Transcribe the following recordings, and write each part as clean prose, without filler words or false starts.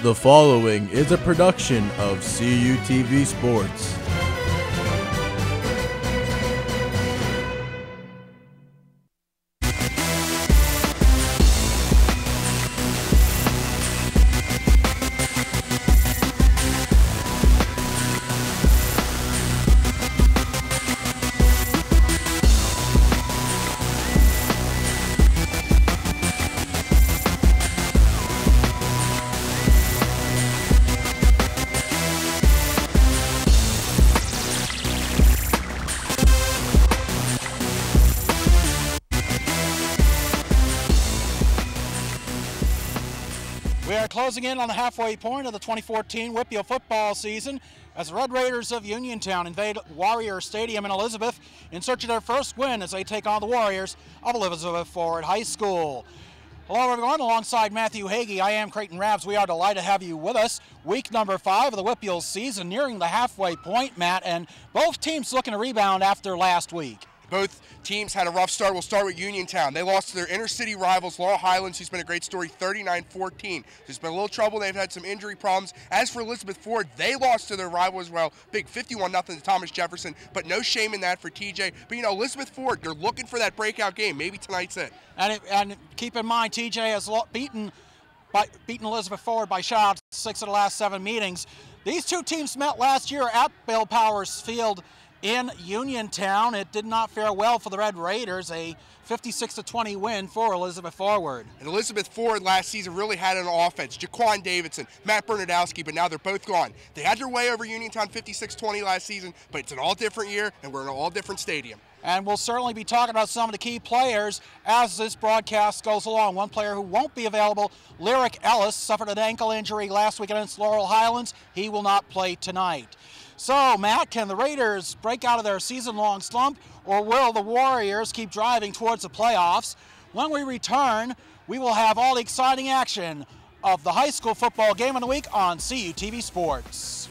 The following is a production of CUTV Sports. We are closing in on the halfway point of the 2014 Whitfield football season as the Red Raiders of Uniontown invade Warrior Stadium in Elizabeth in search of their first win as they take on the Warriors of Elizabeth Forward High School. Hello everyone, alongside Matthew Hagee, I am Creighton Rabs. We are delighted to have you with us. Week number 5 of the Whitfield season, nearing the halfway point, Matt, and both teams looking to rebound after last week. Both teams had a rough start. We'll start with Uniontown. They lost to their inner-city rivals, Laurel Highlands, who's been a great story, 39-14. There's been a little trouble. They've had some injury problems. As for Elizabeth Ford, they lost to their rival as well. Big 51-0 to Thomas Jefferson, but no shame in that for TJ. But, you know, Elizabeth Ford, they're looking for that breakout game. Maybe tonight's it. And keep in mind, TJ has beaten Elizabeth Forward by shot 6 of the last 7 meetings. These two teams met last year at Bill Powers Field in Uniontown. It did not fare well for the Red Raiders, a 56-20 win for Elizabeth Forward. And Elizabeth Ford last season really had an offense. Jaquan Davidson, Matt Bernadowski, but now they're both gone. They had their way over Uniontown 56-20 last season, but it's an all different year and we're in an all different stadium. And we'll certainly be talking about some of the key players as this broadcast goes along. One player who won't be available, Lyric Ellis, suffered an ankle injury last week against Laurel Highlands. He will not play tonight. So, Matt, can the Raiders break out of their season-long slump, or will the Warriors keep driving towards the playoffs? When we return, we will have all the exciting action of the high school football game of the week on CUTV Sports.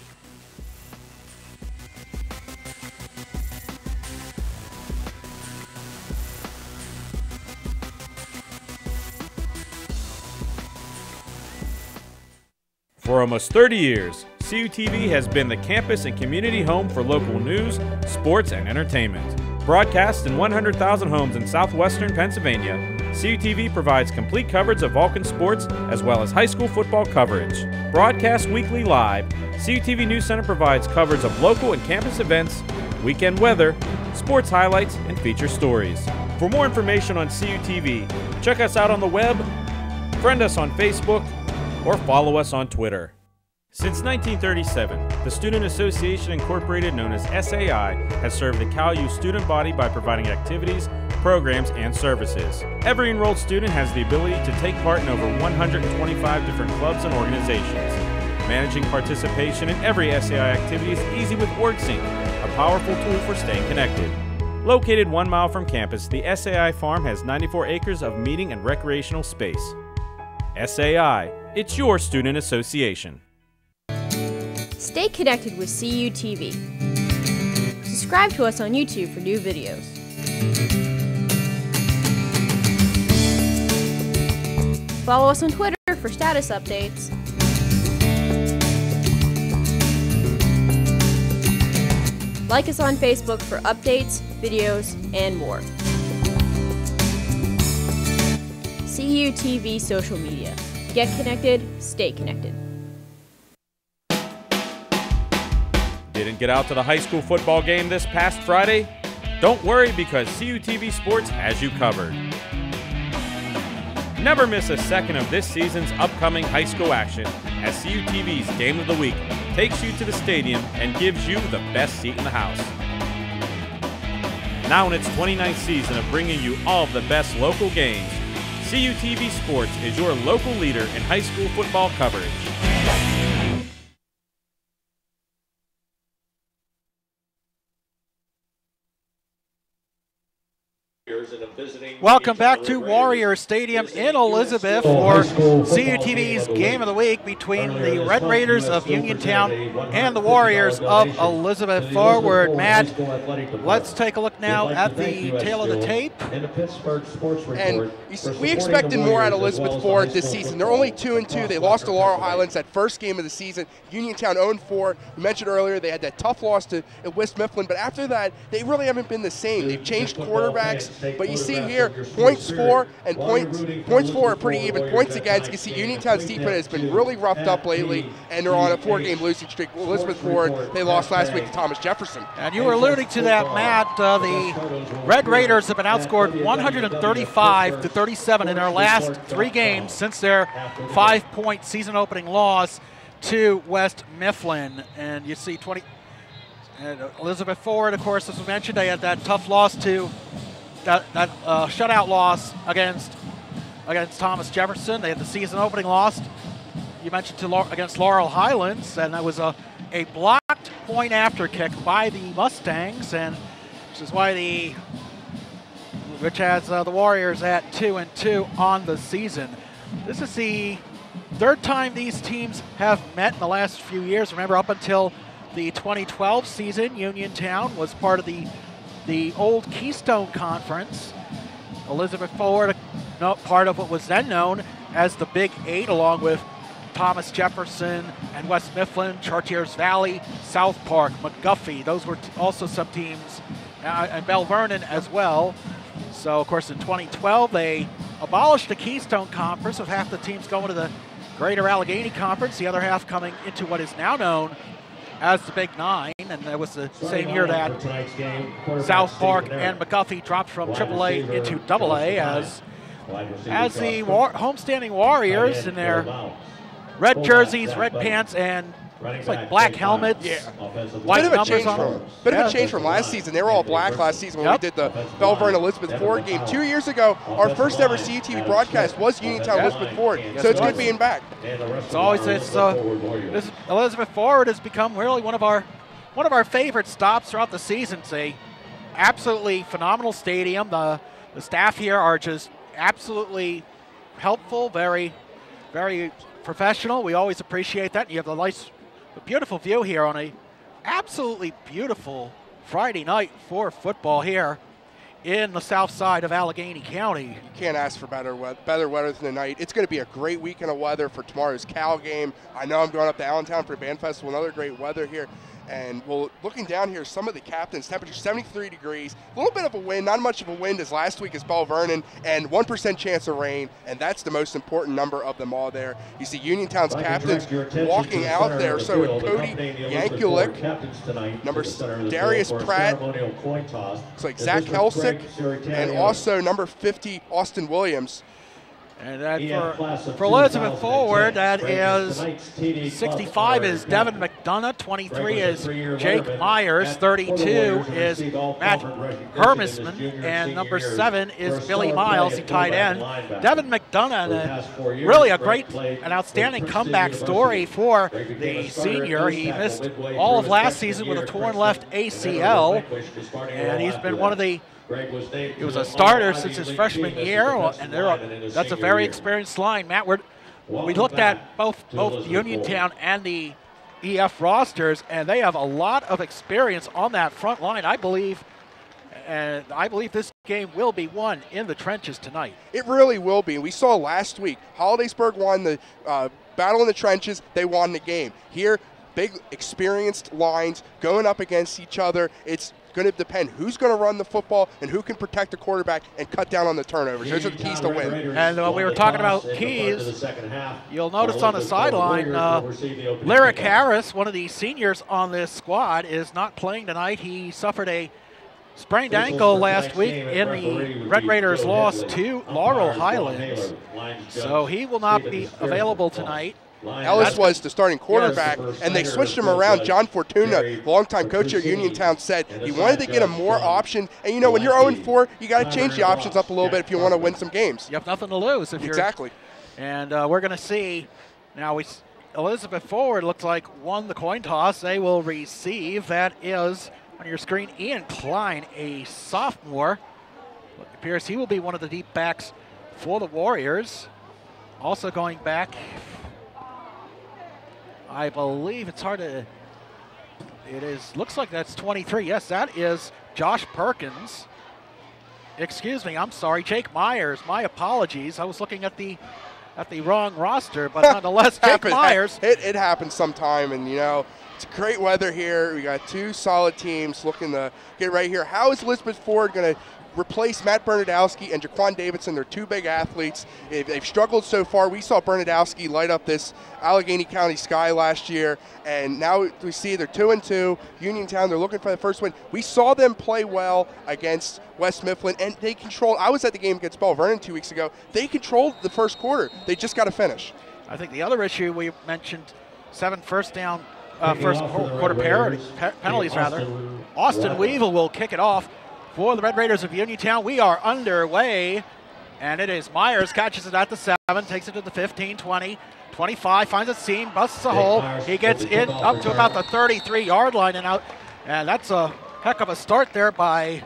For almost 30 years, CUTV has been the campus and community home for local news, sports, and entertainment. Broadcast in 100,000 homes in southwestern Pennsylvania, CUTV provides complete coverage of Vulcan sports as well as high school football coverage. Broadcast weekly live, CUTV News Center provides coverage of local and campus events, weekend weather, sports highlights, and feature stories. For more information on CUTV, check us out on the web, friend us on Facebook, or follow us on Twitter. Since 1937, the Student Association Incorporated, known as SAI, has served the CALU student body by providing activities, programs, and services. Every enrolled student has the ability to take part in over 125 different clubs and organizations. Managing participation in every SAI activity is easy with WorkSync, a powerful tool for staying connected. Located 1 mile from campus, the SAI Farm has 94 acres of meeting and recreational space. SAI, it's your student association. Stay connected with CUTV. Subscribe to us on YouTube for new videos. Follow us on Twitter for status updates. Like us on Facebook for updates, videos, and more. CUTV social media. Get connected, stay connected. Didn't get out to the high school football game this past Friday? Don't worry, because CUTV Sports has you covered. Never miss a second of this season's upcoming high school action as CUTV's Game of the Week takes you to the stadium and gives you the best seat in the house. Now in its 29th season of bringing you all of the best local games, CUTV Sports is your local leader in high school football coverage. Welcome back to Warrior Stadium in Elizabeth for CUTV's Game of the Week between the Red Raiders of Uniontown and the Warriors of Elizabeth Forward. Matt, let's take a look now at the tail of the tape. And we expected more out of Elizabeth Forward this season. They're only 2-2. They lost to Laurel Highlands that first game of the season. Uniontown 0-4. We mentioned earlier they had that tough loss to West Mifflin, but after that, they really haven't been the same. They've changed quarterbacks, but you see here, points for and points for are pretty even. Points against, you see Uniontown's defense has been really roughed up lately, and they're on a 4-game losing streak. Elizabeth Forward, they lost last week to Thomas Jefferson. And you were alluding to that, Matt. The Red Raiders have been outscored 135-37 in their last 3 games since their 5-point season-opening loss to West Mifflin. And you see and Elizabeth Forward, of course, as we mentioned, they had that tough loss to that shutout loss against Thomas Jefferson. They had the season-opening loss, you mentioned, against Laurel Highlands, and that was a blocked point after kick by the Mustangs, and which is why which has the Warriors at 2-2 on the season. This is the 3rd time these teams have met in the last few years. Remember, up until the 2012 season, Uniontown was part of the old Keystone Conference. Elizabeth Forward, part of what was then known as the Big 8, along with Thomas Jefferson and West Mifflin, Chartiers Valley, South Park, McGuffey. Those were also some teams, and Bell Vernon as well. So, of course, in 2012, they abolished the Keystone Conference, with half the teams going to the Greater Allegheny Conference, the other half coming into what is now known as the Big 9, and that was the same year that South Park and McGuffey dropped from AAA into AA as the homestanding Warriors in their red jerseys, red pants, and it's like black helmets, white numbers on them. Bit of a change from last season. They were all black last season when we did the Bell Vernon Elizabeth Forward game. 2 years ago, our first ever CUTV broadcast was Uniontown Elizabeth Forward, so it's good being back. This Elizabeth Forward has become really one of our favorite stops throughout the season. It's a absolutely phenomenal stadium. The staff here are just absolutely helpful, very, very professional. We always appreciate that. You have the beautiful view here on a absolutely beautiful Friday night for football here in the south side of Allegheny County. You can't ask for better weather than tonight. It's going to be a great weekend of weather for tomorrow's CAL game. I know I'm going up to Allentown for Band Festival, another great weather here. And well, looking down here, some of the captains, temperature 73 degrees, a little bit of a wind, not much of a wind as last week as Bell Vernon, and 1% chance of rain, and that's the most important number of them all there. You see Uniontown's captains walking out there, so with Cody Yankulik, number Darius Pratt, looks like Zach Helsick, and also number 50, Austin Williams. And that for Elizabeth Forward, that is 65 is Devin McDonough, 23 is Jake Myers, 32 is Matt Hermisman, and number 7 is Billy Miles, the tight end. Devin McDonough, really an outstanding comeback story for the senior. He missed all of last season with a torn left ACL, and he's been he was a starter since his freshman year, and that's a very experienced line. Matt, we looked at both Uniontown and the EF rosters, and they have a lot of experience on that front line. I believe this game will be won in the trenches tonight. It really will be. We saw last week, Hollidaysburg won the battle in the trenches. They won the game. Here, big experienced lines going up against each other. It's going to depend who's going to run the football and who can protect the quarterback and cut down on the turnovers. Those are the keys to win. And we were talking about keys. You'll notice on the sideline, Lyric Harris, one of the seniors on this squad, is not playing tonight. He suffered a sprained ankle last week in the Red Raiders' loss to Laurel Highlands. So he will not be available tonight. Ellis was the starting quarterback, and they switched him around. John Fortuna, longtime coach at Uniontown, said he wanted to get him more options. And, you know, when you're 0-4, you got to change the options up a little bit if you want to win some games. You have nothing to lose. Exactly. And we're going to see now Elizabeth Forward looks like won the coin toss. They will receive. That is on your screen Ian Klein, a sophomore. It appears he will be one of the deep backs for the Warriors. Also going back, I believe it's hard to, looks like that's 23. Yes, that is Josh Perkins. Excuse me, I'm sorry, Jake Myers. My apologies. I was looking at the wrong roster, but nonetheless, Jake Myers. It happens sometime, and you know, it's great weather here. We got two solid teams looking to get right here. How is Elizabeth Ford going to replace Matt Bernadowski and Jaquan Davidson? They're two big athletes. They've struggled so far. We saw Bernadowski light up this Allegheny County sky last year, and now we see they're 2-2. Uniontown, they're looking for the first win. We saw them play well against West Mifflin, and they controlled. I was at the game against Bell Vernon 2 weeks ago. They controlled the first quarter. They just got to finish. I think the other issue we mentioned, 7 first quarter penalties rather. Austin Weevil will kick it off for the Red Raiders of Uniontown. We are underway, and it is Myers, catches it at the 7, takes it to the 15, 20, 25, finds a seam, busts a hole. He gets it up to about the 33-yard line and out, and that's a heck of a start there by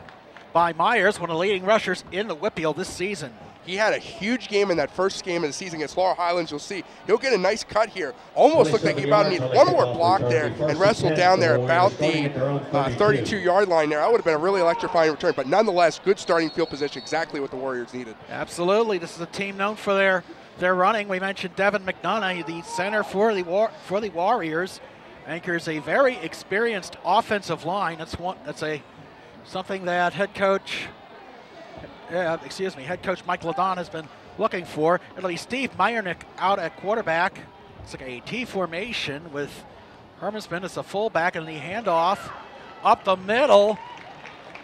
Myers, one of the leading rushers in the Whippeal this season. He had a huge game in that first game of the season against Laurel Highlands. You'll see he'll get a nice cut here. Almost looked like he about needed one more block there and wrestled down there about the 32-yard line there. That would have been a really electrifying return, but nonetheless, good starting field position, exactly what the Warriors needed. Absolutely. This is a team known for their running. We mentioned Devin McDonough, the center for the Warriors, anchors a very experienced offensive line. That's something that head coach Mike Ladon has been looking for. It'll be Steve Meyernick out at quarterback. It's like a T formation with Hermanson as a fullback, and the handoff up the middle.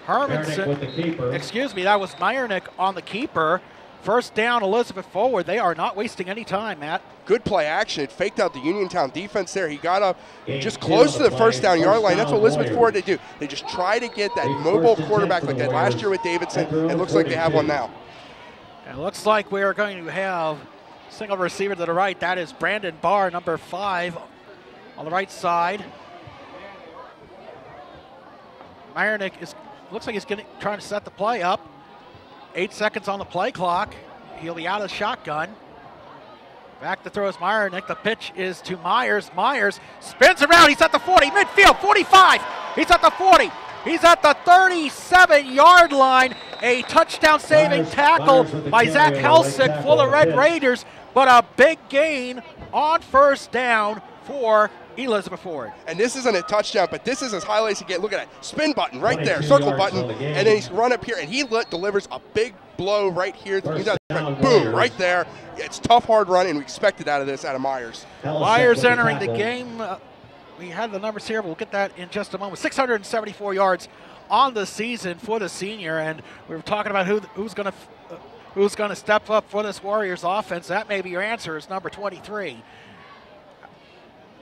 That was Meyernick on the keeper. First down, Elizabeth Forward. They are not wasting any time, Matt. Good play action. It faked out the Uniontown defense there. He got up just close to the first down yard line. That's what Elizabeth Ford they do. They just try to get that mobile quarterback like that last year with Davidson. It looks like they have one now. It looks like we are going to have single receiver to the right. That is Brandon Barr, number 5 on the right side. Meyernick looks like he's trying to set the play up. 8 seconds on the play clock. He'll be out of the shotgun. Back to throw is Meyernick. The pitch is to Myers. Myers spins around. He's at the 40, midfield, 45. He's at the 40. He's at the 37-yard line. A touchdown-saving tackle by Zach Helsick for the Red Raiders, but a big gain on first down for Elizabeth Ford. And this isn't a touchdown, but this is as highlight as you get. Look at that. Spin button right there, circle button, and then he's run up here, and he delivers a big blow right here. Boom, right there. It's tough, hard run, and we expected out of Myers. Myers entering the game. We had the numbers here. We'll get that in just a moment. 674 yards on the season for the senior, and we were talking about who's going to step up for this Warriors offense. That may be your answer. Is number 23.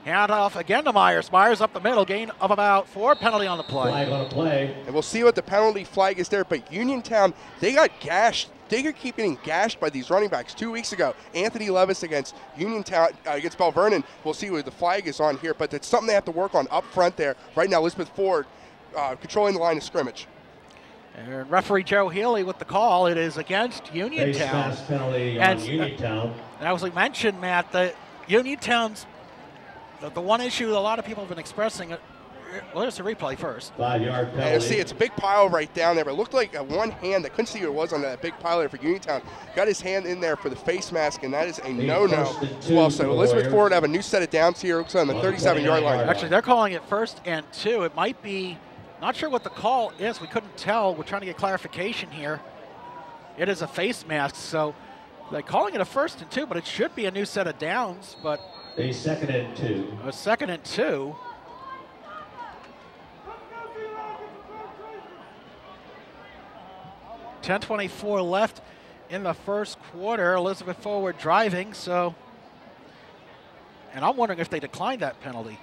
Hand off again to Myers. Myers up the middle, gain of about 4, penalty on the play. Flag on the play. And we'll see what the penalty flag is there, but Uniontown, they got gashed. They could keep getting gashed by these running backs. 2 weeks ago, Anthony Levis against Uniontown, against Bell Vernon. We'll see what the flag is on here, but it's something they have to work on up front there. Right now, Elizabeth Ford controlling the line of scrimmage. And referee Joe Healy with the call. It is against Uniontown. Face mask penalty on Uniontown. And as we mentioned, Matt, the Uniontown's the one issue a lot of people have been expressing. Well, there's a replay first. 5-yard penalty. And see, it's a big pile right down there, but it looked like one hand. I couldn't see what it was on that big pile there for Uniontown. Got his hand in there for the face mask, and that is a no-no as well. So Elizabeth Ford have a new set of downs here. Looks on the 37-yard line. Actually, they're calling it 1st and 2. It might be, not sure what the call is. We couldn't tell. We're trying to get clarification here. It is a face mask, so they're calling it a 1st and 2, but it should be a new set of downs. But a 2nd and 2. A 2nd and 2. .10:24 left in the first quarter. Elizabeth Forward driving, so. And I'm wondering if they declined that penalty.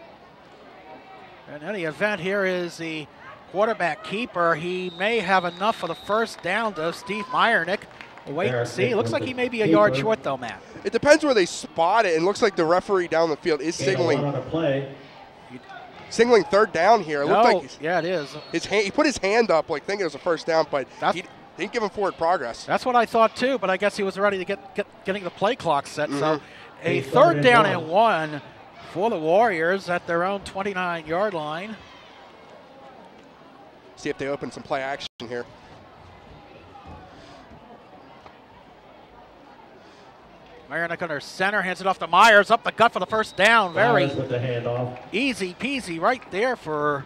In any event, here is the quarterback keeper. He may have enough for the first down to Steve Meyernick. We'll wait and see. It looks like he may be a yard short, though, Matt. It depends where they spot it. It looks like the referee down the field is signaling. Signaling 3rd down here. It looked like yeah, it is. He put his hand up like thinking it was a first down, but Didn't give him forward progress. That's what I thought too, but I guess he was ready to getting the play clock set. So a third down and 1 for the Warriors at their own 29-yard line. See if they open some play action here. Myernick under center, hands it off to Myers, up the gut for the first down. Very Myers with the handoff. easy peasy right there for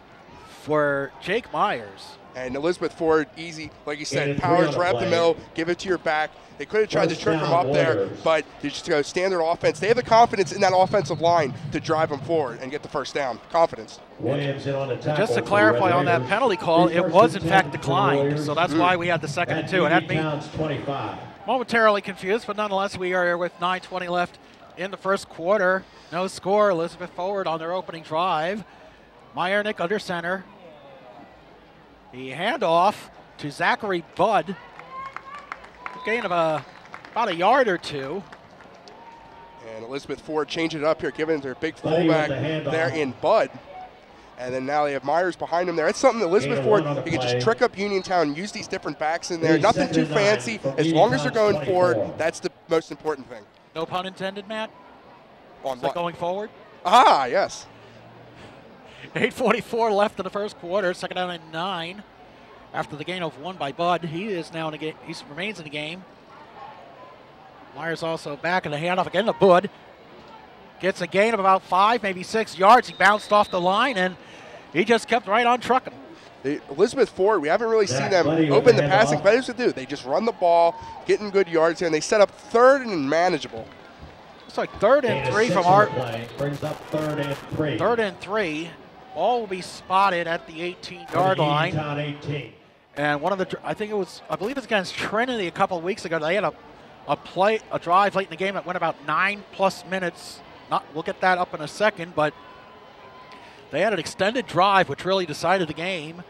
Jake Myers. And Elizabeth Ford, easy, like you said, And powers 3 on right the up the play. middle, give it to your back. They could have tried to First trick down, him up there, Warriors. but they just go standard offense. They have the confidence in that offensive line to drive them forward and get the first down. Confidence. Williams in on the tackle. Just to for clarify Red on that Raiders. penalty call, it First was and in fact 10 for the declined, Warriors. so that's why we had the second and 2. It had me Uniontown's 25. momentarily confused, but nonetheless we are here with 9:20 left in the first quarter. No score. Elizabeth Forward on their opening drive. Myernick under center. The handoff to Zachary Budd. A gain of about a yard or 2. And Elizabeth Ford changing it up here, giving it their big Buddy with fullback the handoff. there in Bud. And then now they have Myers behind him there. That's something that Elizabeth Gain of Ford, 1 on the you can just play. trick up Uniontown and use these different backs in there. Three, Nothing second too and 9 fancy. from As long as they're going Uniontown's forward, 24. that's the most important thing. No pun intended, Matt. On Is that what? going forward? Ah, yes. 8:44 left in the first quarter. Second down and 9. After the gain of 1 by Bud, he is now in the game. He remains in the game. Myers also back in the handoff again to Bud. Gets a gain of about 5, maybe 6 yards. He bounced off the line and he just kept right on trucking. Elizabeth Ford, we haven't really seen Zach them Buddy with open the the passing, handoff. but as they do, they just run the ball, getting good yards here, and they set up 3rd and manageable. It's like 3rd Gain and of 3 6 from on our the play. Brings up 3rd and 3. 3rd and 3. Ball will be spotted at the 18-yard line. Uniontown 18. And one of the, I believe it's against Trinity a couple of weeks ago. They had a drive late in the game that went about 9+ minutes. We'll get that up in a second, but they had an extended drive which really decided the game.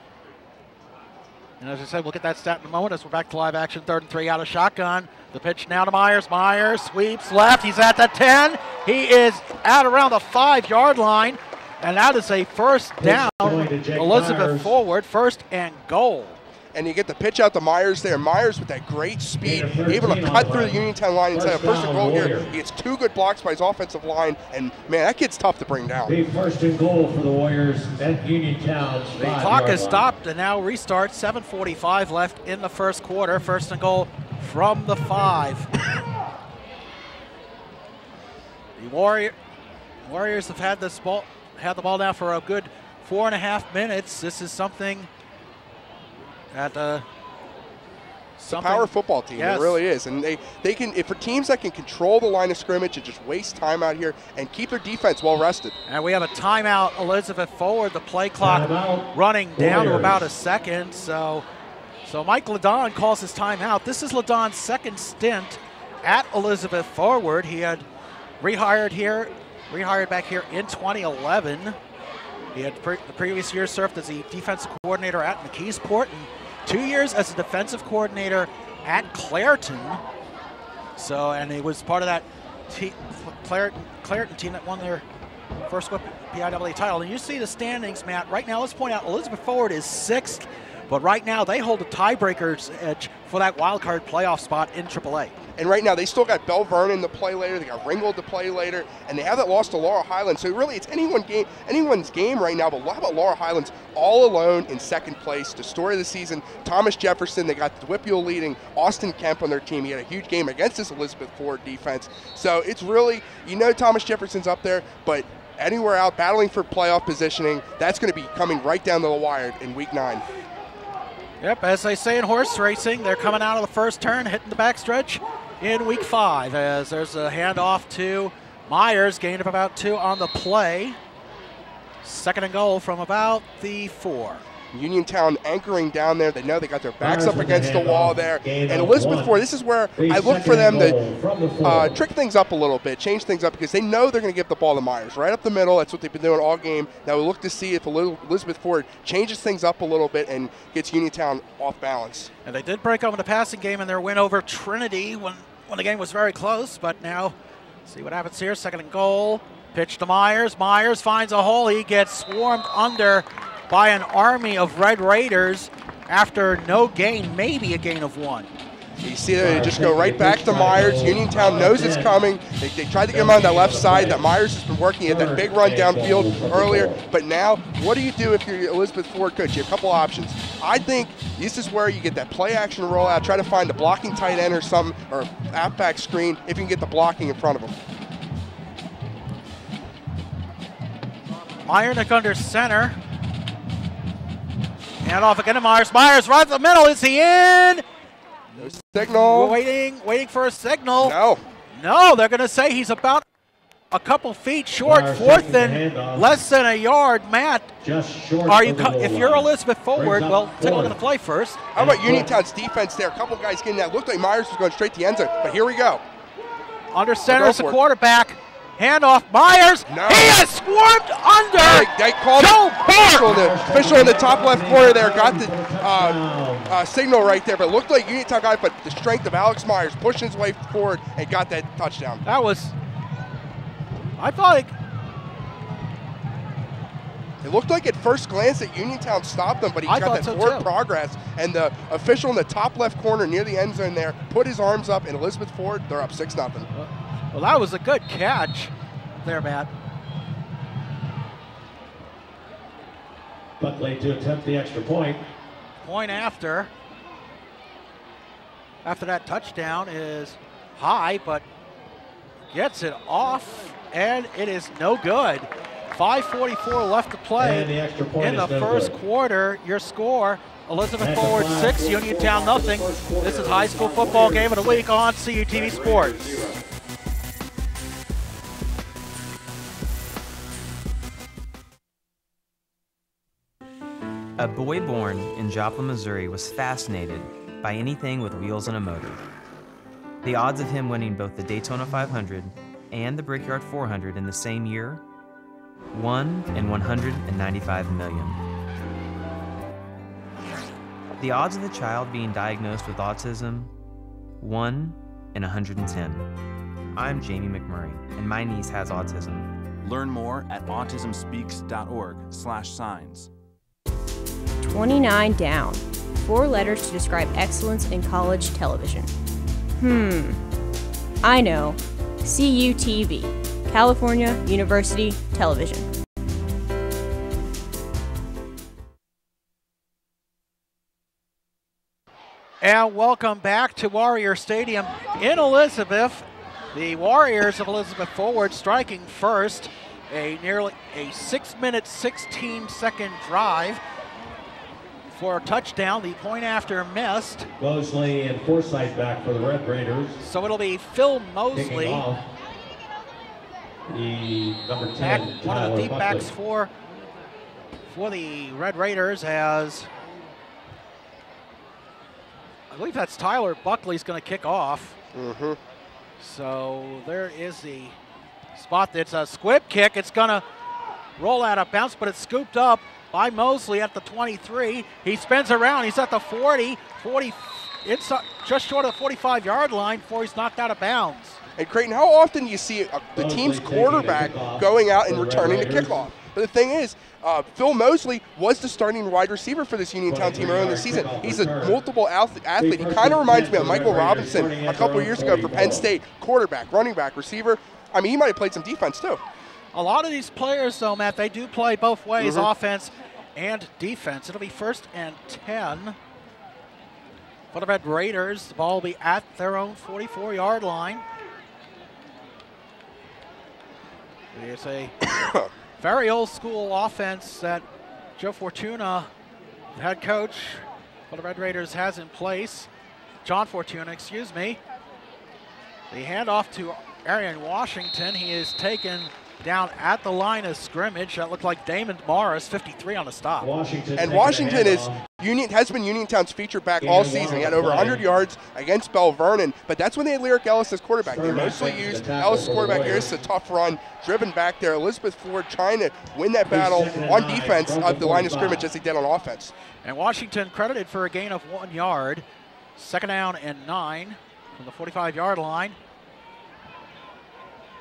And as I said, we'll get that stat in a moment as we're back to live action. 3rd and 3 out of shotgun. The pitch now to Myers. Myers sweeps left. He's at the 10. He is out around the 5-yard line. And that is a first down. going to Jake Elizabeth Myers. Forward, 1st and goal. And you get the pitch out to Myers there. Myers with that great speed, Gain of 13 able to on cut the through the play. Uniontown line inside of First 1st and down, goal here. Warriors. He gets 2 good blocks by his offensive line, and man, that kid's tough to bring down. Be 1st and goal for the Warriors at Uniontown's The 5-yard clock has line. stopped and now restarts. 7:45 left in the first quarter. 1st and goal from the 5. The Warriors have had the ball now for a good 4.5 minutes. This is something that Power football team, Yes. it really is. And they can, if for teams that can control the line of scrimmage and just waste time out here and keep their defense well rested. And we have a timeout, Elizabeth Forward. The play clock Timeout, running down to Warriors. about a second. So Mike Ladon calls his timeout. This is Ladon's second stint at Elizabeth Forward. He had rehired back here in 2011. He had the previous year served as the defensive coordinator at McKeesport and 2 years as a defensive coordinator at Clairton. So, and he was part of that Clairton team that won their first PIAA title. And you see the standings, Matt. Right now, let's point out Elizabeth Forward is 6th, but right now they hold a tiebreaker's edge for that wild card playoff spot in AAA. And right now, they still got Bell Vernon to play later. They got Ringgold to play later, and they haven't lost to Laurel Highlands. So really, it's anyone's game right now. But how about Laurel Highlands all alone in 2nd place? The story of the season: Thomas Jefferson. They got Dwipple leading Austin Kemp on their team. He had a huge game against this Elizabeth Ford defense. So it's really, Thomas Jefferson's up there, but anywhere out battling for playoff positioning, that's going to be coming right down to the wire in Week 9. Yep, as they say in horse racing, they're coming out of the first turn, hitting the backstretch in Week 5, as there's a handoff to Myers, gain of about 2 on the play. 2nd and goal from about the 4. Uniontown anchoring down there. They know they got their backs Myers up with the against the wall handoff. there. Gain And of Elizabeth 1. Ford, this is where Be I look for 2nd them and goal from the 4. to trick things up a little bit, change things up, because they know they're going to give the ball to Myers. Right up the middle, that's what they've been doing all game. Now we look to see if Elizabeth Ford changes things up a little bit and gets Uniontown off balance. And they did break open the passing game in their win over Trinity when the game was very close, but now see what happens here. 2nd and goal, pitch to Myers. Myers finds a hole. He gets swarmed under by an army of Red Raiders. after no gain, maybe a gain of 1. You see they just go right back to Myers. Uniontown knows it's coming. They tried to get him on that left side. That Myers has been working at that big run downfield earlier. But now, what do you do if you're Elizabeth Ford coach? You have a couple options. I think this is where you get that play action rollout. Try to find the blocking tight end or something, or halfback screen if you can get the blocking in front of them. Meyernick under center. Hand off again to Myers. Myers right in the middle. Is he in? No signal. Waiting for a signal. No, they're going to say he's about a couple feet short. Fourth and less than a yard. Matt, Just short if you're Elizabeth Forward, well, take a look at the play first. How about Uniontown's defense there? A couple guys getting that. Looked like Myers was going straight to the end zone, but here we go. Under center is the quarterback. Handoff, Myers. No. He has swarmed under. They called the official in the top left corner there got the signal right there, but it looked like Uniontown got it, but the strength of Alex Myers pushing his way forward and got that touchdown. That was, I thought it looked like at first glance that Uniontown stopped them, but he got that forward progress, and the official in the top left corner near the end zone there put his arms up, and Elizabeth Ford, they're up 6-0. Well, that was a good catch there, Matt. Buckley to attempt the extra point. Point after that touchdown is high, but gets it off, and it is no good. 5:44 left to play And the extra point in the first quarter. Your score, Elizabeth Forward 6, Uniontown nothing. This is High School Football Game of the Week on CUTV Sports. A boy born in Joplin, Missouri was fascinated by anything with wheels and a motor. The odds of him winning both the Daytona 500 and the Brickyard 400 in the same year, 1 in 195 million. The odds of the child being diagnosed with autism, 1 in 110. I'm Jamie McMurray, and my niece has autism. Learn more at autismspeaks.org/signs. 29 down. 4 letters to describe excellence in college television. I know. CUTV. California University Television. And welcome back to Warrior Stadium in Elizabeth. The Warriors of Elizabeth Forward striking first. Nearly a 6-minute, 16-second drive for a touchdown. The point after missed. Mosley and Forsythe back for the Red Raiders. So it'll be Phil Mosley. The number 10, one of the deep backs for the Red Raiders, as I believe that's Tyler Buckley's going to kick off. So there is the spot. It's a squib kick. It's going to roll out of bounds, but it's scooped up by Mosley at the 23. He spins around. He's at the 40, inside, just short of the 45-yard line before he's knocked out of bounds. And Creighton, how often do you see the team's quarterback going out and returning the kickoff? But the thing is, Phil Mosley was the starting wide receiver for this Uniontown team earlier in the season. He's a multiple athlete. He kind of reminds me of Michael Robinson a couple of years ago for Penn State. Quarterback, running back, receiver. I mean, he might have played some defense too. A lot of these players, though, Matt, they do play both ways, offense and defense. It'll be 1st and 10 for the Red Raiders. The ball will be at their own 44-yard line. It's a very old-school offense that Joe Fortuna, the head coach for the Red Raiders, has in place. John Fortuna, excuse me. The handoff to Arian Washington. He is taken down at the line of scrimmage. That looked like Damon Morris, 53 on the stop. Washington has been Uniontown's feature back all season. He had over 100 yards against Bell Vernon, but that's when they had Lyric Ellis as quarterback. They mostly used Ellis as quarterback here. It's a tough run, driven back there. Elizabeth Ford trying to win that battle on defense at the line of scrimmage as they did on offense. And Washington credited for a gain of 1 yard. 2nd down and 9 from the 45-yard line.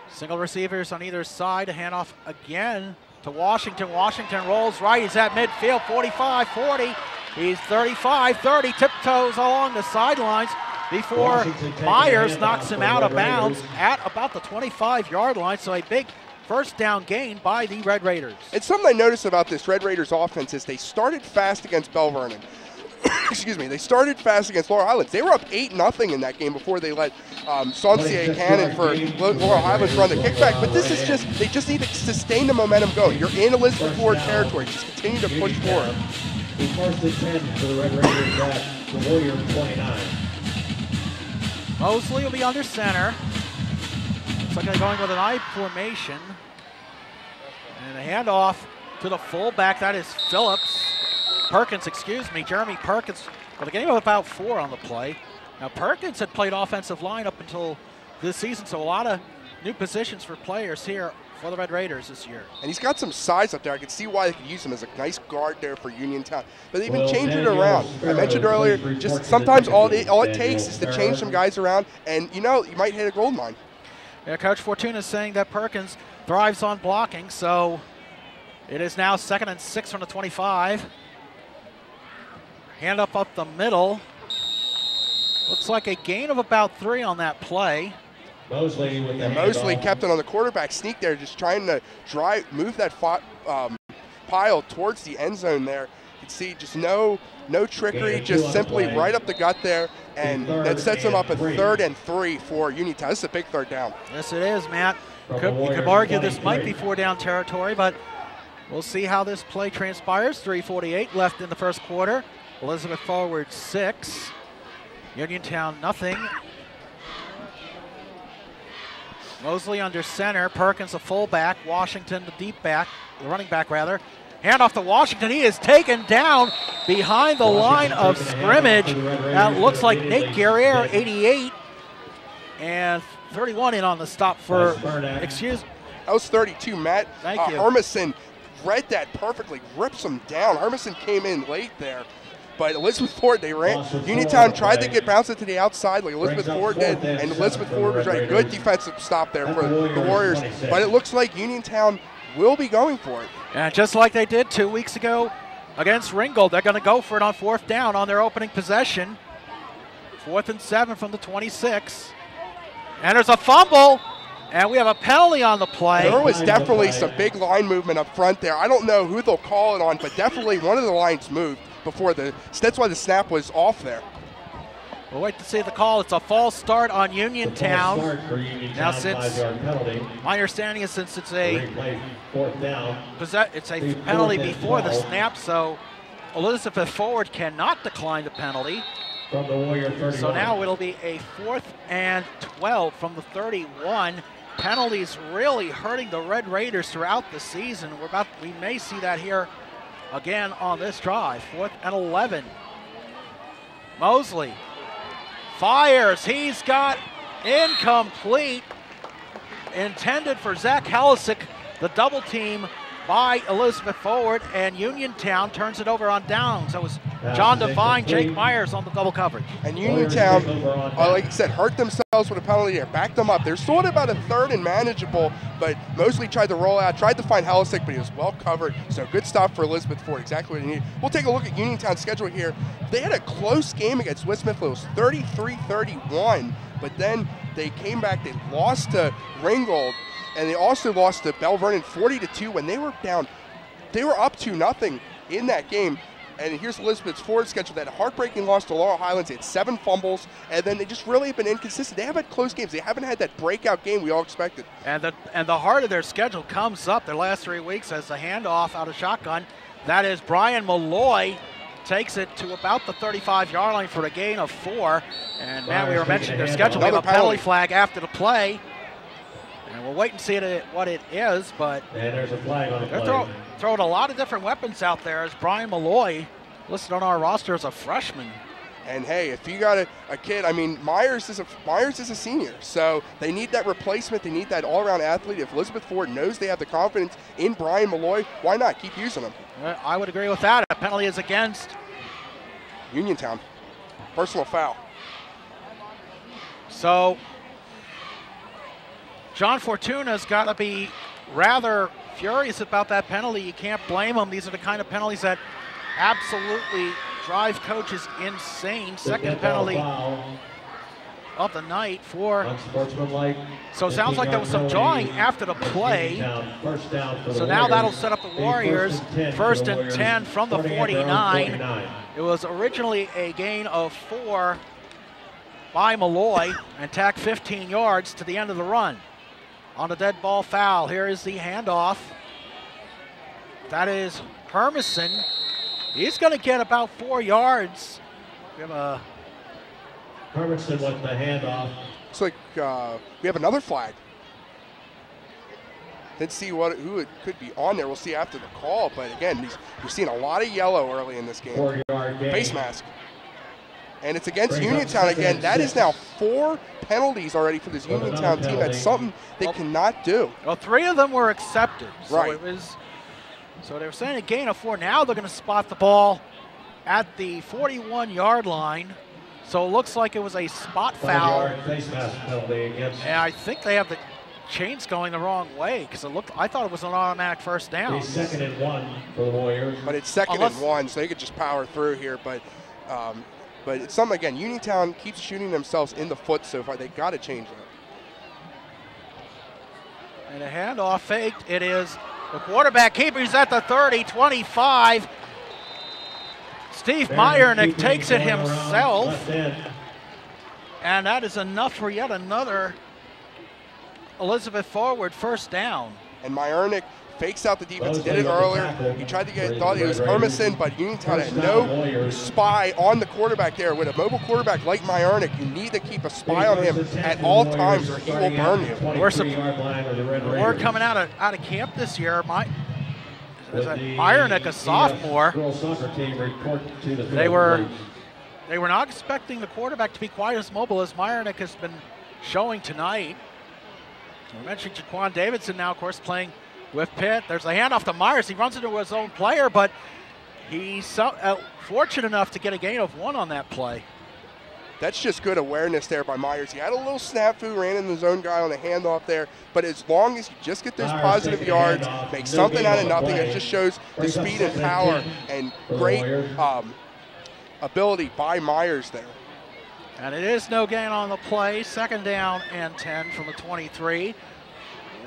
Single receivers on either side. A handoff again to Washington. Washington rolls right. He's at midfield, 45, 40. He's 35-30, tiptoes along the sidelines before Myers knocks him out of bounds at about the 25-yard line. So a big first down gain by the Red Raiders. And something I noticed about this Red Raiders offense is they started fast against Bell Vernon. Excuse me, they started fast against Laurel Highlands. They were up 8-0 in that game before they let Sauncier Cannon for Laurel Highlands run the kickback. But this is just, they just need to sustain the momentum going. You're in Elizabeth Ford territory. Just continue to push forward. First and 10 for the Red Raiders at the Warrior 29. Mosley will be under center. Looks like they're going with an I formation. And a handoff to the fullback. That is Perkins, excuse me, Jeremy Perkins, with a gain of about 4 on the play. Now Perkins had played offensive line up until this season, so a lot of new positions for players here for the Red Raiders this year. And he's got some size up there. I can see why they could use him as a nice guard there for Uniontown. But they've been changing it around. I mentioned earlier, just sometimes all it takes is to change some guys around, and you know, you might hit a gold mine. Yeah, Coach Fortuna is saying that Perkins thrives on blocking, so it is now 2nd and 6 from the 25. Hand up the middle. Looks like a gain of about 3 on that play. Mosley with the Mosley kept it on the quarterback sneak there, just trying to move that pile towards the end zone there. You can see just no trickery, just simply right up the gut there, and that sets them up at 3rd and 3 for Uniontown. This is a big 3rd down. Yes, it is, Matt. You could argue this might be 4-down territory, but we'll see how this play transpires. 3:48 left in the first quarter. Elizabeth forward 6. Uniontown nothing. Mosley under center. Perkins a fullback. Washington the deep back, the running back rather. Hand off to Washington. He is taken down behind the line of scrimmage. That looks like Nate Guerriere, 88, and 31 in on the stop for, excuse me. That was 32, Matt. Thank you. Hermison read that perfectly, rips him down. Hermison came in late there. But Elizabeth Ford, they ran. Uniontown tried to get bounced to the outside like Elizabeth Ford did, and Elizabeth Ford was right. Good defensive stop there for the Warriors. But it looks like Uniontown will be going for it. And just like they did 2 weeks ago against Ringgold, they're going to go for it on 4th down on their opening possession. 4th and 7 from the 26. And there's a fumble, and we have a penalty on the play. There was definitely some big line movement up front there. I don't know who they'll call it on, but definitely one of the lines moved before that's why the snap was off there. We'll wait to see the call. It's a false start on Uniontown. Now, since my understanding is since it's a penalty before the snap, so Elizabeth Forward cannot decline the penalty. So now it'll be a 4th and 12 from the 31. Penalties really hurting the Red Raiders throughout the season. We may see that here again on this drive. 4th and 11. Mosley fires. He's got incomplete. Intended for Zach Halisick. The double team by Elizabeth Forward, and Uniontown turns it over on downs. That was John Devine, Jake Myers on the double coverage. And Uniontown, like I said, hurt themselves with a penalty there, backed them up. They're sort of about a 3rd and manageable, but Mosley tried to roll out, tried to find Halisick, but he was well covered. So good stop for Elizabeth Ford, exactly what he needed. We'll take a look at Uniontown's schedule here. They had a close game against West Smithfield. It was 33-31, but then they came back, they lost to Ringgold, and they also lost to Bell Vernon 40-2 when they were down. They were up 2-0 in that game. And here's Elizabeth Ford's schedule. That heartbreaking loss to Laurel Highlands. They had 7 fumbles, and then they just really have been inconsistent. They have had close games. They haven't had that breakout game we all expected. And the heart of their schedule comes up their last 3 weeks as a handoff out of shotgun. That is Brian Malloy. Takes it to about the 35-yard line for a gain of 4. And man, we were mentioning their schedule. We have a penalty flag after the play. And we'll wait and see what it is, but there's a flag on the they're throwing a lot of different weapons out there as Brian Malloy listed on our roster as a freshman. And hey, if you got a kid, I mean, Myers is a senior, so they need that replacement. They need that all-around athlete. If Elizabeth Ford knows they have the confidence in Brian Malloy, why not keep using him? I would agree with that. A penalty is against Uniontown. Personal foul. So John Fortuna's got to be rather furious about that penalty. You can't blame him. These are the kind of penalties that absolutely drive coach is insane. Second penalty of the night for. So it sounds like there was some jawing after the play. So now that'll set up the Warriors. First and 10 from the 49. It was originally a gain of 4 by Malloy and tacked 15 yards to the end of the run. On the dead ball foul, here is the handoff. That is Hermison. He's going to get about 4 yards. We have a Hermanson with the handoff. Looks like we have another flag. Didn't see who it could be on there. We'll see after the call. But again, you're seeing a lot of yellow early in this game. 4-yard gain. Face mask. And it's against Uniontown again. That is now 4 penalties already for this Uniontown team. That's something they cannot do. Well, 3 of them were accepted. So right. So they were saying a gain of 4. Now they're going to spot the ball at the 41-yard line. So it looks like it was a spot foul. Face mask penalty against. And I think they have the chains going the wrong way because I thought it was an automatic first down. It's 2nd and 1 for the Warriors. But it's 2nd and 1, so they could just power through here. But it's something, again, Uniontown keeps shooting themselves in the foot so far. They got to change that. And a handoff faked. It is the quarterback keeper. He's at the 30, 25. Steve Meyernick takes it himself. And that is enough for yet another Elizabeth Forward first down. And Meyernick fakes out the defense. He did it earlier. He tried to thought it was Hermison, but Uniontown had no spy on the quarterback there. With a mobile quarterback like Meyernick, you need to keep a spy on him at all times or he will burn you. We're coming out of camp this year. Meyernick, a sophomore. They were not expecting the quarterback to be quite as mobile as Meyernick has been showing tonight. We mentioned Jaquan Davidson now, of course, playing with Pitt. There's a handoff to Myers. He runs into his own player, but he's fortunate enough to get a gain of 1 on that play. That's just good awareness there by Myers. He had a little snafu, ran into his own guy on the handoff there, but as long as you just get those positive yards, make something out of nothing, it just shows the speed and power and great ability by Myers there. And it is no gain on the play. 2nd down and 10 from the 23.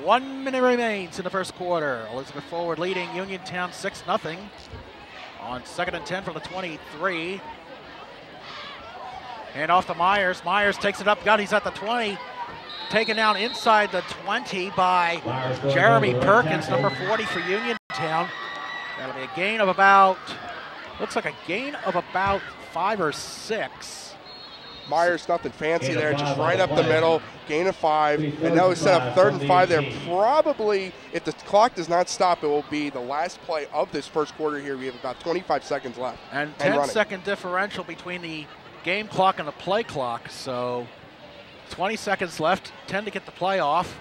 1 minute remains in the first quarter. Elizabeth Forward leading Uniontown 6-0 on 2nd and 10 from the 23. Hand off to Myers. Myers takes it up. He's at the 20. Taken down inside the 20 by Jeremy Perkins, number 40 for Uniontown. That'll be a gain of about, looks like a gain of about 5 or 6. Myers, nothing fancy there, just right up the middle, gain of 5. And now we set up 3rd and 5 there. Probably, if the clock does not stop, it will be the last play of this first quarter here. We have about 25 seconds left. And 10-second differential between the game clock and the play clock. So 20 seconds left, 10 to get the play off.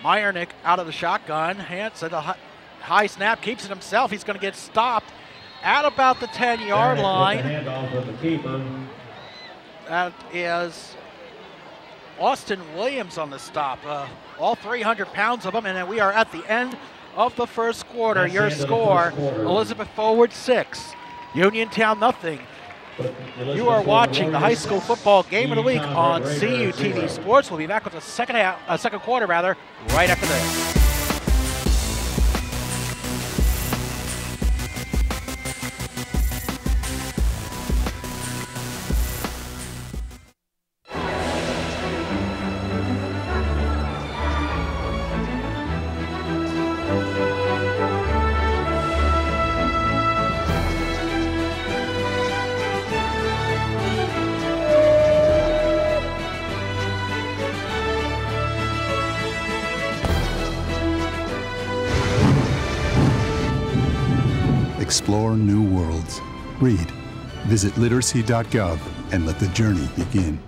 Meyernick out of the shotgun, hands at a high snap, keeps it himself. He's going to get stopped at about the 10-yard line. Handoff with the keeper. That is Austin Williams on the stop. All 300 pounds of them, and then we are at the end of the first quarter. Your score, Elizabeth Forward 6, Uniontown 0. You are watching the high school football game of the week on CUTV Sports. We'll be back with the second quarter right after this. Explore new worlds. Read. Visit literacy.gov and let the journey begin.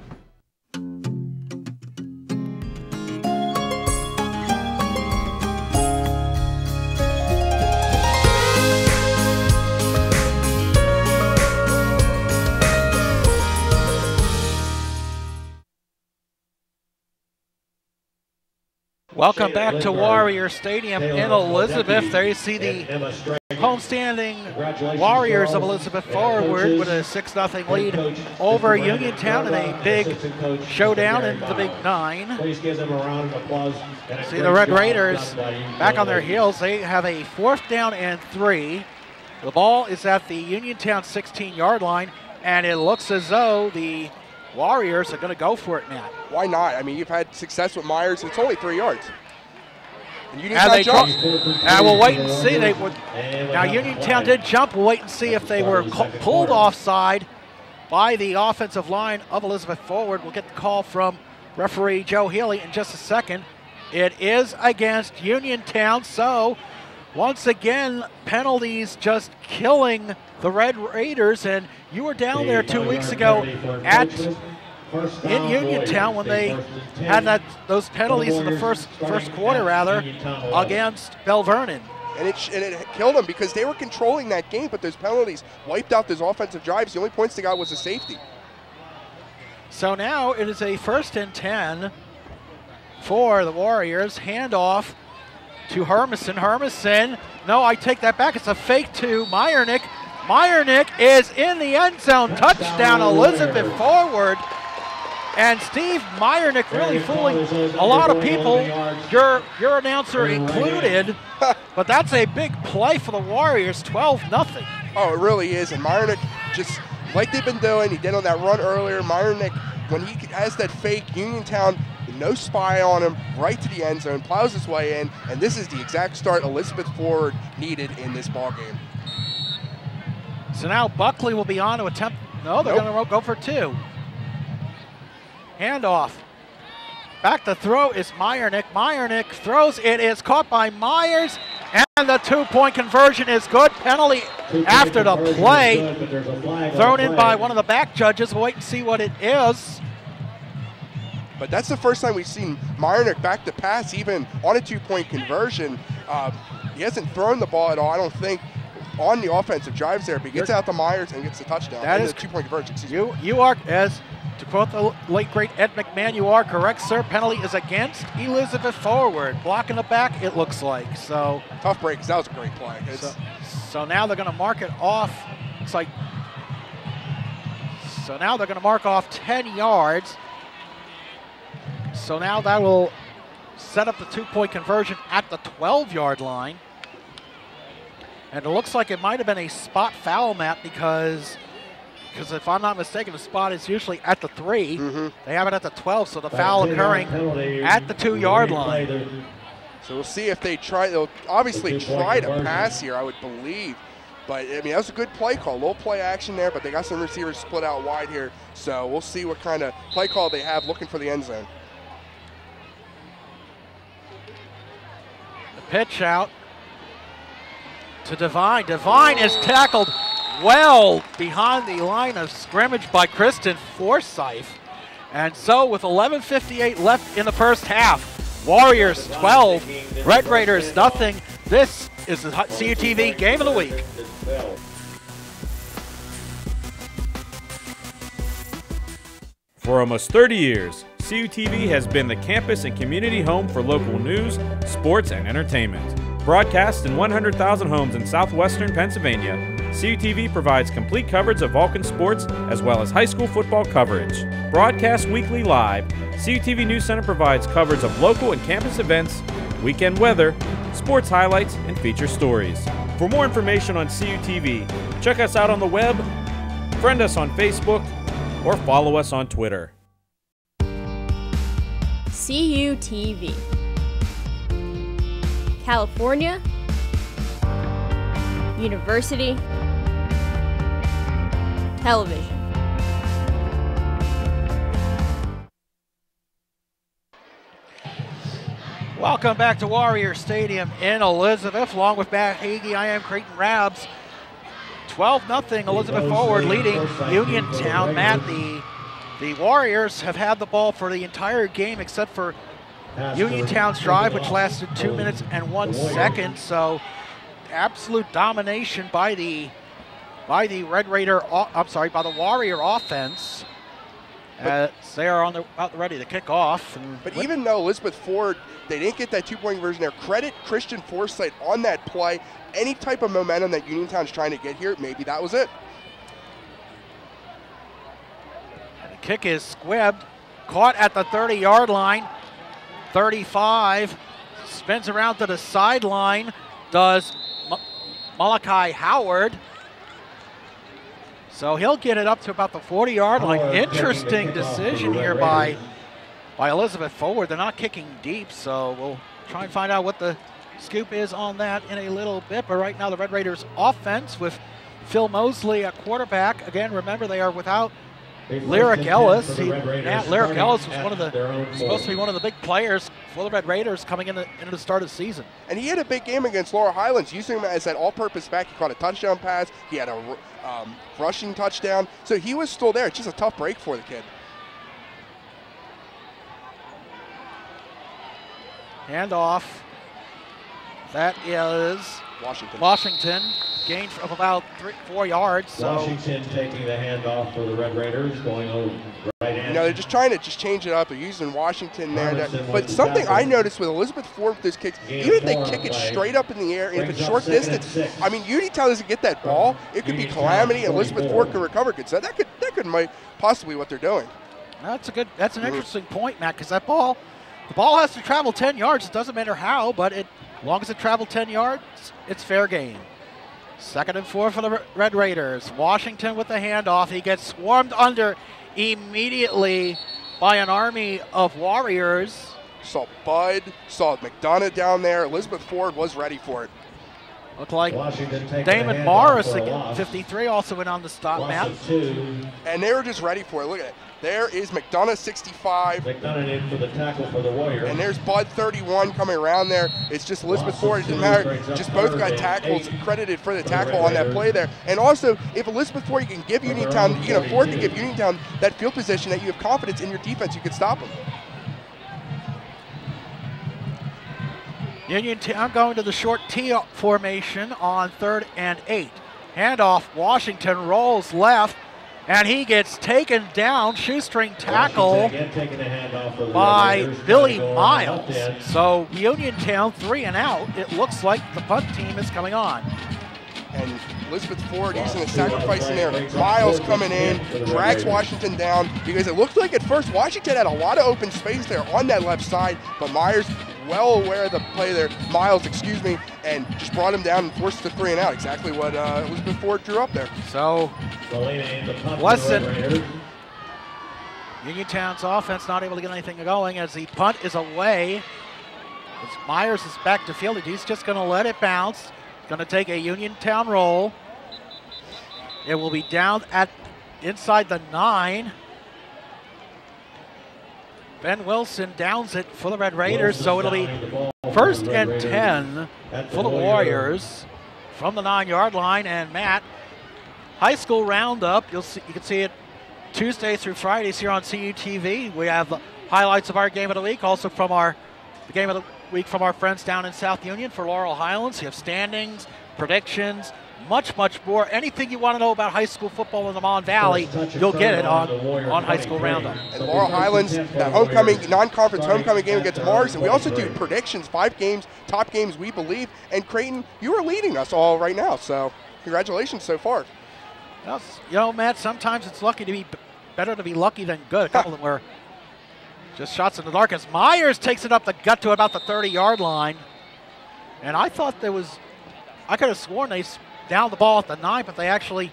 Welcome back to Warrior Stadium in Elizabeth. There you see the homestanding Warriors of Elizabeth forward with a 6-0 lead over Uniontown in a big showdown in the Big Nine. See the Red Raiders back on their heels. They have a 4th down and 3. The ball is at the Uniontown 16-yard line, and it looks as though the Warriors are going to go for it, Matt. Why not? I mean, you've had success with Myers. It's only 3 yards. And Uniontown jumped. We'll wait and see. Now, Uniontown did jump. We'll wait and see if they were pulled offside by the offensive line of Elizabeth forward. We'll get the call from referee Joe Healy in just a second. It is against Uniontown, so once again, penalties just killing the Red Raiders, and you were down there 2 weeks ago in Uniontown when they had those penalties in the first quarter, against Bell Vernon. And it killed them because they were controlling that game, but those penalties wiped out those offensive drives. The only points they got was a safety. So now it is a 1st and 10 for the Warriors. Handoff to Hermison. Hermison, no, I take that back. It's a fake to Meyernick. Meyernick is in the end zone. Touchdown, Elizabeth forward. And Steve Meyernick really fooling a lot of people, your announcer included. But that's a big play for the Warriors, 12-0. Oh, it really is. And Meyernick, just like they've been doing, he did on that run earlier. Meyernick, when he has that fake, Uniontown, no spy on him, right to the end zone, plows his way in, and this is the exact start Elizabeth forward needed in this ball game. So now Buckley will be on to attempt. No, they're going to go for 2. Handoff. Back to throw is Meyernick. Meyernick throws. It is caught by Myers, and the 2-point conversion is good. Penalty after the play. Thrown in by one of the back judges. We'll wait and see what it is. But that's the first time we've seen Meyernick back to pass, even on a 2-point conversion. He hasn't thrown the ball at all, I don't think, on the offensive drives there, but he gets out to Myers and gets the touchdown. That is the 2-point conversion. You are, as to quote the late great Ed McMahon, you are correct, sir. Penalty is against Elizabeth forward, blocking the back. It looks like so. Tough break, because that was a great play. So now they're going to mark it off. Looks like. So now they're going to mark off 10 yards. So now that will set up the 2-point conversion at the 12-yard line. And it looks like it might have been a spot foul, Matt, because if I'm not mistaken, the spot is usually at the 3. They have it at the 12, so the foul occurring at the 2-yard line. So we'll see if they try. They'll obviously try to pass here, I would believe. But, I mean, that was a good play call. A little play action there, but they got some receivers split out wide here. So we'll see what kind of play call they have looking for the end zone. The pitch out to Devine. Devine is tackled well behind the line of scrimmage by Kristen Forsyth. And so with 11:58 left in the first half, Warriors 12, Red Raiders nothing. This is the CUTV Game of the Week. For almost 30 years, CUTV has been the campus and community home for local news, sports, and entertainment. Broadcast in 100,000 homes in southwestern Pennsylvania, CUTV provides complete coverage of Vulcan sports as well as high school football coverage. Broadcast weekly live, CUTV News Center provides coverage of local and campus events, weekend weather, sports highlights, and feature stories. For more information on CUTV, check us out on the web, friend us on Facebook, or follow us on Twitter. CUTV. California University Television. Welcome back to Warrior Stadium in Elizabeth. Along with Matt Hagee, I am Creighton Rabs. 12-0 Elizabeth forward leading Uniontown. Matt, the Warriors have had the ball for the entire game except for Uniontown's drive, which lasted 2 minutes and 1 second. So absolute domination by the Red Raider, by the Warrior offense. They are about ready to kick off. But even though Elizabeth Ford, they didn't get that two-point conversion there, credit Christian Forsythe on that play. Any type of momentum that Uniontown's trying to get here, maybe that was it. And the kick is squibbed, caught at the 30-yard line. 35, spins around to the sideline, does Malachi Howard. So he'll get it up to about the 40-yard line. Interesting decision here by Elizabeth Ford. They're not kicking deep, so we'll try and find out what the scoop is on that in a little bit. But right now the Red Raiders offense with Phil Mosley at quarterback. Again, remember they are without Lyric Ellis. Lyric Ellis was supposed to be one of the big players for the Red Raiders coming into the start of the season. And he had a big game against Laurel Highlands, using him as that all-purpose back. He caught a touchdown pass. He had a rushing touchdown. So he was still there. It's just a tough break for the kid. Handoff. That is Washington. Gain of about 4 yards. So. Washington taking the handoff for the Red Raiders, going over right hand. You know, they're just trying to change it up. They're using Washington there. But something I noticed with Elizabeth Ford with those kicks, even if they kick it straight up in the air, and if it's short distance, I mean, Uniontown doesn't get that ball. It could be calamity, and Elizabeth Ford could recover. So that could might possibly what they're doing. That's an interesting point, Matt, because the ball has to travel 10 yards. It doesn't matter how, but as long as it traveled 10 yards, it's fair game. 2nd and 4 for the Red Raiders. Washington with the handoff. He gets swarmed under immediately by an army of Warriors. Saw Bud, saw McDonough down there. Elizabeth Ford was ready for it. Looked like Damon Morris, again, 53, also went on the stop map. And they were just ready for it. Look at it. There is McDonough, 65. McDonough in for the tackle for the Warriors. And there's Bud, 31, coming around there. It's just Elizabeth Ford. It didn't matter. Just both got tackles, credited for the tackle on that play there. And also, if Elizabeth Ford, you can give Uniontown, you can afford to give Uniontown that field position that you have confidence in your defense, you can stop them. Uniontown going to the short T formation on 3rd and 8. Handoff, Washington rolls left, and he gets taken down, shoestring tackle by Billy Miles. So Uniontown 3 and out. It looks like the punt team is coming on. And Elizabeth Ford using a sacrifice in there. Miles coming in, drags Washington down, because it looked like at first Washington had a lot of open space there on that left side, but Myers, well aware of the play there, Miles, excuse me, and just brought him down and forced the 3 and out. Exactly what Elizabeth Ford drew up there. So, listen, Uniontown's offense not able to get anything going as the punt is away. As Myers is back to field, he's just going to let it bounce. Going to take a Uniontown roll. It will be down at inside the 9. Ben Wilson downs it for the Red Raiders, so it'll be 1st and 10 for the Warriors from the 9-yard line. And Matt, high school roundup, you can see it Tuesday through Fridays here on CUTV. We have the highlights of our game of the week, also from the game of the week from our friends down in South Union for Laurel Highlands. You have standings, predictions, much more. Anything you want to know about high school football in the Mon Valley, you'll get it on High School Roundup. And Laurel Highlands, that homecoming, non-conference homecoming game against Mars, and we also do predictions, 5 games, top games we believe. And Creighton, you are leading us all right now, so congratulations so far. Well, you know, Matt, sometimes it's better to be lucky than good. A couple of them were just shots in the dark as Myers takes it up the gut to about the 30-yard line. And I thought I could have sworn they downed the ball at the 9, but they actually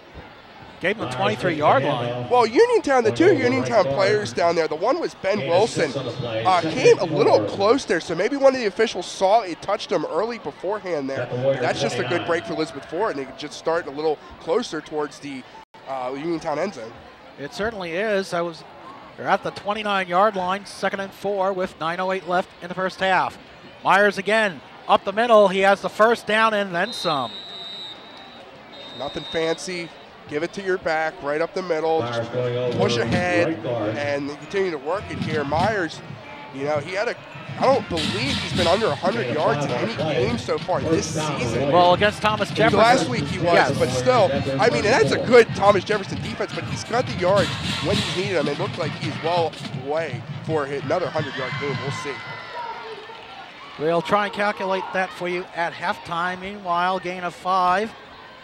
gave him the 23-yard line. Well, Uniontown, the 2 Uniontown players down there, the one was Ben Wilson, came a little close there, so maybe one of the officials saw it touched him early beforehand there. That's just a good break for Elizabeth Ford, and they could just start a little closer towards the Uniontown end zone. It certainly is. They're at the 29-yard line, 2nd and 4 with 9:08 left in the first half. Myers again, up the middle. He has the first down and then some. Nothing fancy. Give it to your back, right up the middle. Just push ahead and continue to work it here. Myers, you know, he had a I don't believe he's been under 100 yards in any game so far this season. Well, against Thomas Jefferson. Last week he was, yes. But still, I mean, and that's a good Thomas Jefferson defense, but he's got the yards when he's needed them. It looked like he's well away for another 100-yard game. We'll see. We'll try and calculate that for you at halftime. Meanwhile, gain of 5,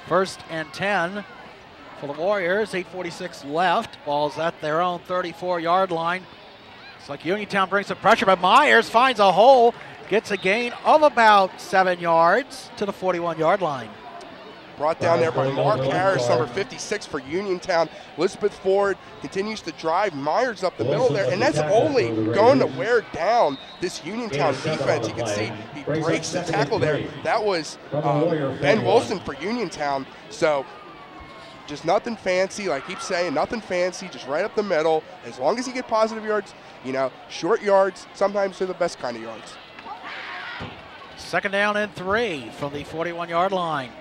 1st and 10 for the Warriors. 8:46 left. Ball's at their own 34-yard line. It's like Uniontown brings some pressure, but Myers finds a hole, gets a gain of about 7 yards to the 41-yard line. Brought down there by Mark Harris, number 56 for Uniontown. Elizabeth Ford continues to drive Myers up the middle there, and that's only going to wear down this Uniontown defense. You can see he breaks the tackle there. That was Ben Wilson for Uniontown. So just nothing fancy, like I keep saying, nothing fancy, just right up the middle. As long as you get positive yards, you know, short yards, sometimes they're the best kind of yards. 2nd down and 3 from the 41-yard line.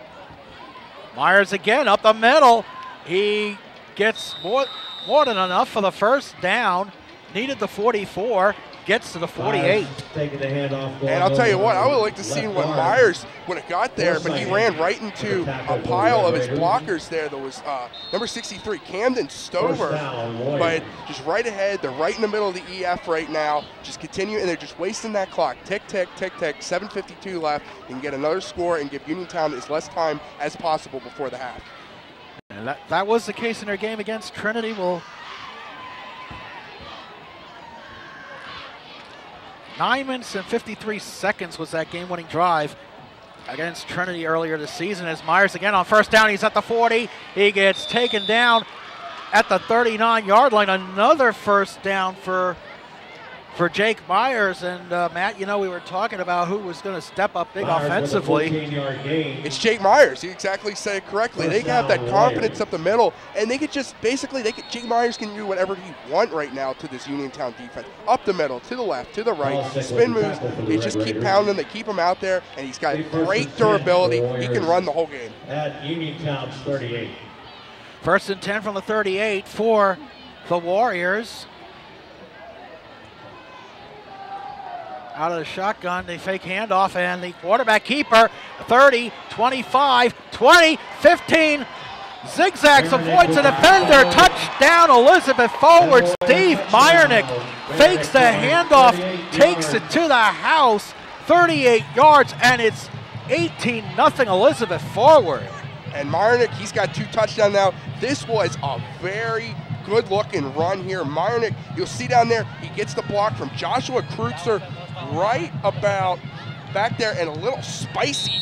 Myers again up the middle. He gets more than enough for the 1st down. Needed the 44. Gets to the 48. And I'll tell you what, I would like to see what Myers would have got there, but he ran right into a pile of his blockers there. That was number 63, Camden Stover. But just right ahead, they're right in the middle of the EF right now. Just continue, and they're just wasting that clock. Tick, tick, tick, tick. 7:52 left. They can get another score and give Uniontown as less time as possible before the half. And that was the case in their game against Trinity. 9 minutes and 53 seconds was that game-winning drive against Trinity earlier this season. As Myers again on 1st down, he's at the 40. He gets taken down at the 39-yard line. Another 1st down for Jake Myers. And Matt, you know, we were talking about who was going to step up big offensively. It's Jake Myers. You exactly said it correctly. They have that confidence up the middle, and they could just basically, Jake Myers can do whatever he wants right now to this Uniontown defense. Up the middle, to the left, to the right, spin moves. They just keep pounding. They keep him out there, and he's got great durability. He can run the whole game. At Uniontown's 38. 1st and 10 from the 38 for the Warriors. Out of the shotgun, they fake handoff, and the quarterback keeper, 30, 25, 20, 15, zigzags, avoids the defender, touchdown Elizabeth Forward. Steve Meyernick fakes the handoff, takes it to the house, 38 yards, and it's 18-0 Elizabeth Forward. And Meyernick, he's got 2 touchdowns now. This was a very good-looking run here. Meyernick, you'll see down there, he gets the block from Joshua Kreutzer right about back there, and a little spicy.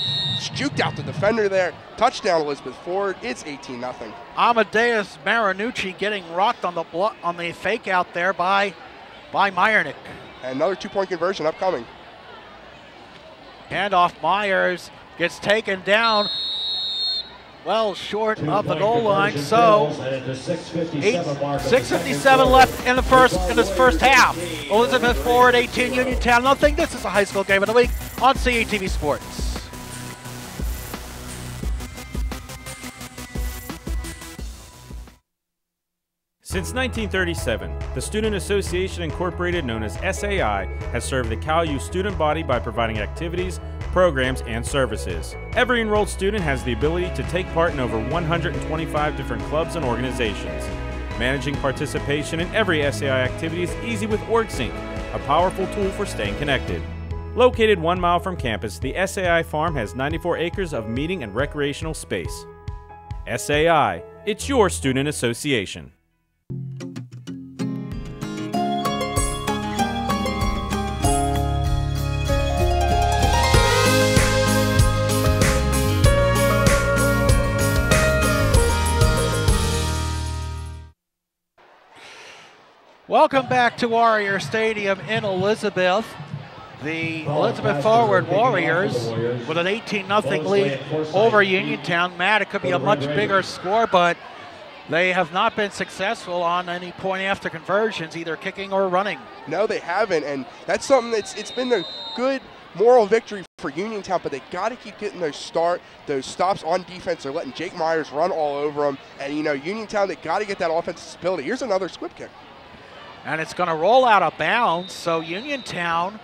Juked out the defender there. Touchdown, Elizabeth Ford. It's 18-0. Amadeus Marinucci getting rocked on the fake out there by Meyernick. And another 2-point conversion upcoming. Handoff, Myers gets taken down well short of the goal line, so 6:57 left in this first half. Elizabeth Ford, 18, Uniontown nothing. This is a high school game of the week on CUTV Sports. Since 1937, the Student Association Incorporated, known as SAI, has served the CALU student body by providing activities, programs, and services. Every enrolled student has the ability to take part in over 125 different clubs and organizations. Managing participation in every SAI activity is easy with OrgSync, a powerful tool for staying connected. Located 1 mile from campus, the SAI farm has 94 acres of meeting and recreational space. SAI, it's your student association. Welcome back to Warrior Stadium in Elizabeth. The Elizabeth Forward Warriors with an 18-0 lead over Uniontown. Matt, it could be a much bigger score, but they have not been successful on any point after conversions, either kicking or running. No, they haven't, and that's something it's been a good moral victory for Uniontown, but they got to keep getting those stops on defense. They're letting Jake Myers run all over them, and you know, Uniontown, they got to get that offensive stability. Here's another squib kick. And it's going to roll out of bounds, so Uniontown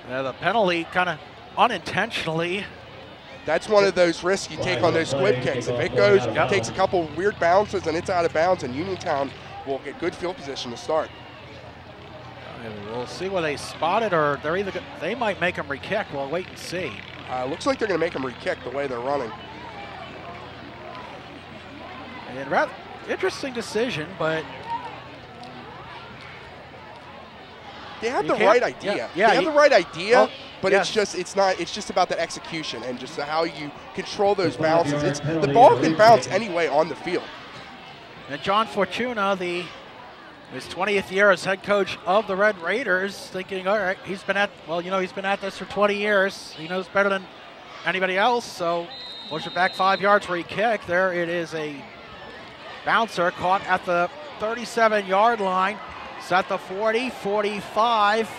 The penalty kind of unintentionally. That's one of those risks you take on those squib kicks. If it goes, takes a couple weird bounces and it's out of bounds, and Uniontown will get good field position to start. We'll see where they spot it, or they might make them re-kick. We'll wait and see. Looks like they're going to make them re-kick the way they're running. And rather interesting decision, but they have the right idea. Yeah, they have the right idea, but yes. it's just about the execution and just how you control those bounces. The ball can bounce anyway on the field. And John Fortuna, his 20th year as head coach of the Red Raiders, thinking, all right, he's been at this for 20 years. He knows better than anybody else. So push it back 5 yards, re-kick. There it is, a bouncer caught at the 37-yard line. It's at the 40, 45,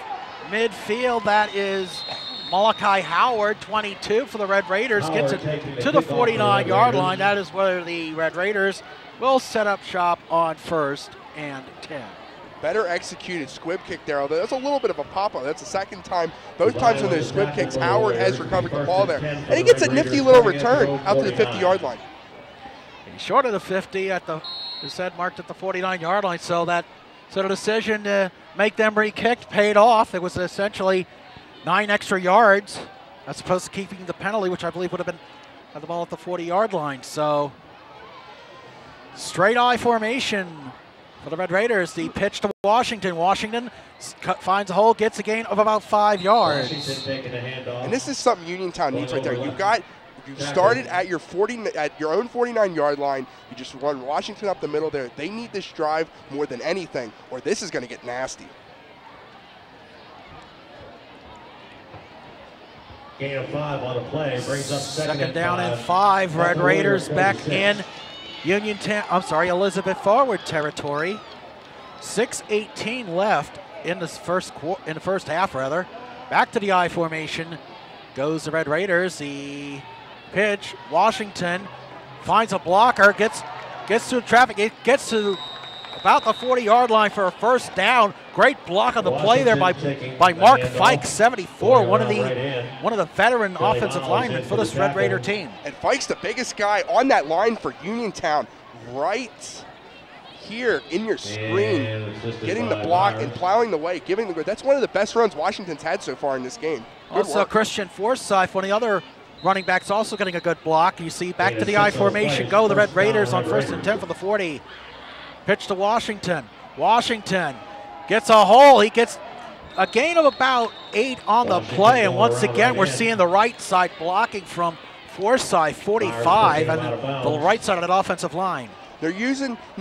midfield. That is Malachi Howard, 22 for the Red Raiders. Gets it to the 49-yard line. That is where the Red Raiders will set up shop on 1st and 10. Better executed squib kick there, although that's a little bit of a pop-up. That's the second time. Both times on those squib kicks, Howard has recovered the ball there. And he gets a nifty little return out to the 50-yard line. He's short of the 50 at the, as said, marked at the 49-yard line. So the decision to make them re-kicked paid off. It was essentially 9 extra yards as opposed to keeping the penalty, which I believe would have been at the ball at the 40-yard line. So straight I formation for the Red Raiders. The pitch to Washington. Washington finds a hole, gets a gain of about 5 yards. And this is something Uniontown needs right there. You started at your own 49-yard line. You just run Washington up the middle there. They need this drive more than anything, or this is going to get nasty. Gain of 5 on a play brings up second down and 5. Red Raiders back in Elizabeth forward territory. 6:18 left in the first half rather. Back to the I formation goes the Red Raiders. The pitch, Washington finds a blocker, gets through traffic, it gets to about the 40-yard line for a first down. Great block on the play there by Mark Fike, 74, one of the veteran offensive linemen for this Red Raider team. And Fike's the biggest guy on that line for Uniontown, right here in your screen, getting the block and plowing the way, giving the good. That's one of the best runs Washington's had so far in this game. Good also work. Christian Forsyth, one of the other running backs, also getting a good block. You see back to the I formation go the Red Raiders on 1st and 10 for the 40. Pitch to Washington. Washington gets a hole. He gets a gain of about 8 on the play. And once again, we're seeing the right side blocking from Forsyth, 45, and the right side of that offensive line. They're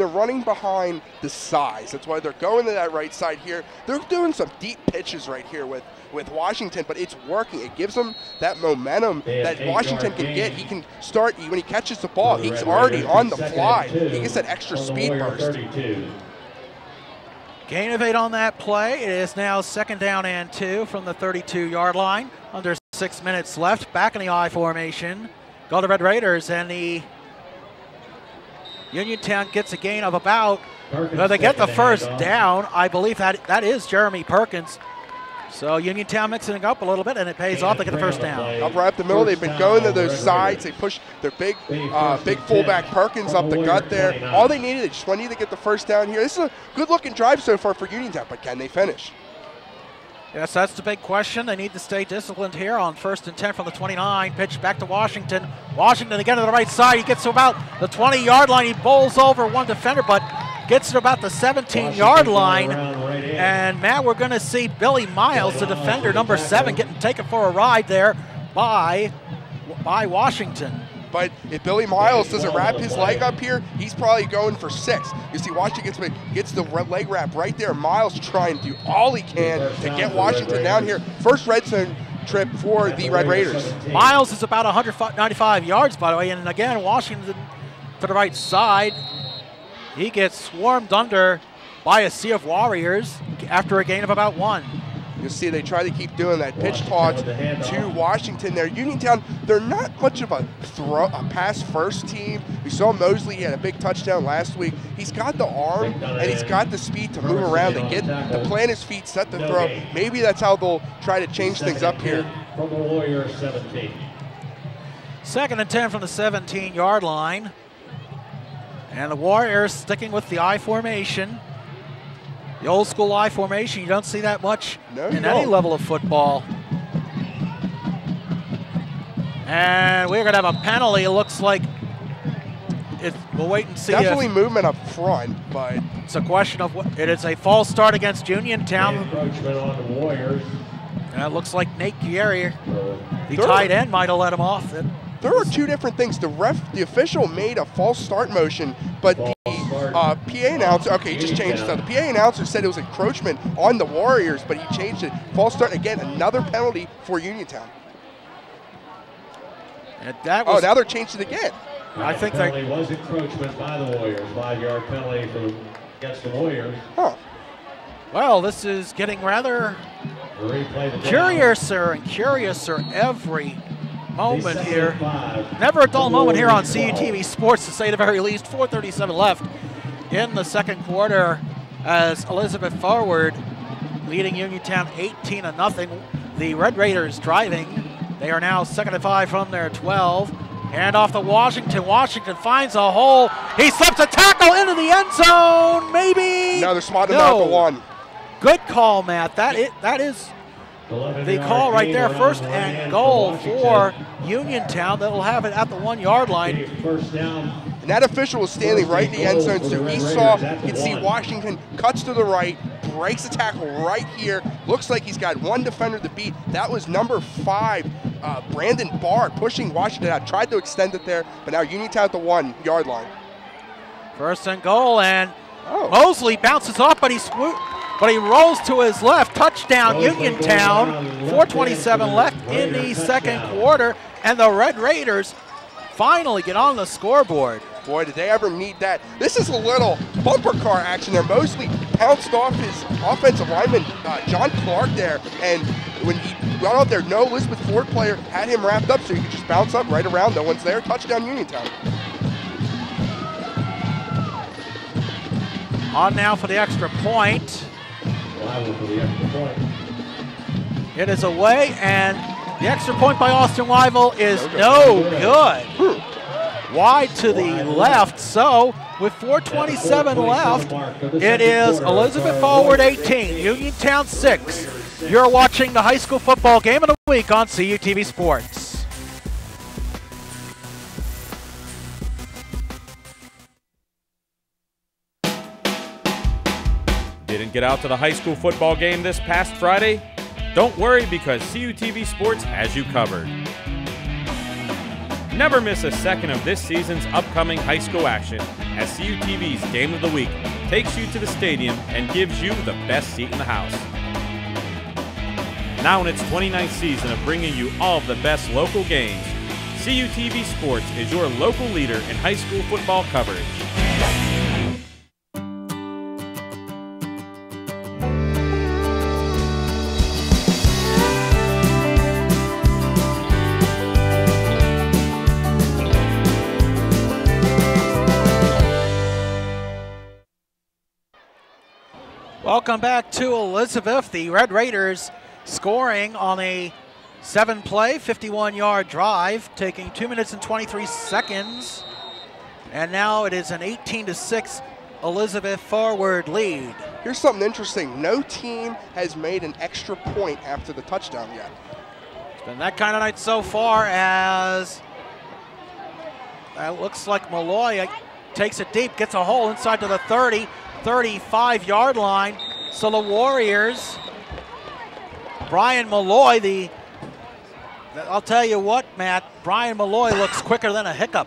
running behind the size. That's why they're going to that right side here. They're doing some deep pitches right here with Washington, but it's working. It gives them that momentum that Washington can get. He can start, when he catches the ball, he's already on the fly. He gets that extra speed burst. Gain of 8 on that play. It is now 2nd down and 2 from the 32-yard line. Under 6 minutes left. Back in the I formation. Go the Red Raiders, and the Uniontown gets a gain of about, they get the first down. I believe that is Jeremy Perkins. So Uniontown mixing it up a little bit, and it pays off. They get the first down. Up right up the middle, they've been going to those sides. They push their big fullback Perkins up the gut there. All they needed, they just wanted to get the first down here. This is a good-looking drive so far for Uniontown, but can they finish? Yes, that's the big question. They need to stay disciplined here on 1st and 10 from the 29. Pitch back to Washington. Washington again to the right side. He gets to about the 20-yard line. He bowls over one defender, but gets to about the 17-yard line. And, Matt, we're going to see Billy Miles, the defender, number 7, getting taken for a ride there by Washington. But if Billy Miles doesn't wrap his leg up here, he's probably going for 6. You see Washington gets the leg wrap right there. Miles trying to do all he can to get Washington down here. First red zone trip for the Red Raiders. Miles is about 195 yards, by the way. And again, Washington to the right side. He gets swarmed under by a sea of Warriors after a gain of about 1. You'll see they try to keep doing that pitch toss to Washington there. Uniontown, they're not much of a pass first team. We saw Mosley, he had a big touchdown last week. He's got the arm and he's got the speed to move around and get to plant his feet, set the throw. Maybe that's how they'll try to change things up here. From the Warriors 17. 2nd and 10 from the 17-yard line. And the Warriors sticking with the I formation. The old school I formation, you don't see that much in any level of football. And we're going to have a penalty. It looks like we'll wait and see. Definitely movement up front, but it's a question of what. It is a false start against Uniontown. Encroachment on the Warriors. And it looks like Nate Guerrier, the tight end, might have let him off. There are two different things. The official made a false start motion, but the PA announcer, okay, he just changed it. So the PA announcer said it was encroachment on the Warriors, but he changed it. False start, again, another penalty for Uniontown. And that was, now they're changed it again. I think penalty was encroachment by the Warriors. 5-yard penalty against the Warriors. Huh. Well, this is getting rather curiouser and curiouser every moment here. Never a dull moment here on CUTV Sports, to say the very least. 4:37 left in the second quarter as Elizabeth Forward leading Uniontown 18-0. The Red Raiders driving. They are now 2nd and 5 from their 12. Hand off to Washington. Washington finds a hole. He slips a tackle into the end zone. Maybe. No, they're spotting him out the one. Good call, Matt. That is the call right there. 1st and goal for Uniontown. They'll have it at the 1-yard line. First down. And that official was standing right in the end zone, so he saw, you can see Washington cuts to the right, breaks the tackle right here. Looks like he's got one defender to beat. That was number 5, Brandon Barr, pushing Washington out. Tried to extend it there, but now Uniontown at the 1-yard line. 1st and goal, and Mosley bounces off, but he rolls to his left. Touchdown, Uniontown. 4:27 left in the second quarter, and the Red Raiders finally get on the scoreboard. Boy, did they ever need that. This is a little bumper car action there. Mosley pounced off his offensive lineman, John Clark there, and when he got out there, no Elizabeth Ford player had him wrapped up, so he could just bounce up right around. No one's there. Touchdown, Uniontown. On now for the extra point. It is away, and the extra point by Austin Wyville is no good. Wide to the left, so with 4:27 left, it is Elizabeth Forward 18, Uniontown 6. You're watching the high school football game of the week on CUTV Sports. Didn't get out to the high school football game this past Friday? Don't worry, because CUTV Sports has you covered. Never miss a second of this season's upcoming high school action, as CUTV's Game of the Week takes you to the stadium and gives you the best seat in the house. Now in its 29th season of bringing you all of the best local games, CUTV Sports is your local leader in high school football coverage. Welcome back to Elizabeth. The Red Raiders scoring on a 7-play, 51-yard drive, taking 2 minutes and 23 seconds. And now it is an 18-6 Elizabeth Forward lead. Here's something interesting. No team has made an extra point after the touchdown yet. It's been that kind of night so far, as it looks like Malloy takes it deep, gets a hole inside to the 30. 35-yard line. So the Warriors, Brian Malloy, I'll tell you what, Matt, Brian Malloy looks quicker than a hiccup.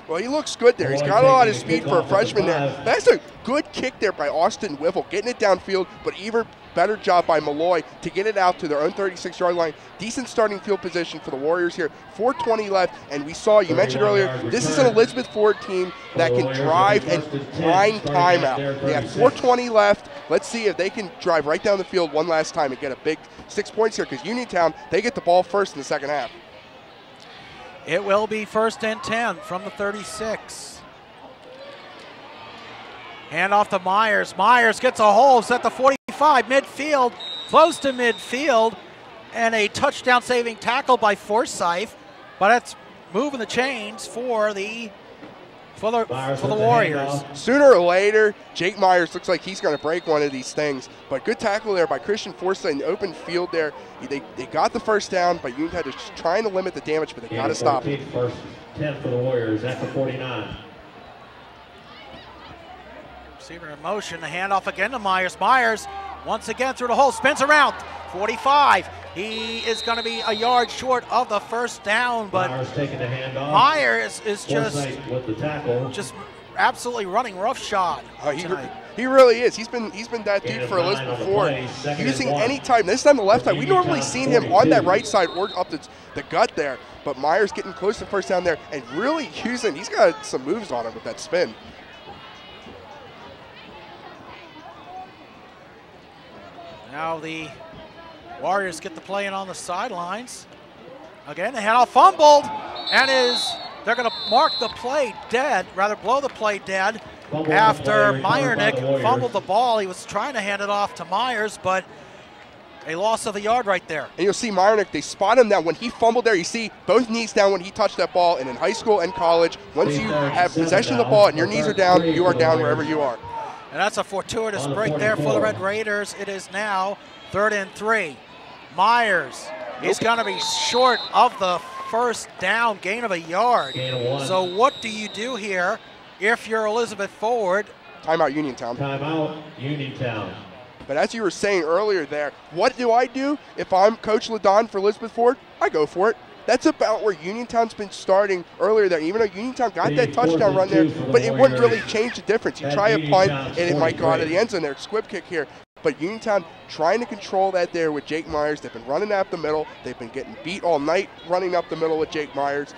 Well, he looks good there. He's got a lot of speed for a freshman there. That's a Good kick there by Austin Wiffle, getting it downfield, but even better job by Malloy to get it out to their own 36-yard line. Decent starting field position for the Warriors here. 4:20 left, and we saw, you mentioned earlier, this is an Elizabeth Ford team that can drive and grind time out. They have 4:20 left. Let's see if they can drive right down the field one last time and get a big 6 points here, because Uniontown, they get the ball first in the second half. It will be 1st and 10 from the 36. Hand off to Myers. Myers gets a hold, set the 45, midfield, close to midfield, and a touchdown saving tackle by Forsyth, but it's moving the chains for the Warriors. Sooner or later, Jake Myers looks like he's going to break one of these things, but good tackle there by Christian Forsyth in the open field there. They got the first down, but Uniontown is just trying to limit the damage, but they got to stop it. 1st 10 for the Warriors at the 49. Receiver in motion, the handoff again to Myers. Myers once again through the hole, spins around, 45. He is going to be a yard short of the first down, but Myers taking the handoff. Myers is with the tackle. just absolutely running roughshod tonight. He really is. He's been that dude for Elizabeth Ford. Using any time. This time the left side. We normally seen him on that right side or up the gut there, but Myers getting close to first down there and really using. He's got some moves on him with that spin. Now the Warriors get the play in on the sidelines. Again, the handoff fumbled, and they're going to mark the play dead, rather blow the play dead, after Meyernick fumbled the ball. He was trying to hand it off to Myers, but a loss of a yard right there. And you'll see Meyernick, they spot him now. When he fumbled there, you see both knees down when he touched that ball, and in high school and college, once you have possession of the ball and your knees are down, you are down wherever you are. And that's a fortuitous break there for the Red Raiders. It is now 3rd and 3. Myers is going to be short of the first down, gain of a yard. So what do you do here if you're Elizabeth Ford? Timeout Uniontown. Timeout Uniontown. But as you were saying earlier there, what do I do if I'm Coach LaDon for Elizabeth Ford? I go for it. That's about where Uniontown's been starting earlier there. Even though Uniontown got that touchdown run there, but it wouldn't really change the difference. You try a punt, and it might go out of the end zone there. Squib kick here. But Uniontown trying to control that there with Jake Myers. They've been running up the middle. They've been getting beat all night running up the middle with Jake Myers.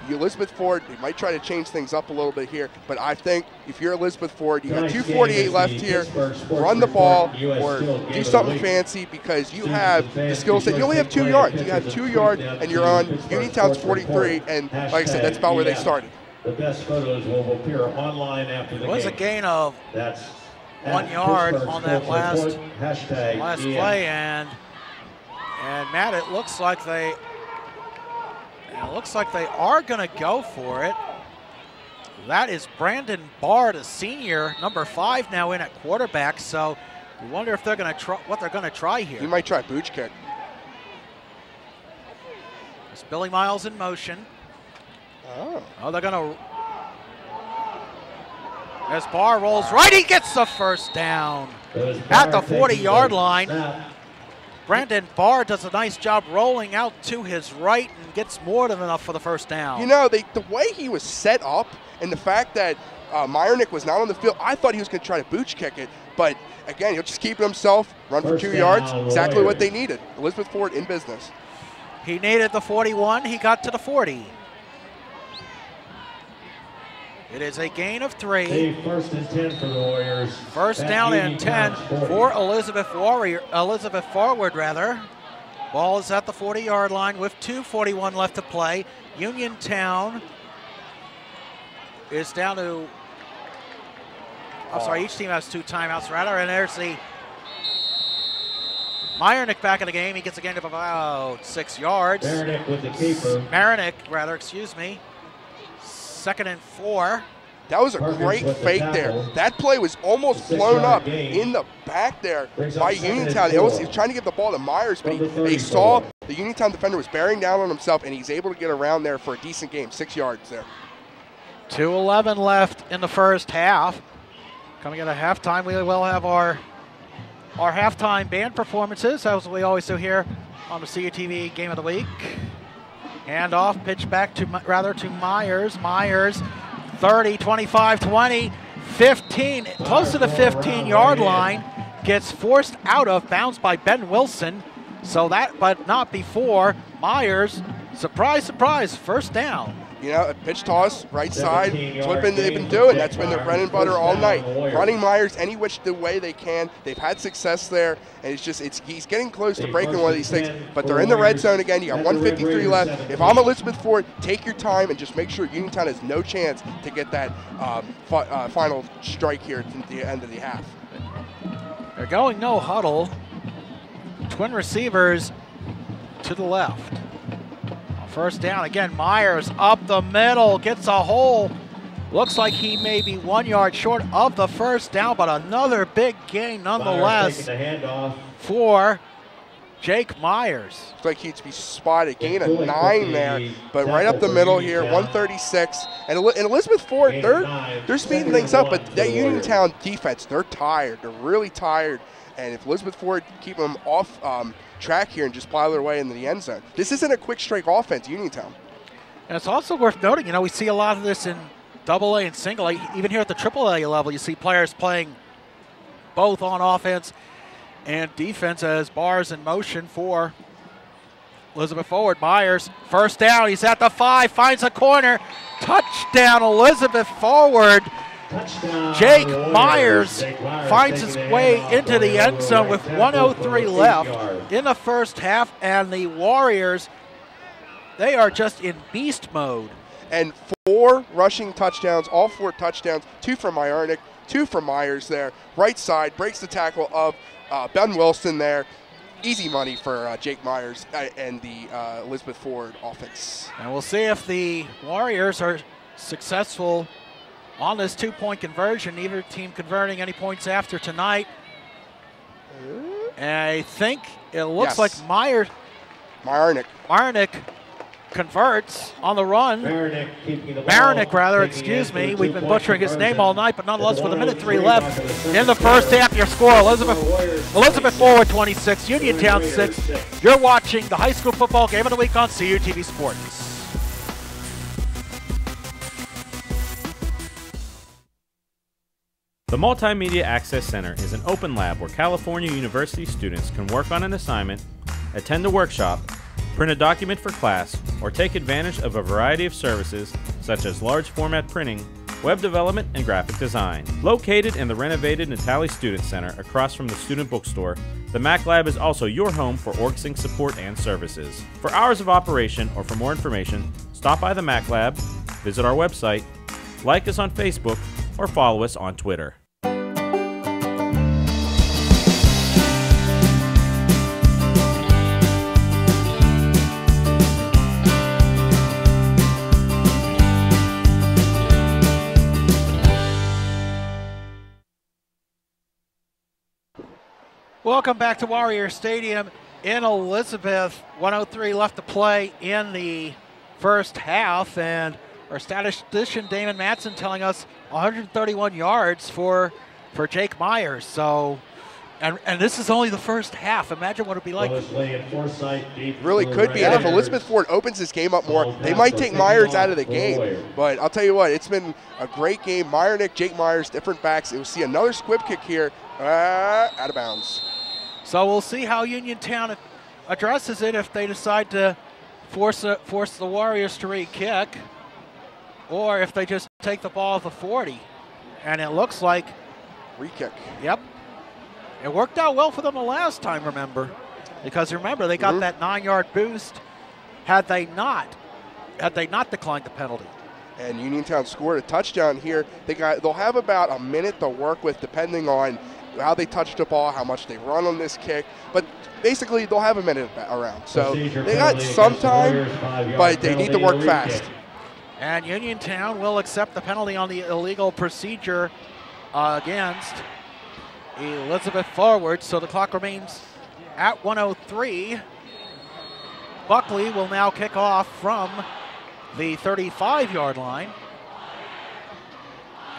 Elizabeth Ford, they might try to change things up a little bit here, but I think if you're Elizabeth Ford, you got 2:48 left here, run the ball or do something fancy because you have the skill set. You only have 2 yards. You have 2 yards and you're on Uniontown's 43, and like I said, that's about where they started. The best photos will appear online after the game. It was a gain of 1 yard on that last play, and Matt, it looks like they are going to go for it. That is Brandon Bard, a senior, number 5 now in at quarterback. So we wonder if they're going to try what they're going to try here. You might try booch kick. It's Billy Miles in motion. Oh, they're going to. As Barr rolls right, he gets the first down at the 40-yard line. Brandon Barr does a nice job rolling out to his right and gets more than enough for the first down. You know, the way he was set up and the fact that Meyernick was not on the field, I thought he was going to try to booch kick it. But, again, he'll just keep it himself, run for 2 yards, exactly what they needed. Elizabeth Ford in business. He needed the 41. He got to the 40. It is a gain of 3. 1st and 10 for the Warriors. First down and 10 for Elizabeth Forward. Ball is at the 40-yard line with 2:41 left to play. Uniontown is down to, I'm sorry, each team has 2 timeouts rather, and there's the Meyernick back in the game. He gets a gain of about 6 yards. Marinick with the keeper. Excuse me. 2nd and 4. That was a great fake there. That play was almost blown up in the back there by Uniontown. He was trying to give the ball to Myers, but he saw the Uniontown defender was bearing down on himself, and he's able to get around there for a decent game, 6 yards there. 2:11 left in the first half. Coming at a halftime, we will have our halftime band performances, as we always do here on the CUTV Game of the Week. Handoff, pitch back to Myers. Myers, 30, 25, 20, 15, close to the 15-yard line, gets forced out of bounds by Ben Wilson. So that, but not before. Myers, surprise, surprise, first down. You know, a pitch toss, right side, that's what they've been doing. That's been their bread and butter all night. Running Myers any which the way they can. They've had success there, and he's getting close to breaking one of these things, but they're in the red zone again. You got 153 left. If I'm Elizabeth Ford, take your time and just make sure Uniontown has no chance to get that final strike here at the end of the half. They're going no huddle. Twin receivers to the left. First down again, Myers up the middle, gets a hole. Looks like he may be 1 yard short of the first down, but another big gain nonetheless for Jake Myers. Looks like he'd be spotted, gain of 9 there, but right up the middle here, 136. And Elizabeth Ford, they're speeding things up, but that Uniontown defense, they're tired. They're really tired. And if Elizabeth Ford keep them off track here and just plow their way into the end zone. This isn't a quick strike offense, Uniontown. And it's also worth noting, you know, we see a lot of this in AA and single A. Even here at the AAA level, you see players playing both on offense and defense as bars in motion for Elizabeth Ford. Myers, first down, he's at the 5, finds a corner. Touchdown, Elizabeth Ford. Jake Myers finds his way into the end zone with 1:03 left in the first half, and the Warriors, they are just in beast mode. And 4 rushing touchdowns, all 4 touchdowns, 2 from Myernick, 2 from Myers there. Right side, breaks the tackle of Ben Wilson there. Easy money for Jake Myers and the Elizabeth Ford offense. And we'll see if the Warriors are successful on this 2-point conversion, neither team converting any points after tonight. And I think it looks like Myernick converts on the run. Marinick, rather, excuse me. We've been butchering his name all night, but nonetheless, with 1:03 left in the first half, your score, Elizabeth Ford 26, Uniontown 6. You're watching the high school football game of the week on CUTV Sports. The Multimedia Access Center is an open lab where California University students can work on an assignment, attend a workshop, print a document for class, or take advantage of a variety of services such as large format printing, web development, and graphic design. Located in the renovated Natali Student Center across from the student bookstore, the Mac Lab is also your home for OrgSync support and services. For hours of operation or for more information, stop by the Mac Lab, visit our website, like us on Facebook, or follow us on Twitter. Welcome back to Warrior Stadium in Elizabeth. 1:03 left to play in the first half, and our statistician Damon Matson telling us 131 yards for Jake Myers. So, and this is only the first half. Imagine what it'd be like. Really could be. And if Elizabeth Ford opens this game up more, they might take Myers out of the game. But I'll tell you what, it's been a great game. Myernick, Jake Myers, different backs. We'll see another squib kick here, out of bounds. So we'll see how Uniontown addresses it if they decide to force the Warriors to re-kick, or if they just take the ball at the 40. And it looks like re-kick. Yep. It worked out well for them the last time, remember. Because remember, they got that 9-yard boost had they not declined the penalty. And Uniontown scored a touchdown here. They'll have about a minute to work with, depending on how they touch the ball, how much they run on this kick. But basically, they'll have a minute around. So they got some time, but they need to work fast. And Uniontown will accept the penalty on the illegal procedure against Elizabeth Forward. So the clock remains at 1:03. Buckley will now kick off from the 35-yard line.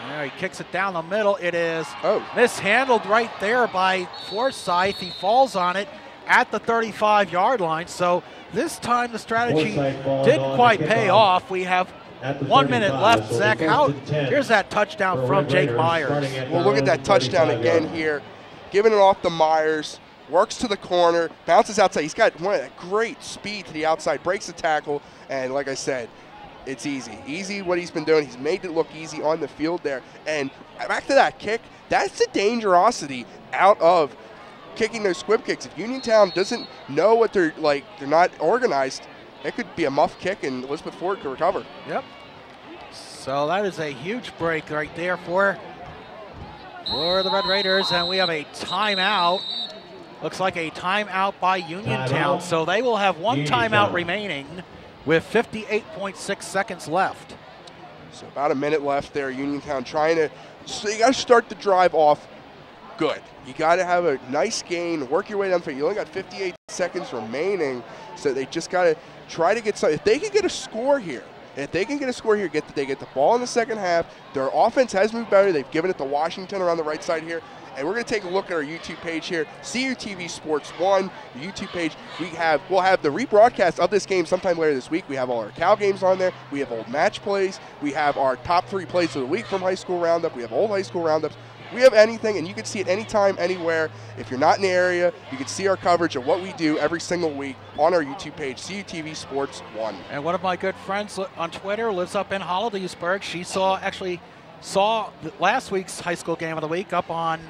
There, he kicks it down the middle. It is mishandled right there by Forsyth. He falls on it at the 35-yard line. So this time the strategy didn't quite pay off. We have 1 minute left. Zach, here's that touchdown from Jake Myers. Well, look at that touchdown again here. Giving it off to Myers. Works to the corner. Bounces outside. He's got one of that great speed to the outside. Breaks the tackle. And like I said, it's easy. Easy what he's been doing. He's made it look easy on the field there. And back to that kick, that's the dangerosity out of kicking those squib kicks. If Uniontown doesn't know what they're like, they're not organized, it could be a muff kick and Elizabeth Ford could recover. Yep. So that is a huge break right there for the Red Raiders, and we have a timeout. Looks like a timeout by Uniontown. So they will have one timeout remaining with 58.6 seconds left. So about a minute left there. Uniontown trying to, so you got to start the drive off good. You got to have a nice gain, work your way down the field. You only got 58 seconds remaining, so they just got to try to get some. If they can get a score here, they get the ball in the second half. Their offense has moved better. They've given it to Washington around the right side here. And we're going to take a look at our YouTube page here, CUTV Sports 1, the YouTube page. We'll have the rebroadcast of this game sometime later this week. We have all our Cal games on there. We have old match plays. We have our top 3 plays of the week from high school roundup. We have old high school roundups. We have anything, and you can see it anytime, anywhere. If you're not in the area, you can see our coverage of what we do every single week on our YouTube page, CUTV Sports 1. And one of my good friends on Twitter lives up in Hollidaysburg. She actually saw last week's high school game of the week up on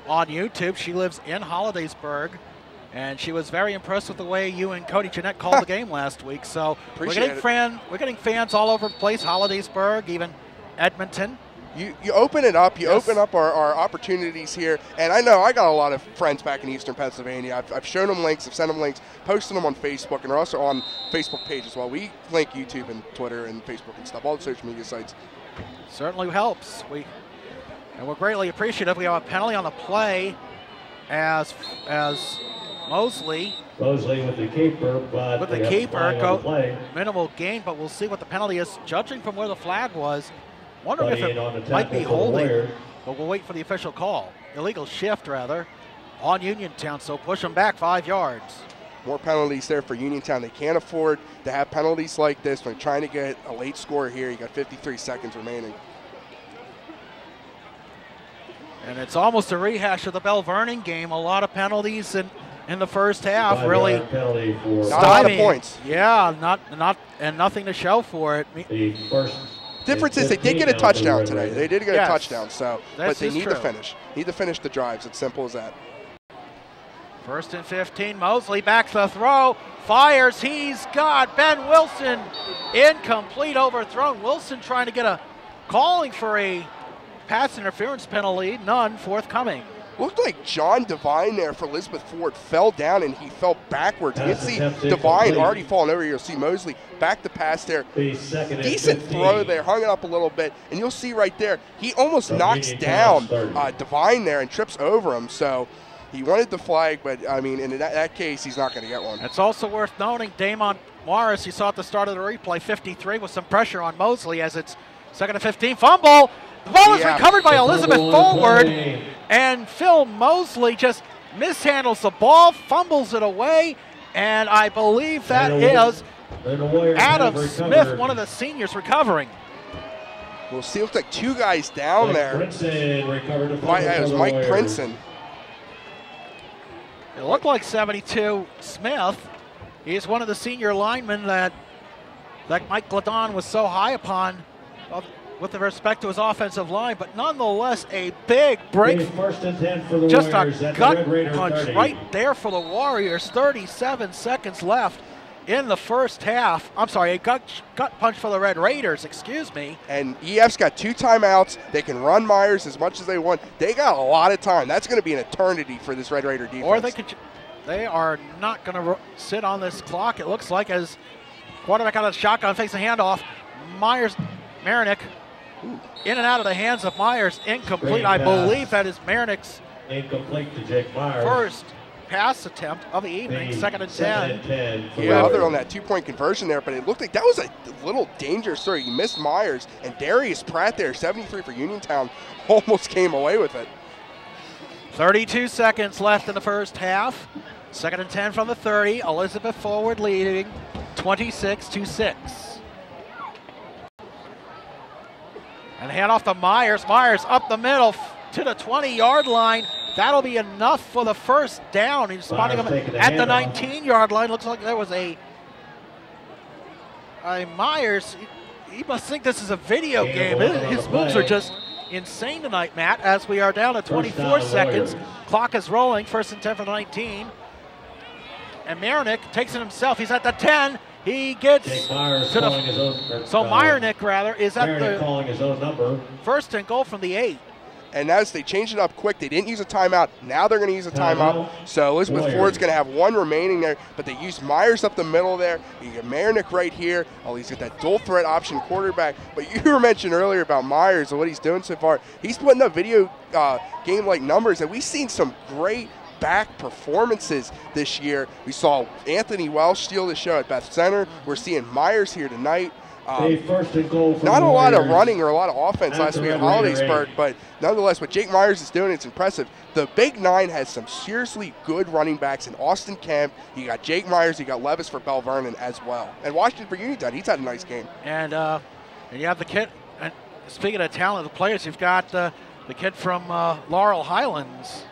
YouTube. She lives in Hollidaysburg, and she was very impressed with the way you and Cody Jeanette called the game last week. So we're getting fans all over the place, Hollidaysburg, even Edmonton. You open it up. You open up our opportunities here. And I know I got a lot of friends back in Eastern Pennsylvania. I've shown them links. I've sent them links, posted them on Facebook, and they're also on Facebook page as well. We link YouTube and Twitter and Facebook and stuff, all the social media sites. Certainly helps. And we're greatly appreciative. We have a penalty on the play as Mosley with the keeper, but minimal gain, but we'll see what the penalty is. Judging from where the flag was, wondering if it might be holding, but we'll wait for the official call. Illegal shift, rather, on Uniontown, so push them back 5 yards. More penalties there for Uniontown. They can't afford to have penalties like this when trying to get a late score here. You got 53 seconds remaining. And it's almost a rehash of the Bell Vernon game. A lot of penalties in the first half. Really, not a lot of points. Yeah, and nothing to show for it. The first difference is they did get a touchdown today. They did get a touchdown, but they need to finish. Need to finish the drives. It's simple as that. 1st and 15. Mosley back to the throw. Fires. He's got Ben Wilson. Incomplete, overthrown. Wilson trying to get a calling for a pass interference penalty. None forthcoming. Looked like John Devine there for Elizabeth Ford fell down and he fell backwards. You can see Devine already falling over here. You'll see Mosley back to pass there. Decent throw there, hung it up a little bit. And you'll see right there, he almost knocks down Devine there and trips over him. So he wanted the flag, but I mean, in that case, he's not going to get one. It's also worth noting, Damon Morris, you saw at the start of the replay, 53 with some pressure on Mosley as it's 2nd and 15. Fumble. The ball is recovered by Elizabeth Forward, and Phil Mosley just mishandles the ball, fumbles it away, and I believe that is Adam Smith, one of the seniors, recovering. We'll see. It looks like 2 guys down there. It was Mike Princeton. It looked like 72 Smith. He's one of the senior linemen that Mike Gladon was so high upon with respect to his offensive line, but nonetheless a big break. Just a gut punch right there for the Warriors. 37 seconds left in the first half. I'm sorry, a gut punch for the Red Raiders, excuse me. And EF's got 2 timeouts. They can run Myers as much as they want. They got a lot of time. That's going to be an eternity for this Red Raider defense. Or they are not going to sit on this clock, it looks like, as quarterback out of the shotgun, fakes a handoff. Marinick in and out of the hands of Myers, incomplete. I believe that is Marinick's incomplete to Jake Myers. First pass attempt of the evening, 2nd and 10. Yeah, other on that 2-point conversion there, but it looked like that was a little dangerous throw. He missed Myers, and Darius Pratt there, 73 for Uniontown, almost came away with it. 32 seconds left in the first half. 2nd and 10 from the 30. Elizabeth Forward leading 26-6. And hand off to Myers. Myers up the middle to the 20-yard line. That'll be enough for the first down. He's spotting him at the 19-yard line. Looks like there was a Myers. He must think this is a video game. His moves are just insane tonight, Matt, as we are down to 24 seconds. Clock is rolling. 1st and 10 for 19. And Marinick takes it himself. He's at the 10. He gets to the... So Myernick, rather, is at the calling his own number. 1st and goal from the 8. And as they changed it up quick, they didn't use a timeout. Now they're going to use a timeout. So Elizabeth Ford's going to have one remaining there, but they used Myers up the middle there. You get Marinick right here. Oh, he's got that dual threat option quarterback. But you were mentioned earlier about Myers and what he's doing so far. He's putting up video game-like numbers, and we've seen some great back performances this year. We saw Anthony Welsh steal the show at Beth Center. We're seeing Myers here tonight. First and goal not a lot of running or a lot of offense last week at Hollidaysburg, but nonetheless, what Jake Myers is doing, it's impressive. The Big Nine has some seriously good running backs in Austin Kemp. You got Jake Myers, you got Levis for Bell Vernon as well. And Washington for Uniontown, he's had a nice game. And you have the kid, and speaking of talent, the players, you've got the kid from Laurel Highlands,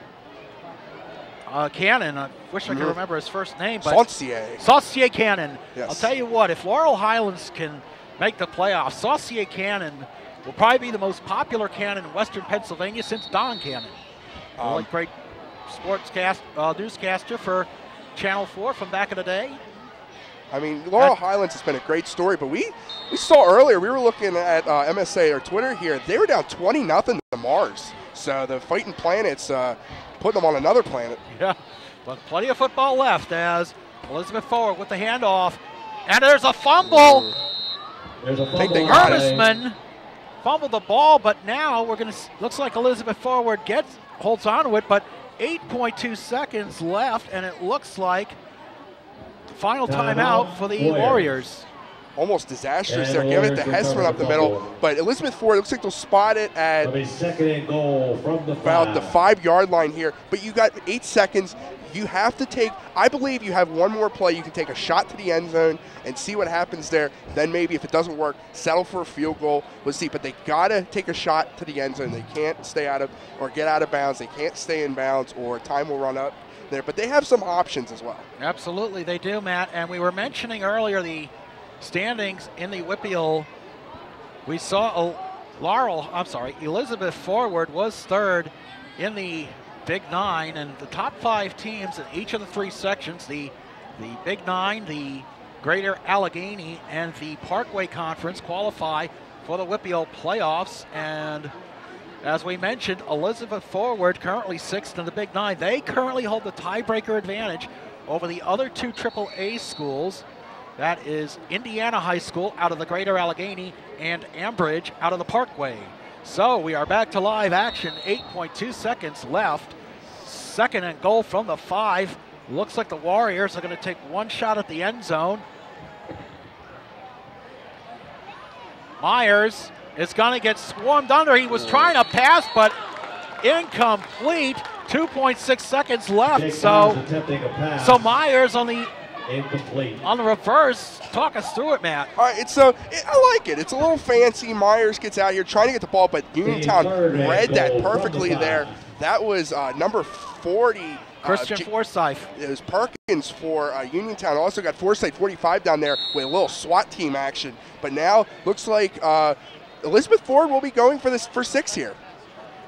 Cannon. I wish I could remember his first name. Saucier Cannon. Yes. I'll tell you what, if Laurel Highlands can make the playoffs, Saucier Cannon will probably be the most popular cannon in Western Pennsylvania since Don Cannon. Great newscaster for Channel 4 from back in the day. I mean, Laurel Highlands has been a great story, but we saw earlier, we were looking at MSA or Twitter here, they were down 20-0 to Mars. So the Fighting Planets putting them on another planet. Yeah, but plenty of football left as Elizabeth Forward with the handoff. And there's a fumble. There's a think they fumble. got Hermisman fumbled the ball, but now we're going to, looks like Elizabeth Forward holds on to it, but 8.2 seconds left, and it looks like the final timeout for the Warriors. Almost disastrous there. Give it to Hessman up the middle. But Elizabeth Ford, it looks like they'll spot it at second and goal from the about the 5-yard line here. But you got 8 seconds. You have to take, I believe you have one more play. You can take a shot to the end zone and see what happens there. Then maybe if it doesn't work, settle for a field goal. We'll see. But they got to take a shot to the end zone. They can't stay out of or get out of bounds. They can't stay in bounds or time will run up there. But they have some options as well. Absolutely, they do, Matt. And we were mentioning earlier the standings in the WPIAL. We saw Elizabeth Forward was 3rd in the Big Nine, and the top 5 teams in each of the 3 sections, the Big Nine, the Greater Allegheny, and the Parkway Conference qualify for the WPIAL playoffs. And as we mentioned, Elizabeth Forward currently 6th in the Big Nine. They currently hold the tiebreaker advantage over the other 2 AAA schools. That is Indiana High School out of the Greater Allegheny and Ambridge out of the Parkway. So we are back to live action, 8.2 seconds left. 2nd and goal from the 5. Looks like the Warriors are going to take one shot at the end zone. Myers is going to get swarmed under. He was trying to pass, but incomplete. 2.6 seconds left. So Myers on the incomplete. On the reverse. Talk us through it, Matt. All right, I like it. It's a little fancy. Myers gets out here trying to get the ball, but Uniontown read that perfectly there. That was number 40. Christian Forsyth. It was Perkins for Uniontown. Also got Forsyth 45 down there with a little SWAT team action. But now looks like Elizabeth Ford will be going for 6 here.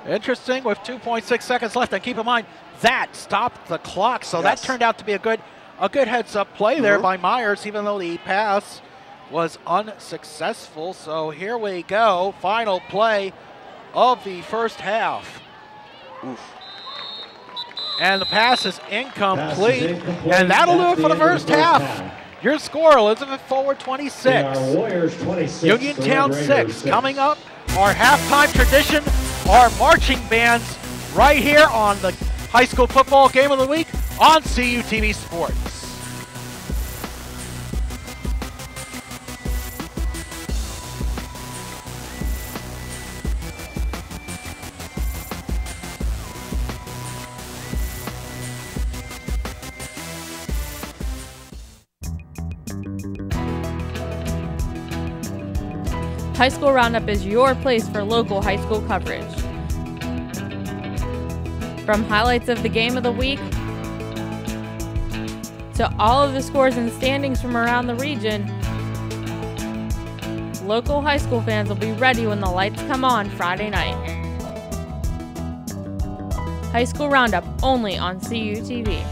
Interesting with 2.6 seconds left. And keep in mind, that stopped the clock. So that turned out to be a good heads-up play there by Myers, even though the pass was unsuccessful. So here we go. Final play of the first half. Oof. And the pass is incomplete. And that'll do it for the first half. Your score, Elizabeth Forward 26. Warriors 26. Uniontown 6. Coming up, our halftime tradition, our marching bands right here on the High School Football Game of the Week on CUTV Sports. High School Roundup is your place for local high school coverage. From highlights of the game of the week to all of the scores and standings from around the region, local high school fans will be ready when the lights come on Friday night. High School Roundup only on CUTV.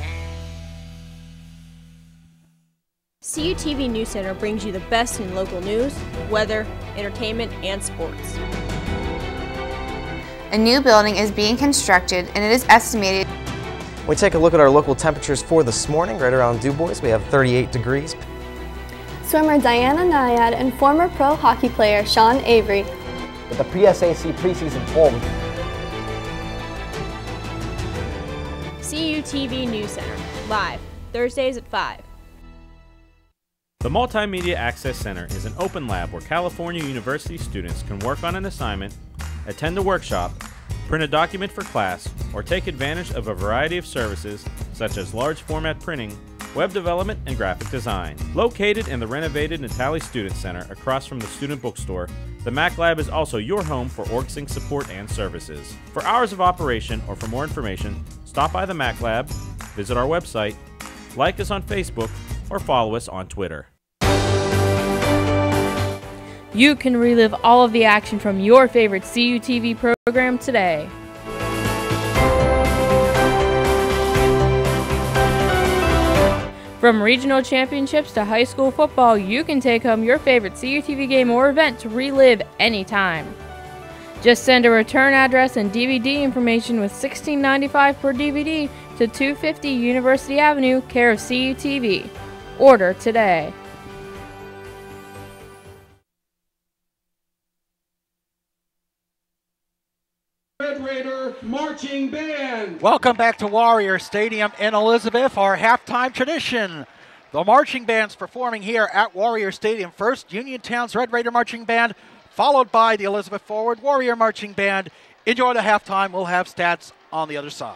CUTV News Center brings you the best in local news, weather, entertainment, and sports. A new building is being constructed and it is estimated. We take a look at our local temperatures for this morning. Right around Du Bois, we have 38 degrees. Swimmer Diana Nyad and former pro hockey player Sean Avery. With the pre-SAC preseason home. CUTV News Center, live, Thursdays at 5. The Multimedia Access Center is an open lab where California University students can work on an assignment, attend a workshop, print a document for class, or take advantage of a variety of services such as large format printing, web development, and graphic design. Located in the renovated Natali Student Center across from the student bookstore, the Mac Lab is also your home for OrgSync support and services. For hours of operation or for more information, stop by the Mac Lab, visit our website, like us on Facebook, or follow us on Twitter. You can relive all of the action from your favorite CUTV program today. From regional championships to high school football, you can take home your favorite CUTV game or event to relive anytime. Just send a return address and DVD information with $16.95 per DVD to 250 University Avenue, care of CUTV. Order today. Red Raider Marching Band. Welcome back to Warrior Stadium in Elizabeth, our halftime tradition. The marching band's performing here at Warrior Stadium. First, Uniontown's Red Raider Marching Band, followed by the Elizabeth Forward Warrior Marching Band. Enjoy the halftime. We'll have stats on the other side.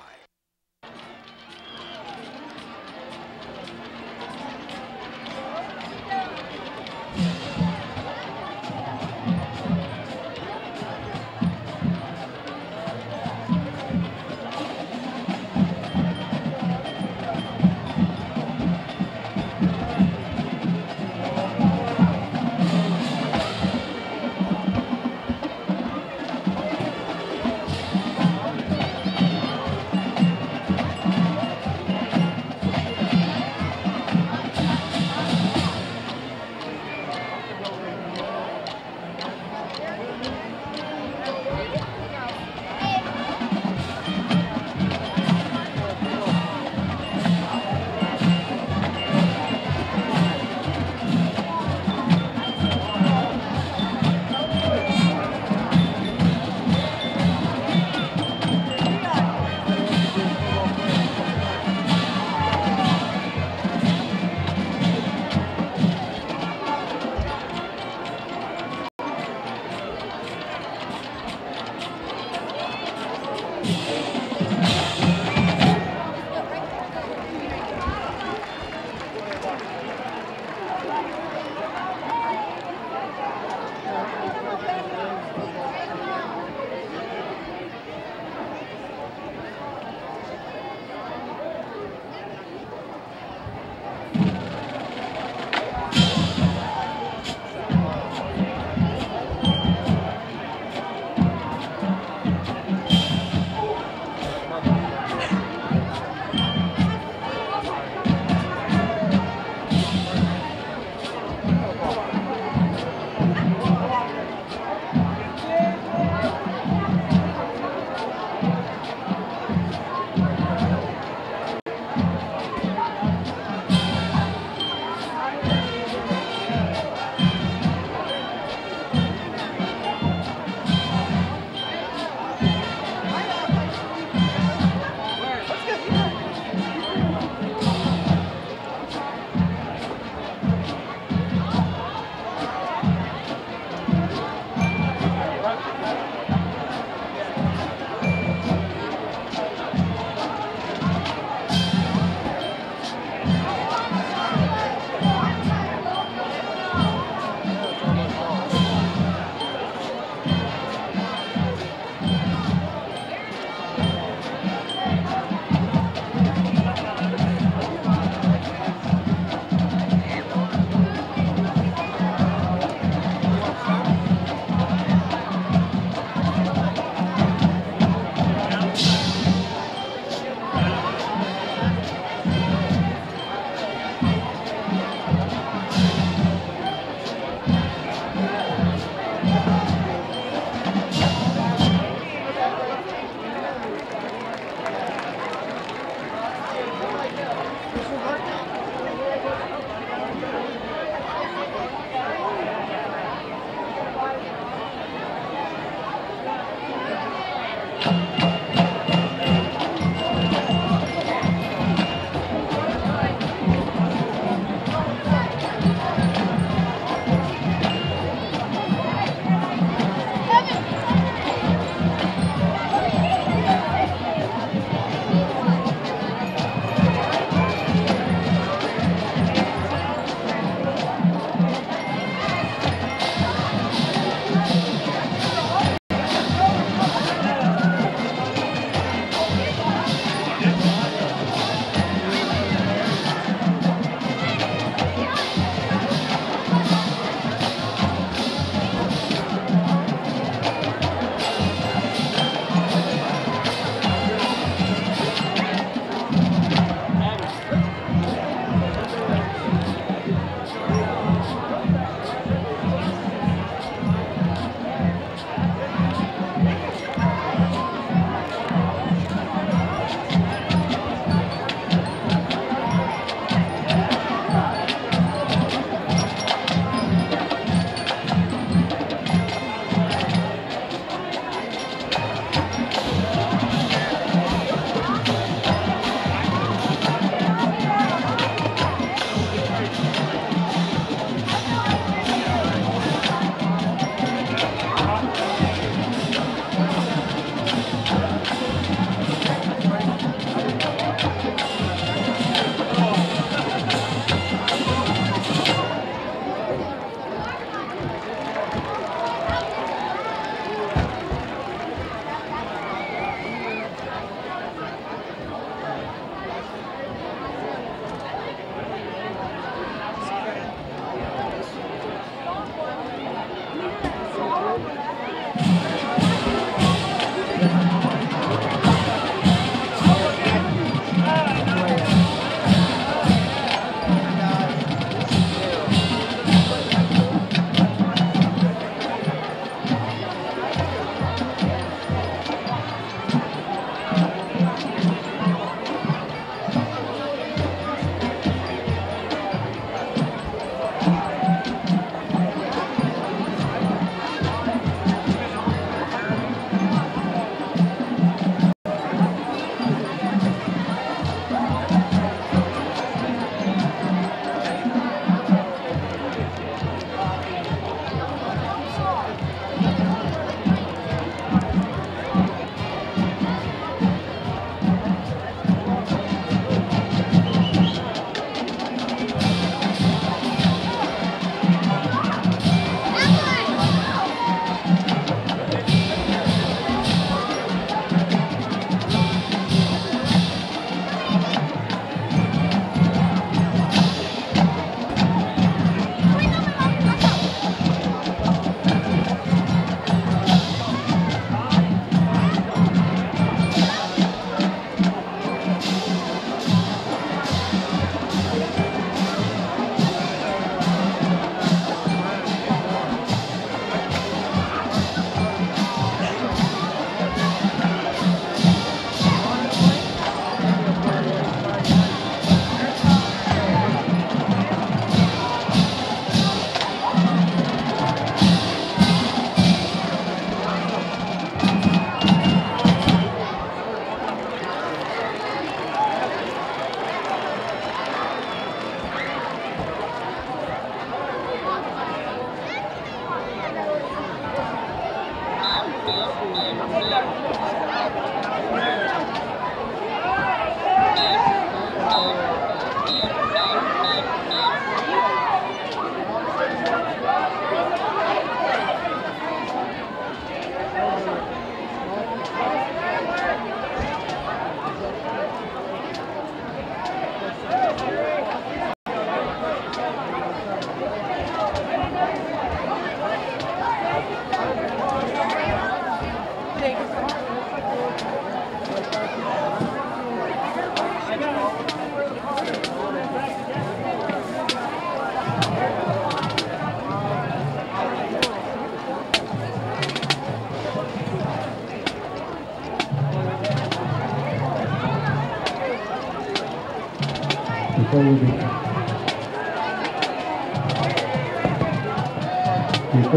Before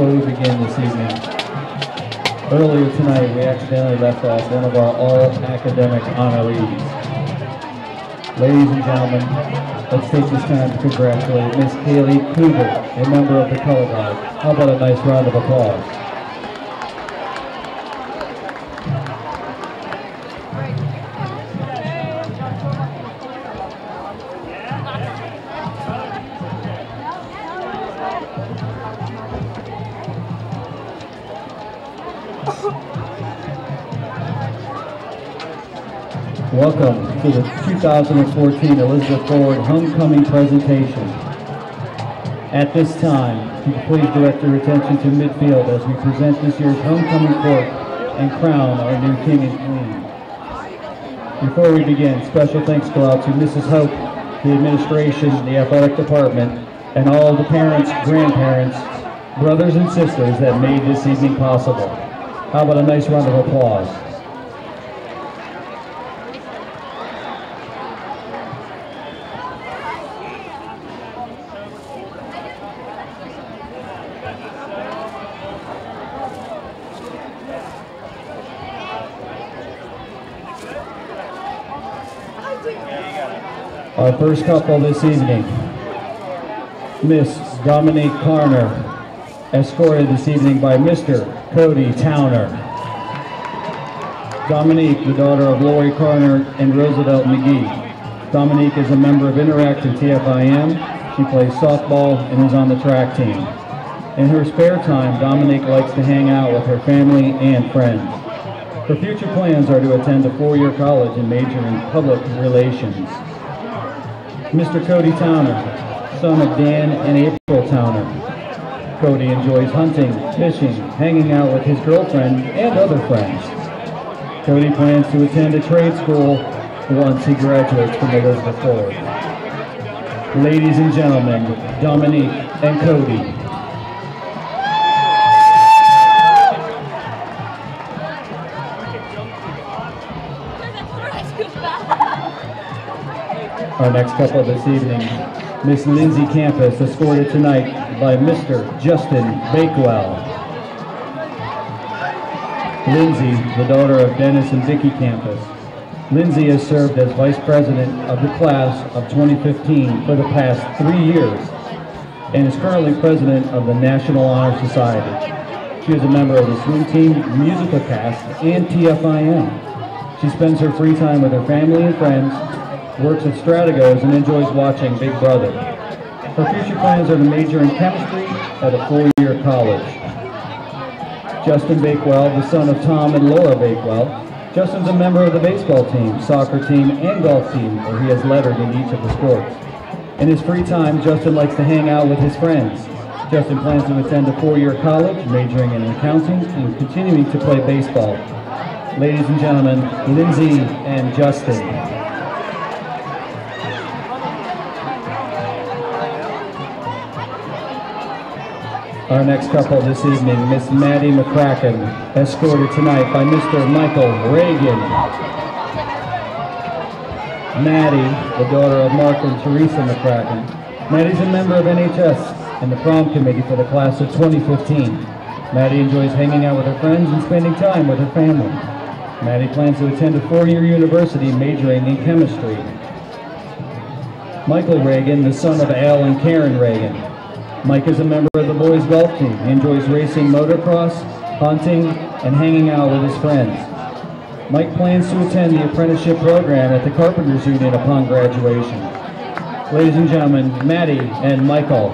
we begin this evening, earlier tonight we accidentally left off one of our all-academic honorees. Ladies and gentlemen, let's take this time to congratulate Miss Kaylee Cougar, a member of the Color Guard. How about a nice round of applause? Welcome to the 2014 Elizabeth Forward Homecoming Presentation. At this time, if you could please direct your attention to midfield as we present this year's homecoming court and crown our new king and queen. Before we begin, special thanks go out to Mrs. Hope, the administration, the athletic department, and all the parents, grandparents, brothers and sisters that made this evening possible. How about a nice round of applause? Our first couple this evening, Miss Dominique Carner, escorted this evening by Mr. Cody Towner. Dominique, the daughter of Lori Carner and Roosevelt McGee. Dominique is a member of Interact and TFIM. She plays softball and is on the track team. In her spare time, Dominique likes to hang out with her family and friends. Her future plans are to attend a four-year college and major in public relations. Mr. Cody Towner, son of Dan and April Towner. Cody enjoys hunting, fishing, hanging out with his girlfriend and other friends. Cody plans to attend a trade school once he graduates from Elizabeth Forward. Ladies and gentlemen, Dominique and Cody. Our next couple this evening, Miss Lindsay Campus, escorted tonight by Mr. Justin Bakewell. Lindsay, the daughter of Dennis and Vicki Campus. Lindsay has served as Vice President of the class of 2015 for the past 3 years and is currently President of the National Honor Society. She is a member of the swim team, musical cast, and TFIM. She spends her free time with her family and friends, works at Strategos, and enjoys watching Big Brother. Her future plans are to major in chemistry at a four-year college. Justin Bakewell, the son of Tom and Laura Bakewell. Justin's a member of the baseball team, soccer team, and golf team, where he has lettered in each of the sports. In his free time, Justin likes to hang out with his friends. Justin plans to attend a four-year college, majoring in accounting, and continuing to play baseball. Ladies and gentlemen, Lindsay and Justin. Our next couple this evening, Miss Maddie McCracken, escorted tonight by Mr. Michael Reagan. Maddie, the daughter of Mark and Teresa McCracken. Maddie's a member of NHS and the prom committee for the class of 2015. Maddie enjoys hanging out with her friends and spending time with her family. Maddie plans to attend a four-year university majoring in chemistry. Michael Reagan, the son of Al and Karen Reagan. Mike is a member of the boys golf team. He enjoys racing motocross, hunting, and hanging out with his friends. Mike plans to attend the apprenticeship program at the Carpenters Union upon graduation. Ladies and gentlemen, Maddie and Michael.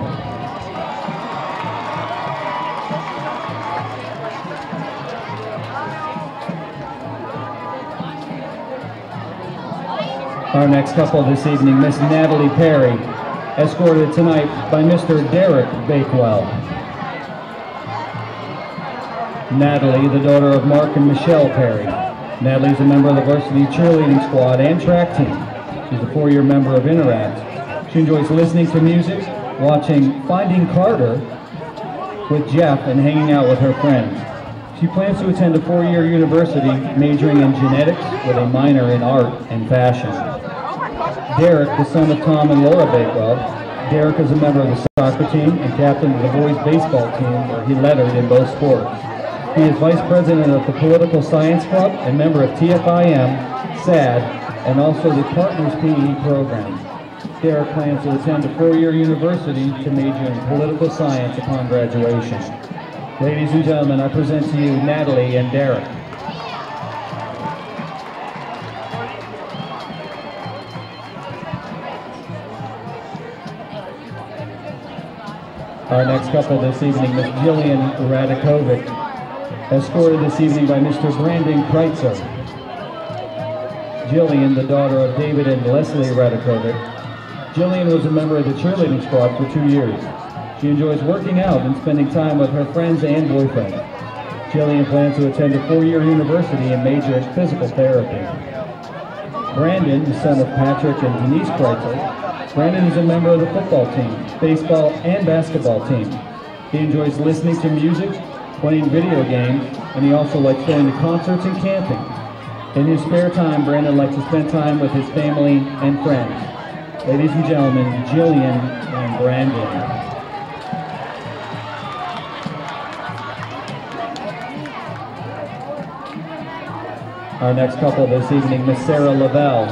Our next couple this evening, Miss Natalie Perry, escorted tonight by Mr. Derek Bakewell. Natalie, the daughter of Mark and Michelle Perry. Natalie's a member of the varsity cheerleading squad and track team. She's a 4-year member of Interact. She enjoys listening to music, watching Finding Carter with Jeff, and hanging out with her friends. She plans to attend a 4-year university majoring in genetics with a minor in art and fashion. Derek, the son of Tom and Laura Bakewell. Derek is a member of the soccer team and captain of the boys baseball team, where he lettered in both sports. He is vice president of the Political Science Club and member of TFIM, SAD, and also the Partners PE program. Derek plans to attend a 4-year university to major in political science upon graduation. Ladies and gentlemen, I present to you Natalie and Derek. Our next couple this evening, Ms. Jillian Radakovic, escorted this evening by Mr. Brandon Kreitzer. Jillian, the daughter of David and Leslie Radakovic. Jillian was a member of the cheerleading squad for 2 years. She enjoys working out and spending time with her friends and boyfriend. Jillian plans to attend a 4-year university and major in physical therapy. Brandon, the son of Patrick and Denise Kreitzer. Brandon is a member of the football team, baseball, and basketball team. He enjoys listening to music, playing video games, and he also likes going to concerts and camping. In his spare time, Brandon likes to spend time with his family and friends. Ladies and gentlemen, Jillian and Brandon. Our next couple this evening, Miss Sarah Lavelle,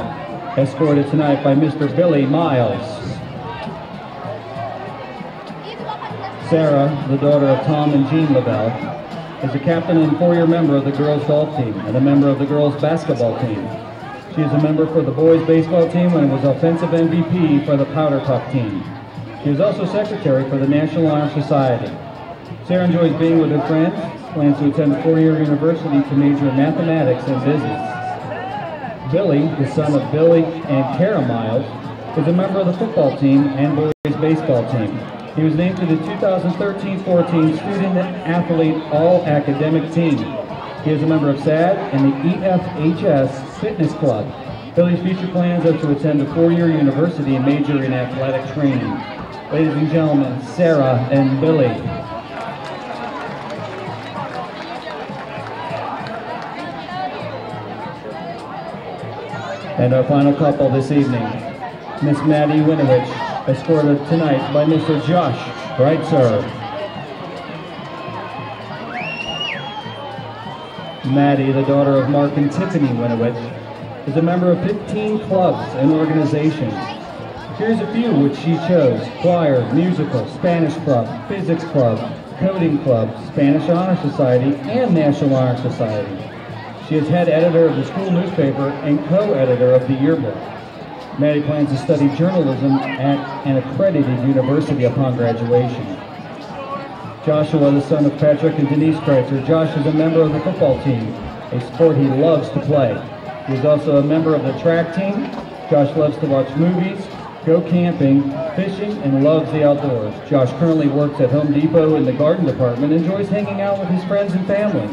escorted tonight by Mr. Billy Miles. Sarah, the daughter of Tom and Jean Lavelle, is a captain and 4-year member of the girls golf team and a member of the girls basketball team. She is a member for the boys baseball team and was offensive MVP for the Powder Puff team. She is also secretary for the National Honor Society. Sarah enjoys being with her friends, plans to attend a 4-year university to major in mathematics and business. Billy, the son of Billy and Kara Miles, is a member of the football team and boys baseball team. He was named to the 2013-14 Student Athlete All-Academic Team. He is a member of SAD and the EFHS Fitness Club. Billy's future plans are to attend a 4-year university and major in athletic training. Ladies and gentlemen, Sarah and Billy. And our final couple this evening, Miss Maddie Winovich, escorted tonight by Mr. Josh Breitzer. Maddie, the daughter of Mark and Tiffany Winovich, is a member of 15 clubs and organizations. Here's a few which she chose: choir, musical, Spanish club, physics club, coding club, Spanish Honor Society, and National Honor Society. She is head editor of the school newspaper and co-editor of the yearbook. Maddie plans to study journalism at an accredited university upon graduation. Joshua, the son of Patrick and Denise Kreitzer. Josh is a member of the football team, a sport he loves to play. He is also a member of the track team. Josh loves to watch movies, go camping, fishing, and loves the outdoors. Josh currently works at Home Depot in the garden department and enjoys hanging out with his friends and family.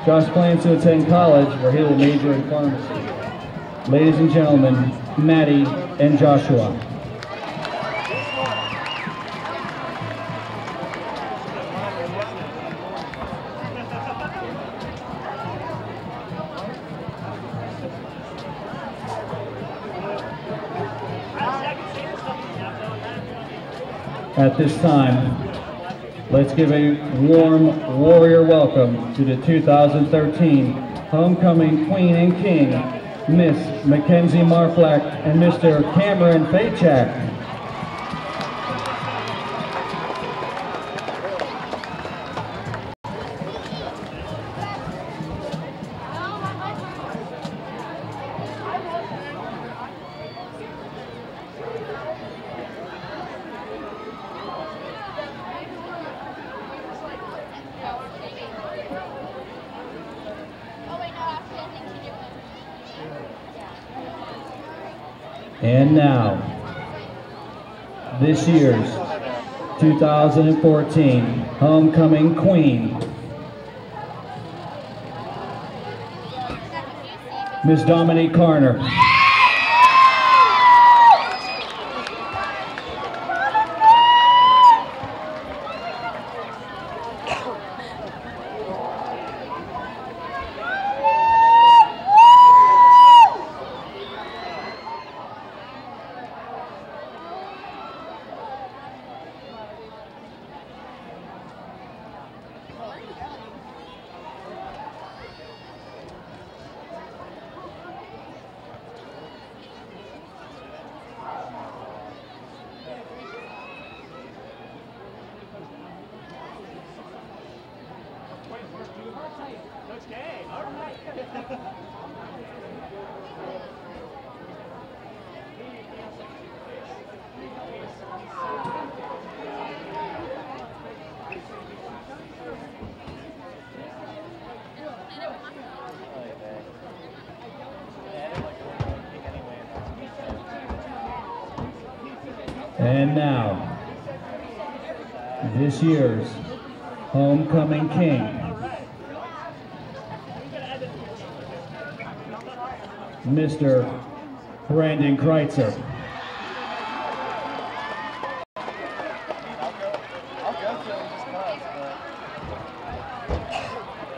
Josh plans to attend college, where he will major in pharmacy. Ladies and gentlemen, Maddie and Joshua. At this time, let's give a warm warrior welcome to the 2013 Homecoming Queen and King, Miss Mackenzie Marflack and Mr. Cameron Faychak. And now, this year's 2014 Homecoming Queen, Miss Dominique Carner. And now, this year's homecoming king, Mr. Brandon Kreitzer.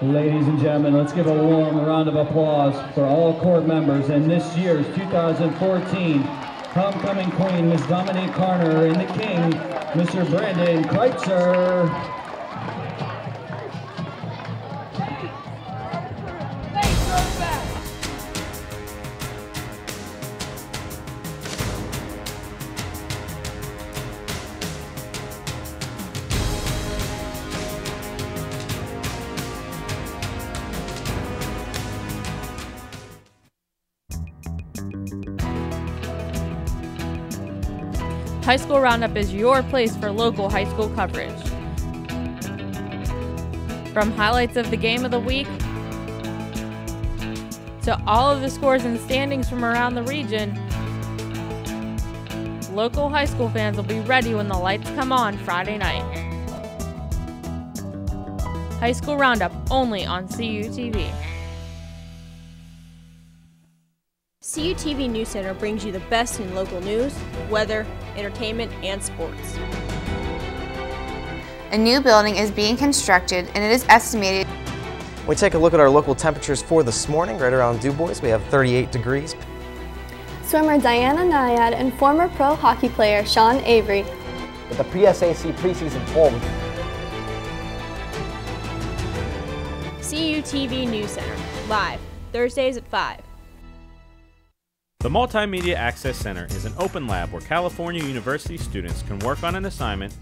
Ladies and gentlemen, let's give a warm round of applause for all court members and this year's 2014 homecoming queen, Ms. Dominique Carner, and the king, Mr. Brandon Kreitzer. High School Roundup is your place for local high school coverage. From highlights of the game of the week to all of the scores and standings from around the region, local high school fans will be ready when the lights come on Friday night. High School Roundup only on CUTV. CUTV News Center brings you the best in local news, weather, entertainment, and sports. A new building is being constructed and it is estimated. We take a look at our local temperatures for this morning. Right around Du Bois, we have 38 degrees. Swimmer Diana Nyad and former pro hockey player Sean Avery. With the PSAC preseason poll. CUTV News Center, live, Thursdays at 5. The Multimedia Access Center is an open lab where California University students can work on an assignment,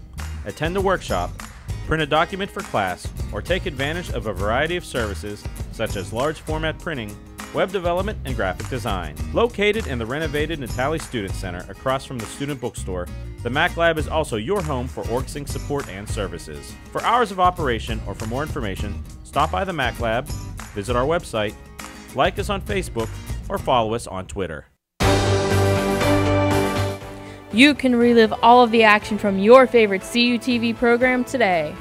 attend a workshop, print a document for class, or take advantage of a variety of services such as large format printing, web development, and graphic design. Located in the renovated Natali Student Center across from the student bookstore, the Mac Lab is also your home for OrgSync support and services. For hours of operation or for more information, stop by the Mac Lab, visit our website, like us on Facebook, or follow us on Twitter. You can relive all of the action from your favorite CUTV program today.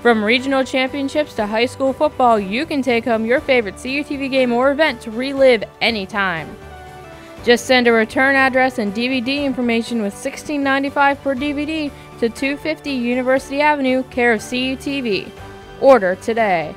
From regional championships to high school football, you can take home your favorite CUTV game or event to relive anytime. Just send a return address and DVD information with $16.95 per DVD to 250 University Avenue, care of CUTV. Order today.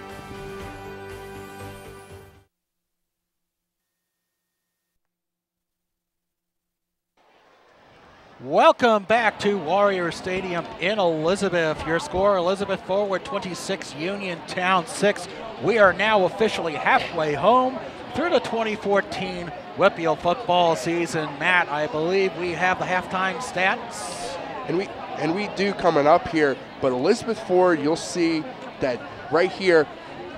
Welcome back to Warrior Stadium in Elizabeth. Your score, Elizabeth forward 26, Uniontown 6. We are now officially halfway home through the 2014 Whitfield football season. Matt, I believe we have the halftime stats. And we do coming up here, but Elizabeth Forward, you'll see that right here,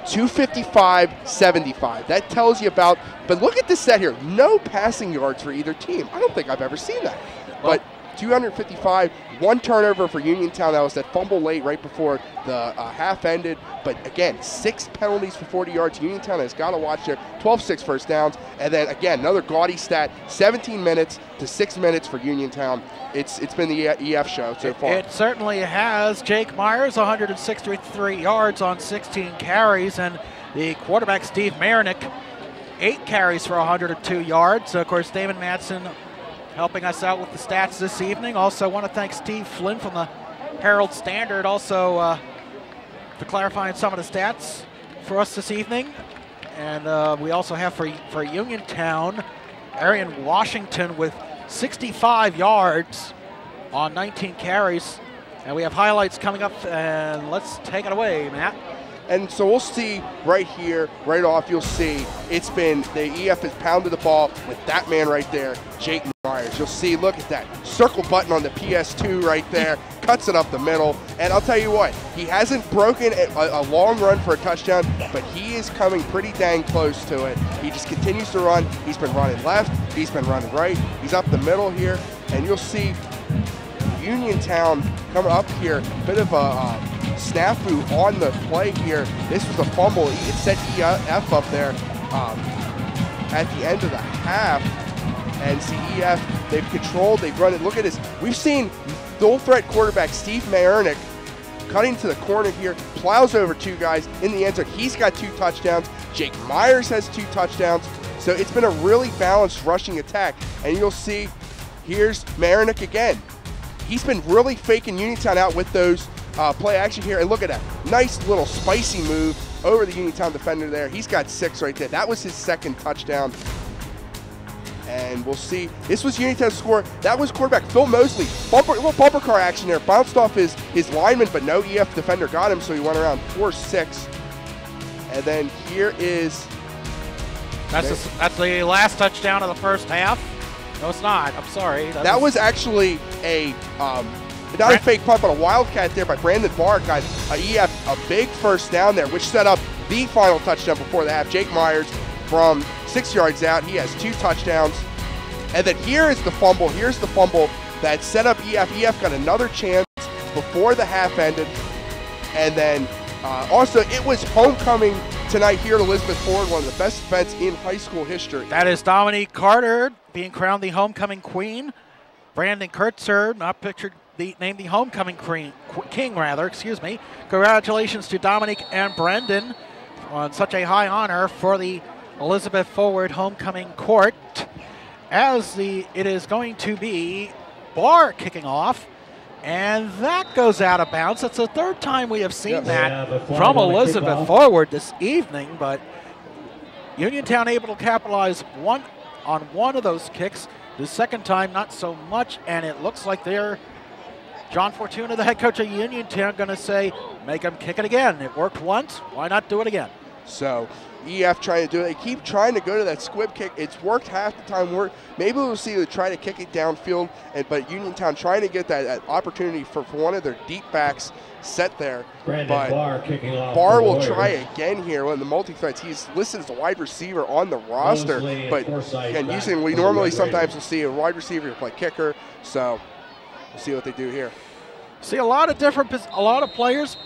255-75. That tells you about, but look at this set here. No passing yards for either team. I don't think I've ever seen that. But 255, one turnover for Uniontown. That was that fumble late right before the half ended. But again, 6 penalties for 40 yards. Uniontown has got to watch there. 12-6 first downs. And then again, another gaudy stat, 17 minutes to 6 minutes for Uniontown. It's been the EF show so far. It certainly has. Jake Myers, 163 yards on 16 carries. And the quarterback, Steve Marinick, 8 carries for 102 yards. Of course, Damon Madsen helping us out with the stats this evening. Also want to thank Steve Flynn from the Herald Standard also for clarifying some of the stats for us this evening. And we also have for Uniontown, Arian Washington with 65 yards on 19 carries. And we have highlights coming up, and let's take it away, Matt. And so we'll see right here, right off, you'll see it's been, the EF has pounded the ball with that man right there, Jake Myers. You'll see, look at that circle button on the PS2 right there. cuts it up the middle, and I'll tell you what, he hasn't broken a long run for a touchdown, but he is coming pretty dang close to it. He just continues to run. He's been running left, he's been running right, he's up the middle here, and you'll see Uniontown coming up here, bit of a snafu on the play here. This was a fumble. It set EF up there at the end of the half. And CEF, they've controlled, they've run it. Look at this. We've seen dual threat quarterback Steve Mayernick cutting to the corner here, plows over 2 guys in the end zone. He's got 2 touchdowns. Jake Myers has 2 touchdowns. So it's been a really balanced rushing attack. And you'll see, here's Mayernick again. He's been really faking Uniontown out with those play action here. And look at that. Nice little spicy move over the Uniontown defender there. He's got 6 right there. That was his 2nd touchdown. And we'll see. This was Uniontown's score. That was quarterback Phil Mosley. Little bumper car action there. Bounced off his lineman, but no EF defender got him, so he went around 4-6. And then here is... That's the last touchdown of the first half? No, it's not. I'm sorry. That was actually not a fake punt, but a wildcat there by Brandon Barr. Got a EF, a big first down there, which set up the final touchdown before the half. Jake Myers from 6 yards out. He has 2 touchdowns. And then here is the fumble. Here's the fumble that set up EF. EF got another chance before the half ended. And then also it was homecoming tonight here at Elizabeth Ford, one of the best events in high school history. That is Dominique Carter being crowned the homecoming queen. Brandon Kurtzer, not pictured, named the homecoming king, excuse me. Congratulations to Dominique and Brendan on such a high honor for the Elizabeth Forward homecoming court, as it is going to be Barr kicking off, and that goes out of bounds. That's the 3rd time we have seen that from Elizabeth Forward this evening, but Uniontown able to capitalize on one of those kicks. The 2nd time, not so much, and it looks like John Fortuna, the head coach of Uniontown, going to say, make them kick it again. It worked once, why not do it again? So EF trying to do it. They keep trying to go to that squib kick. It's worked half the time. Maybe we'll see them try to kick it downfield, but Uniontown trying to get that opportunity for one of their deep backs set there. Brandon but Barr kicking off. Barr will try again here on the multi-threats. He's listed as a wide receiver on the roster, but again, we normally sometimes will see a wide receiver play kicker. So we'll see what they do here. See a lot of players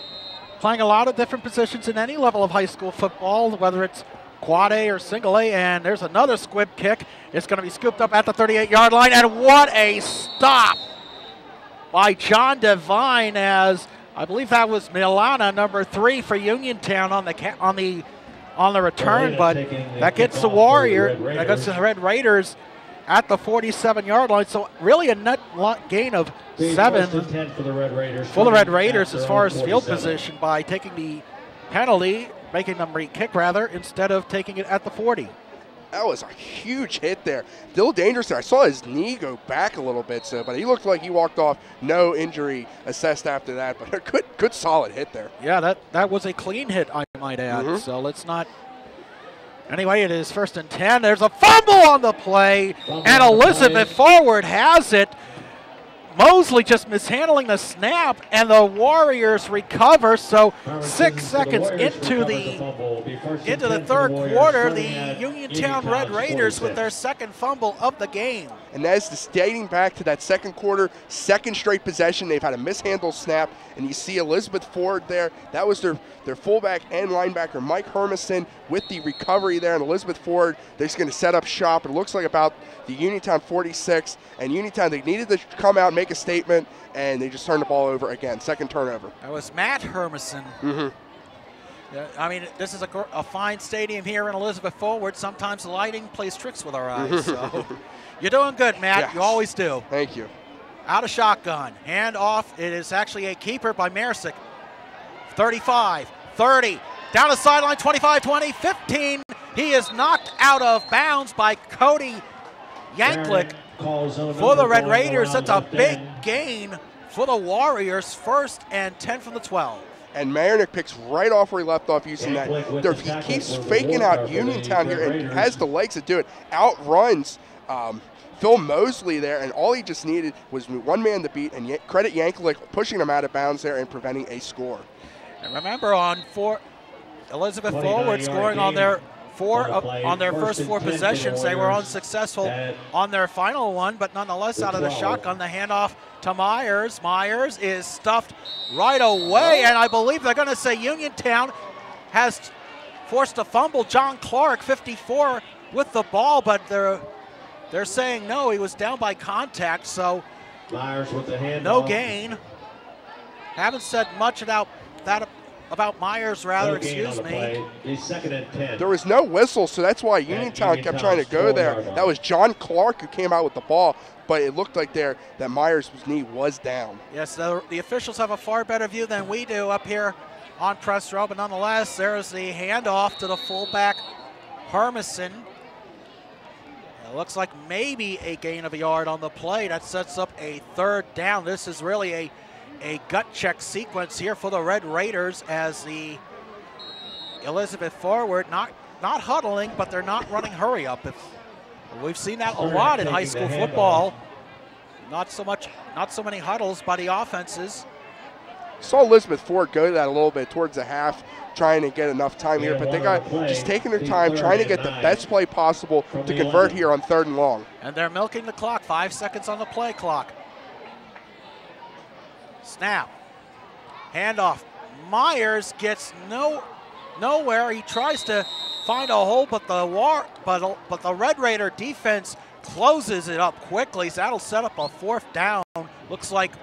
playing a lot of different positions in any level of high school football, whether it's quad A or single A, and there's another squib kick. It's going to be scooped up at the 38-yard line, and what a stop by John Devine, as I believe that was Milana, number 3 for Uniontown on the return, but that gets the Red Raiders at the 47-yard line. So really a net gain of 7 for the Red Raiders. For the Red Raiders as far as field position by taking the penalty, making them kick rather, instead of taking it at the 40. That was a huge hit there. Still dangerous there. I saw his knee go back a little bit, but he looked like he walked off. No injury assessed after that, but a good solid hit there. Yeah, that was a clean hit, I might add. So let's not. Anyway, it is 1st and 10. There's a fumble on the play, and Elizabeth Forward has it. Mosley just mishandling the snap, and the Warriors recover. So 6 seconds into the 3rd quarter, the Uniontown Red Raiders with their 2nd fumble of the game. And that is dating back to that 2nd quarter, 2nd straight possession. They've had a mishandled snap, and you see Elizabeth Ford there. That was their fullback and linebacker, Mike Hermison, with the recovery there. And Elizabeth Ford, they're just going to set up shop. It looks like about the Uniontown 46. And Uniontown, they needed to come out and make a statement, and they just turned the ball over again. 2nd turnover. That was Matt Hermison. I mean, this is a fine stadium here in Elizabeth Forward. Sometimes the lighting plays tricks with our eyes. So you're doing good, Matt. Yes. You always do. Thank you. Out of shotgun. Hand off. It is actually a keeper by Marisick. 35, 30. Down the sideline, 25, 20, 15. He is knocked out of bounds by Cody Yanklick for the Red Raiders. That's a big gain for the Warriors. 1st and 10 from the 12. And Mayernick picks right off where he left off using that. He keeps faking out Uniontown here and has the legs to do it. Outruns Phil Mosley there, and all he just needed was one man to beat, and credit Yankovic pushing him out of bounds there and preventing a score. And remember, Elizabeth Forward scoring on their first 4 possessions. They were unsuccessful on their final one, but nonetheless, out of the shotgun, the handoff to Myers. Myers is stuffed right away, and I believe they're going to say Uniontown has forced a fumble. John Clark, 54, with the ball, but they're saying no, he was down by contact, so Myers with the handoff. No gain. Haven't said much about Myers, rather, excuse me. He's 2nd and 10. There was no whistle, so that's why Uniontown kept trying to go there. That was John Clark who came out with the ball, but it looked like that Myers' knee was down. Yes, the officials have a far better view than we do up here on press row, but nonetheless, there's the handoff to the fullback, Hermison. It looks like maybe a gain of a yard on the play. That sets up a 3rd down. This is really a gut check sequence here for the Red Raiders as the Elizabeth Forward not huddling, but they're not running hurry up. We've seen that a lot in high school football. Not so many huddles by the offenses. Saw Elizabeth Ford go to that a little bit towards the half, trying to get enough time here, but they got just taking their time, trying to get the best play possible to convert here on 3rd and long. And they're milking the clock, 5 seconds on the play clock. Snap, handoff. Myers gets nowhere. He tries to find a hole, but the Red Raider defense closes it up quickly. So that'll set up a 4th down. Looks like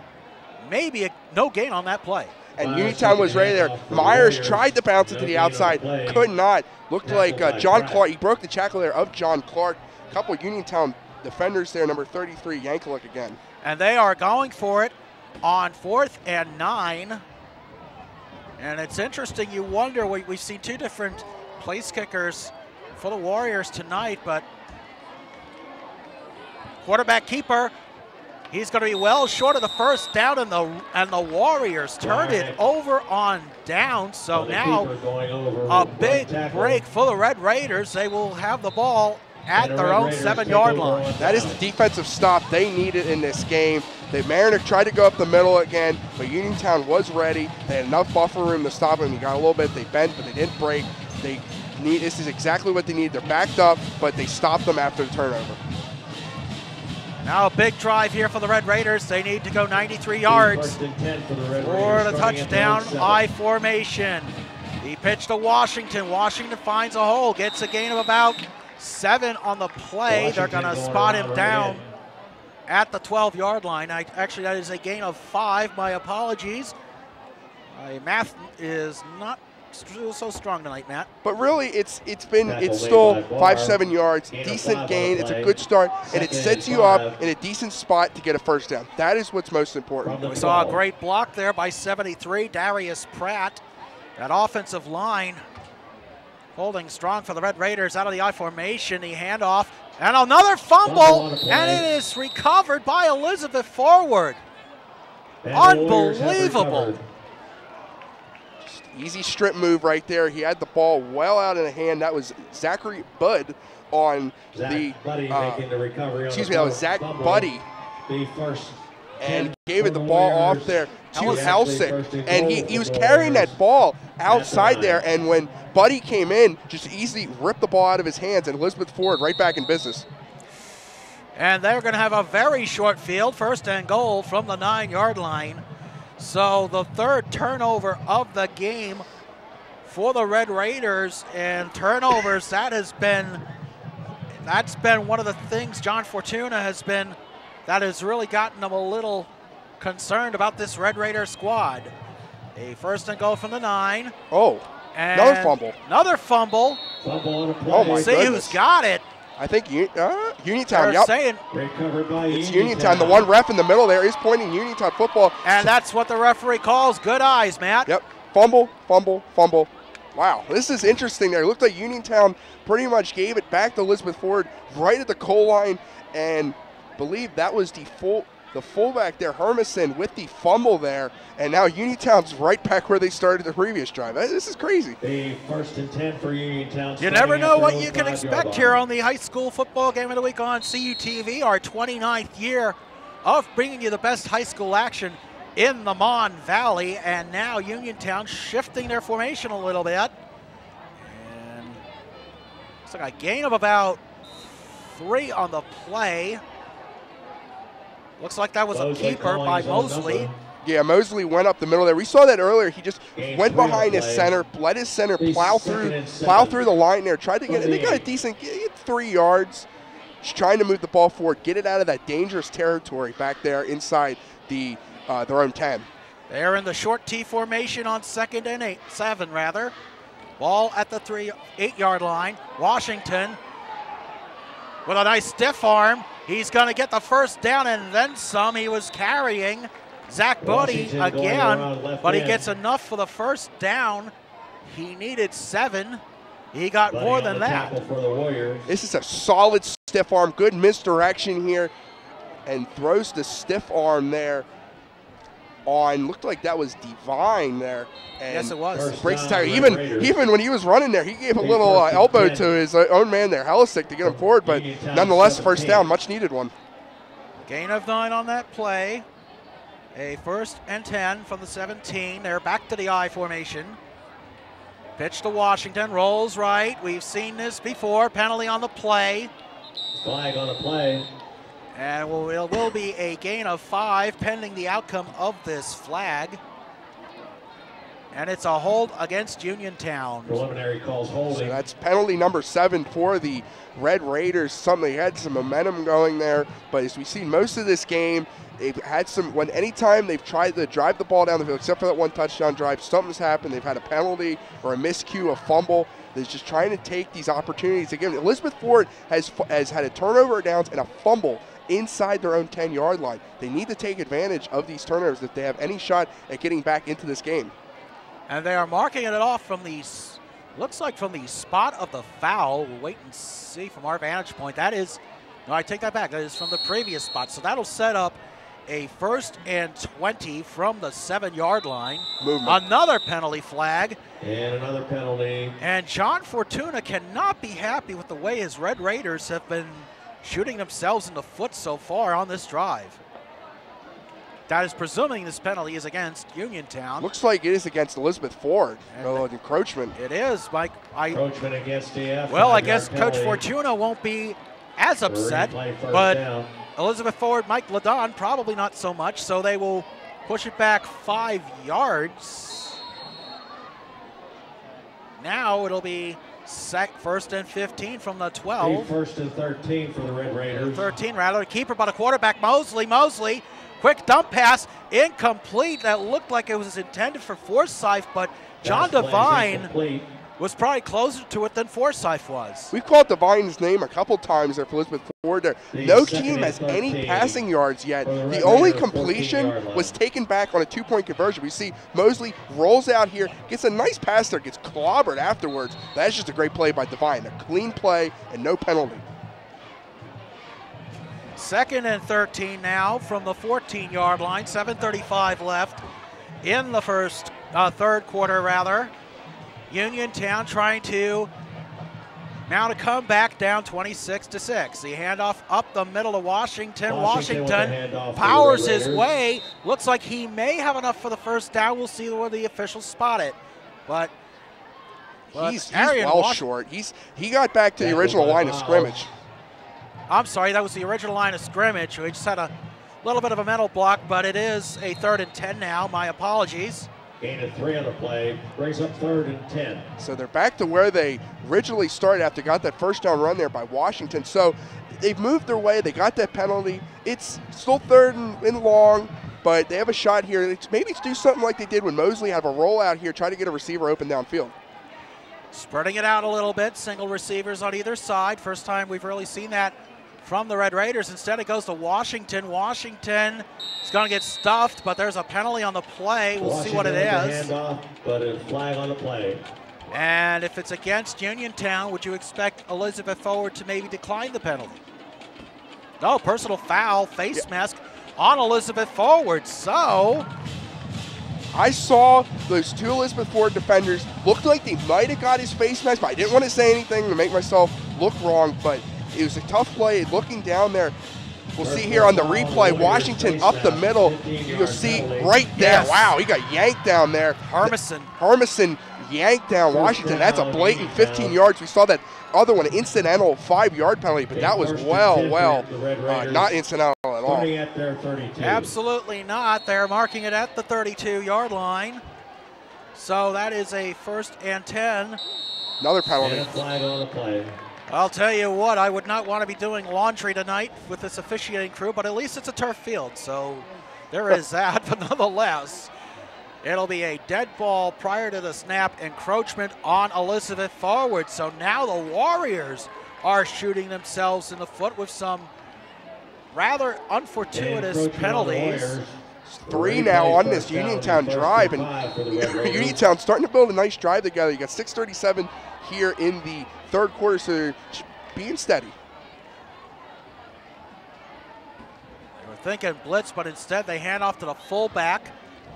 maybe no gain on that play. And Uniontown was ready there. Myers tried to bounce it to the outside, could not. Looked like John Clark, he broke the tackle there of John Clark. A couple of Uniontown defenders there, number 33, Yankovic again. And they are going for it on 4th and 9. And it's interesting, you wonder, we've seen 2 different place kickers for the Warriors tonight, but quarterback keeper, he's going to be well short of the 1st down, and the Warriors turned it over on down. So now a big break for the Red Raiders. They will have the ball at their own 7-yard line. That is the defensive stop they needed in this game. Mariner tried to go up the middle again, but Uniontown was ready. They had enough buffer room to stop him. He got a little bit. They bent, but they didn't break. This is exactly what they need. They're backed up, but they stopped them after the turnover. Now a big drive here for the Red Raiders. They need to go 93 yards for the touchdown I formation. He pitched to Washington. Washington finds a hole, gets a gain of about 7 on the play. They're going to spot him down at the 12-yard line. Actually, that is a gain of 5. My apologies. Math is not so strong tonight, Matt. But really, it's still 5-7 yards, decent gain. It's a good start, and it sets you up in a decent spot to get a 1st down. That is what's most important. We saw a great block there by 73, Darius Pratt. That offensive line holding strong for the Red Raiders out of the I formation. The handoff and another fumble, and it is recovered by Elizabeth Forward. Unbelievable. Easy strip move right there. He had the ball well out of the hand. That was Zachary Budd on that was Zach Buddy. And gave it the ball off there to Helsick. And he was carrying that ball outside there. And when Buddy came in, just easily ripped the ball out of his hands. And Elizabeth Ford right back in business. And they're going to have a very short field, 1st and goal from the 9-yard line. So the 3rd turnover of the game for the Red Raiders, and turnovers, that's been one of the things John Fortuna that has really gotten them a little concerned about this Red Raider squad. A 1st and goal from the 9. Oh, and another fumble. Another fumble. Oh my See goodness. who's got it. I think Uniontown, They're saying it's Uniontown. The one ref in the middle there is pointing Uniontown football. And that's what the referee calls good eyes, Matt. Yep. Fumble, fumble, fumble. Wow, this is interesting there. It looked like Uniontown pretty much gave it back to Elizabeth Ford right at the goal line, and believe that was the the fullback there, Hermison, with the fumble there, and now Uniontown's right back where they started the previous drive. This is crazy. The 1st and 10 for Uniontown. You never know what you can expect here on the high school football game of the week on CUTV, our 29th year of bringing you the best high school action in the Mon Valley, and now Uniontown shifting their formation a little bit. And it's like a gain of about 3 on the play. Looks like that was a keeper by Mosley. Yeah, Mosley went up the middle there. We saw that earlier. He just went behind his center, let his center plow through the line there, tried to get it. They got a decent 3 yards. Just trying to move the ball forward, get it out of that dangerous territory back there inside the their own 10. They're in the short T formation on 2nd and 7 rather. Ball at the 8-yard line. Washington with a nice stiff arm. He's going to get the first down and then some. He was carrying Zach Bodie again, but he gets enough for the first down. He needed 7. He got more than that. This is a solid stiff arm, good misdirection here, and throws the stiff arm there on, looked like that was Divine there. And yes, it was. Breaks the tackle. Even when he was running there, he gave a little elbow to his own man there, Helisic, to get him forward, but nonetheless, first down, much needed one. Gain of 9 on that play. A 1st and 10 from the 17. They're back to the I formation. Pitch to Washington, rolls right. We've seen this before. Penalty on the play. Flag on the play. And it will be a gain of 5 pending the outcome of this flag. And it's a hold against Uniontown. Preliminary calls holding. So that's penalty number 7 for the Red Raiders. They had some momentum going there, but as we've seen most of this game, they've had some, anytime they've tried to drive the ball down the field, except for that one touchdown drive, something's happened. They've had a penalty or a miscue, a fumble. They're just trying to take these opportunities. Again, Elizabeth Ford has had a turnover of downs and a fumble inside their own 10-yard line. They need to take advantage of these turnovers if they have any shot at getting back into this game. And they are marking it off from the, looks like from the spot of the foul. We'll wait and see from our vantage point. That is, no, I take that back. That is from the previous spot. So that'll set up a 1st and 20 from the 7-yard line. Movement. Another penalty flag. And another penalty. And John Fortuna cannot be happy with the way his Red Raiders have been shooting themselves in the foot so far on this drive. That is presuming this penalty is against Uniontown. Looks like it is against Elizabeth Ford. Encroachment. It is, Mike. Encroachment against DF. Well, I guess Coach Fortuna won't be as upset, but Elizabeth Ford, Mike Ladon, probably not so much, so they will push it back 5 yards. Now it'll be 1st and 15 from the 12. 1st and 13 for the Red Raiders. 13 rather. Keeper by the quarterback, Mosley. Mosley, quick dump pass, incomplete. That looked like it was intended for Forsyth, but John Devine was probably closer to it than Forsyth was. We've called Devine's name a couple times there for Elizabeth Ford there. No team has any passing yards yet. The only completion was taken back on a 2-point conversion. We see Mosley rolls out here, gets a nice pass there, gets clobbered afterwards. That's just a great play by Devine. A clean play and no penalty. 2nd and 13 now from the 14-yard line. 7:35 left in the third quarter rather. Uniontown trying to mount a comeback down 26-6. The handoff up the middle to Washington. Washington powers his way. Looks like he may have enough for the first down. We'll see where the officials spot it. But he's well short. He got back to the original line of scrimmage. I'm sorry, that was the original line of scrimmage. We just had a little bit of a mental block, but it is a 3rd and 10 now. My apologies. Gain of 3 on the play, brings up 3rd and 10. So they're back to where they originally started after got that first down run there by Washington. So they've moved their way. They got that penalty. It's still 3rd and long, but they have a shot here. Maybe do something like they did when Mosley had a rollout here, try to get a receiver open downfield. Spreading it out a little bit, single receivers on either side. First time we've really seen that from the Red Raiders. Instead it goes to Washington. Washington is going to get stuffed, but there's a penalty on the play. We'll see what it is. Handoff, but a flag on the play. And if it's against Uniontown, would you expect Elizabeth Ford to maybe decline the penalty? No, personal foul, face mask on Elizabeth forward. So I saw those two Elizabeth Ford defenders looked like they might have got his face mask, but I didn't want to say anything to make myself look wrong, but it was a tough play. Looking down there, we'll see here on the replay, Washington up the middle. You'll see right there, wow, he got yanked down there. Hermison yanked down Washington. That's a blatant 15 yards. We saw that other one, an incidental 5-yard penalty, but that was not incidental at all. Absolutely not. They're marking it at the 32-yard line. So that is a 1st and 10. Another penalty. Flag on the play. I'll tell you what, I would not want to be doing laundry tonight with this officiating crew, but at least it's a turf field, so there is that. But nonetheless, it'll be a dead ball prior to the snap, encroachment on Elizabeth forward. So now the Warriors are shooting themselves in the foot with some rather unfortuitous penalties. 3 now on this Uniontown drive, and Uniontown starting to build a nice drive together. You got 6:37 here in the 3rd quarter, so they're being steady. They were thinking blitz, but instead they hand off to the fullback,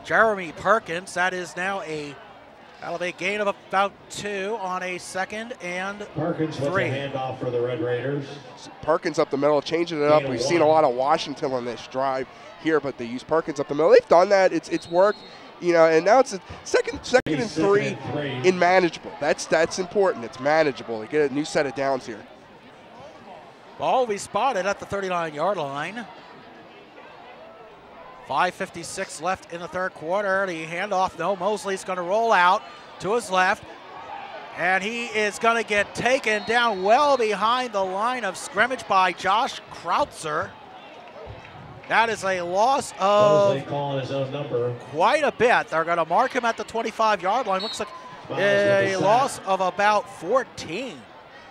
Jeremy Perkins. That is now that'll be a gain of about 2 on a 2nd and 3. Perkins with a handoff for the Red Raiders. Perkins up the middle, changing it up. We've seen a lot of Washington on this drive here, but they use Perkins up the middle. They've done that. It's worked, you know, and now it's a second and 3 in manageable. That's important. It's manageable. They get a new set of downs here. Ball will be spotted at the 39-yard line. 5:56 left in the 3rd quarter. The handoff, no, Mosley's going to roll out to his left, and he is going to get taken down well behind the line of scrimmage by Josh Krautzer. That is a loss of calling his own number. Quite a bit. They're going to mark him at the 25-yard line. Looks like a loss of about 14.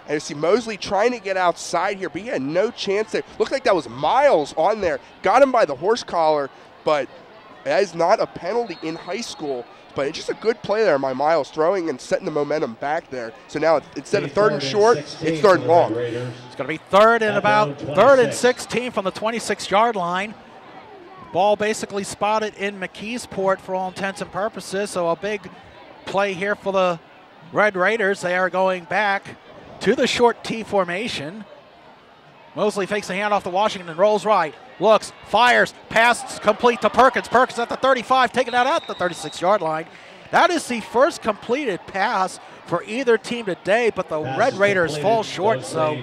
And you see Mosley trying to get outside here, but he had no chance there. Looked like that was Miles on there. Got him by the horse collar, but that is not a penalty in high school. But it's just a good play there by Miles, throwing and setting the momentum back there. So now instead of 3rd and short, it's 3rd and long. It's going to be 3rd and about 3rd and 16 from the 26-yard line. Ball basically spotted in McKeesport for all intents and purposes. So a big play here for the Red Raiders. They are going back to the short T formation. Mosley fakes the handoff to Washington, rolls right, looks, fires, pass complete to Perkins. Perkins at the 35, taken out at the 36-yard line. That is the first completed pass for either team today, but the Red Raiders fall short, so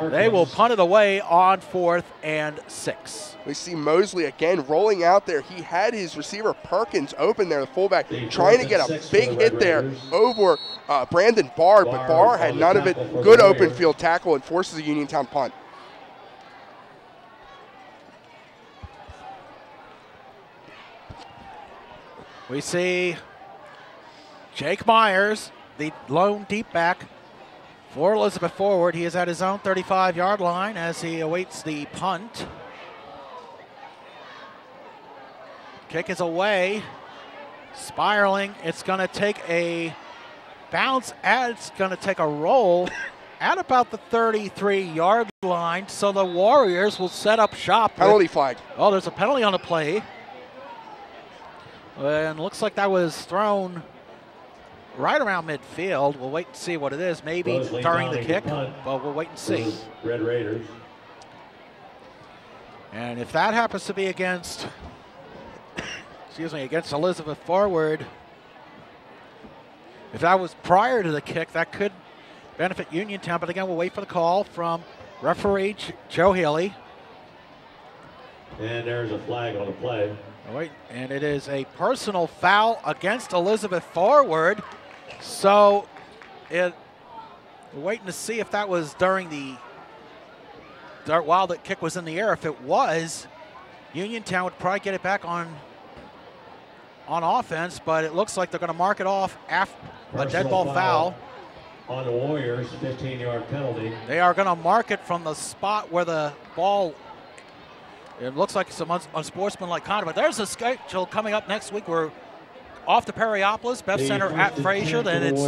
they will punt it away on 4th and 6. We see Mosley again rolling out there. He had his receiver Perkins open there, the fullback, trying to get a big hit there over Brandon Barr, but Barr had none of it. Good open field tackle and forces a Uniontown punt. We see Jake Myers, the lone deep back for Elizabeth forward. He is at his own 35-yard line as he awaits the punt. Kick is away, spiraling. It's going to take a bounce, and it's going to take a roll at about the 33-yard line. So the Warriors will set up shop. Penalty flag. Oh, there's a penalty on the play. And looks like that was thrown right around midfield. We'll wait and see what it is. Maybe during the kick, but we'll wait and see. Red Raiders. And if that happens to be against, against Elizabeth forward, if that was prior to the kick, that could benefit Uniontown. But again, we'll wait for the call from referee Joe Healy. And there's a flag on the play. Wait, and it is a personal foul against Elizabeth forward. So we're waiting to see if that was while the kick was in the air. If it was, Uniontown would probably get it back on offense, but it looks like they're going to mark it off after a dead ball foul. On the Warriors, 15-yard penalty. They are going to mark it from the spot where the ball. It looks like some unsportsmanlike conduct, but there's a schedule coming up next week where off to Perryopolis, Bev Center at Fraser, then it's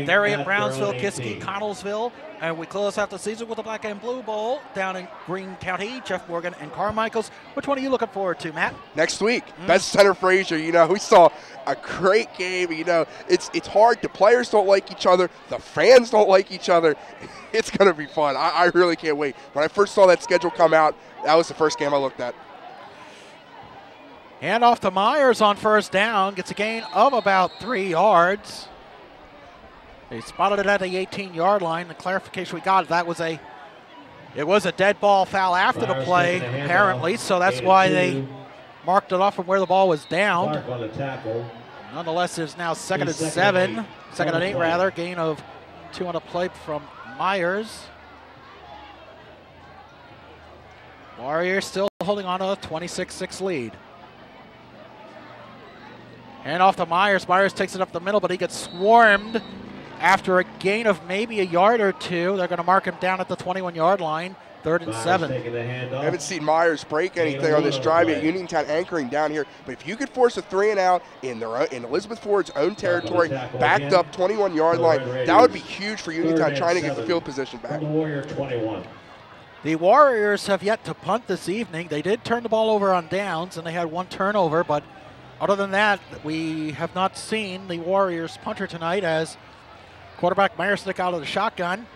there at Brownsville, Kiski, Connellsville, and we close out the season with the Black and Blue Bowl down in Greene County, Jeff Morgan and Carmichael's. Which one are you looking forward to, Matt? Next week, Bev Center Fraser. You know, we saw a great game. You know, it's hard. The players don't like each other. The fans don't like each other. It's going to be fun. I really can't wait. When I first saw that schedule come out, that was the first game I looked at. Hand off to Myers on first down. Gets a gain of about 3 yards. They spotted it at the 18-yard line. The clarification we got, it was a dead ball foul after the play, apparently, so that's why they marked it off from where the ball was down. Nonetheless, it's now second and 8 rather. Gain of 2 on the play from Myers. Warriors still holding on to a 26-6 lead. Hand off to Myers. Myers takes it up the middle, but he gets swarmed after a gain of maybe a yard or 2. They're going to mark him down at the 21-yard line, 3rd and 7. I haven't seen Myers break anything on this drive yet. Uniontown anchoring down here. But if you could force a 3 and out in Elizabeth Ford's own territory, backed up 21-yard line, that would be huge for Uniontown trying to get the field position back. The Warriors have yet to punt this evening. They did turn the ball over on downs, and they had 1 turnover, but other than that, we have not seen the Warriors punter tonight as quarterback Myers stick out of the shotgun.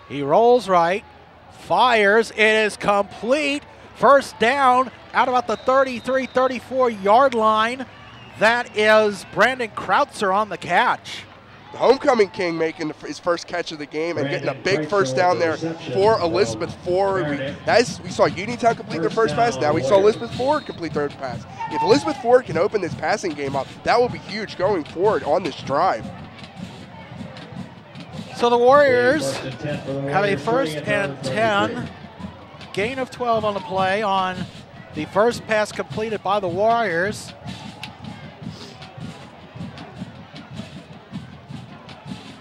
He rolls right, fires, it is complete. First down out about the 33, 34-yard line. That is Brandon Krautzer on the catch. The homecoming king making his first catch of the game and getting a big first down there for Elizabeth Ford. We saw Uniontown complete their first pass. Now we saw Elizabeth Ford complete their pass. If Elizabeth Ford can open this passing game up, that will be huge going forward on this drive. So the Warriors have a 1st and 10, gain of 12 on the play on the first pass completed by the Warriors.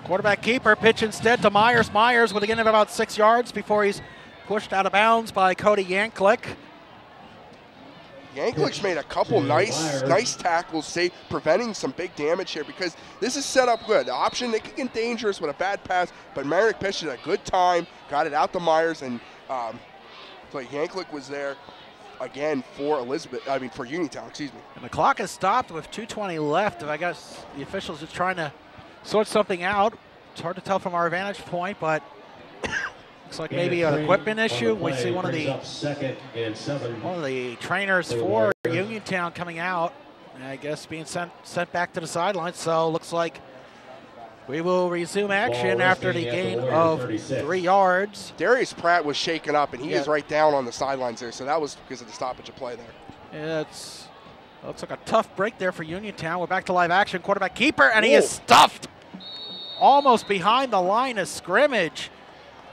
Quarterback keeper, pitch instead to Myers. Myers with a gain of about 6 yards before he's pushed out of bounds by Cody Yanklick. Yanklick's made a couple nice tackles, preventing some big damage here because this is set up good. The option, they could get dangerous with a bad pass, but Merrick pitched it at a good time, got it out to Myers, and so Yanklick was there again for Uniontown, excuse me. And the clock has stopped with 2:20 left. I guess the officials are trying to sort something out. It's hard to tell from our vantage point, but looks like maybe an equipment issue. We see one of the trainers for Uniontown coming out, I guess being sent back to the sidelines. So looks like we will resume action after the gain of 3 yards. Darius Pratt was shaken up, and he is right down on the sidelines there. So that was because of the stoppage of play there. It's looks like a tough break there for Uniontown. We're back to live action. Quarterback keeper, and he is stuffed almost behind the line of scrimmage.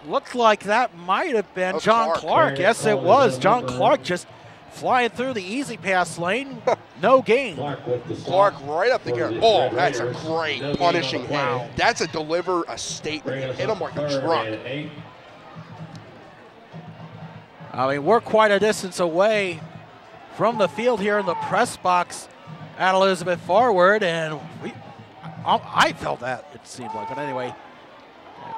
Looked like that might have been John Clark. Yes, it was. John Clark just flying through the easy pass lane. No gain. Clark right up the gear. Oh, that's a great punishing hit. That's a statement. Hit him like a truck. I mean, we're quite a distance away from the field here in the press box at Elizabeth Forward, and I felt that, it seemed like. But anyway,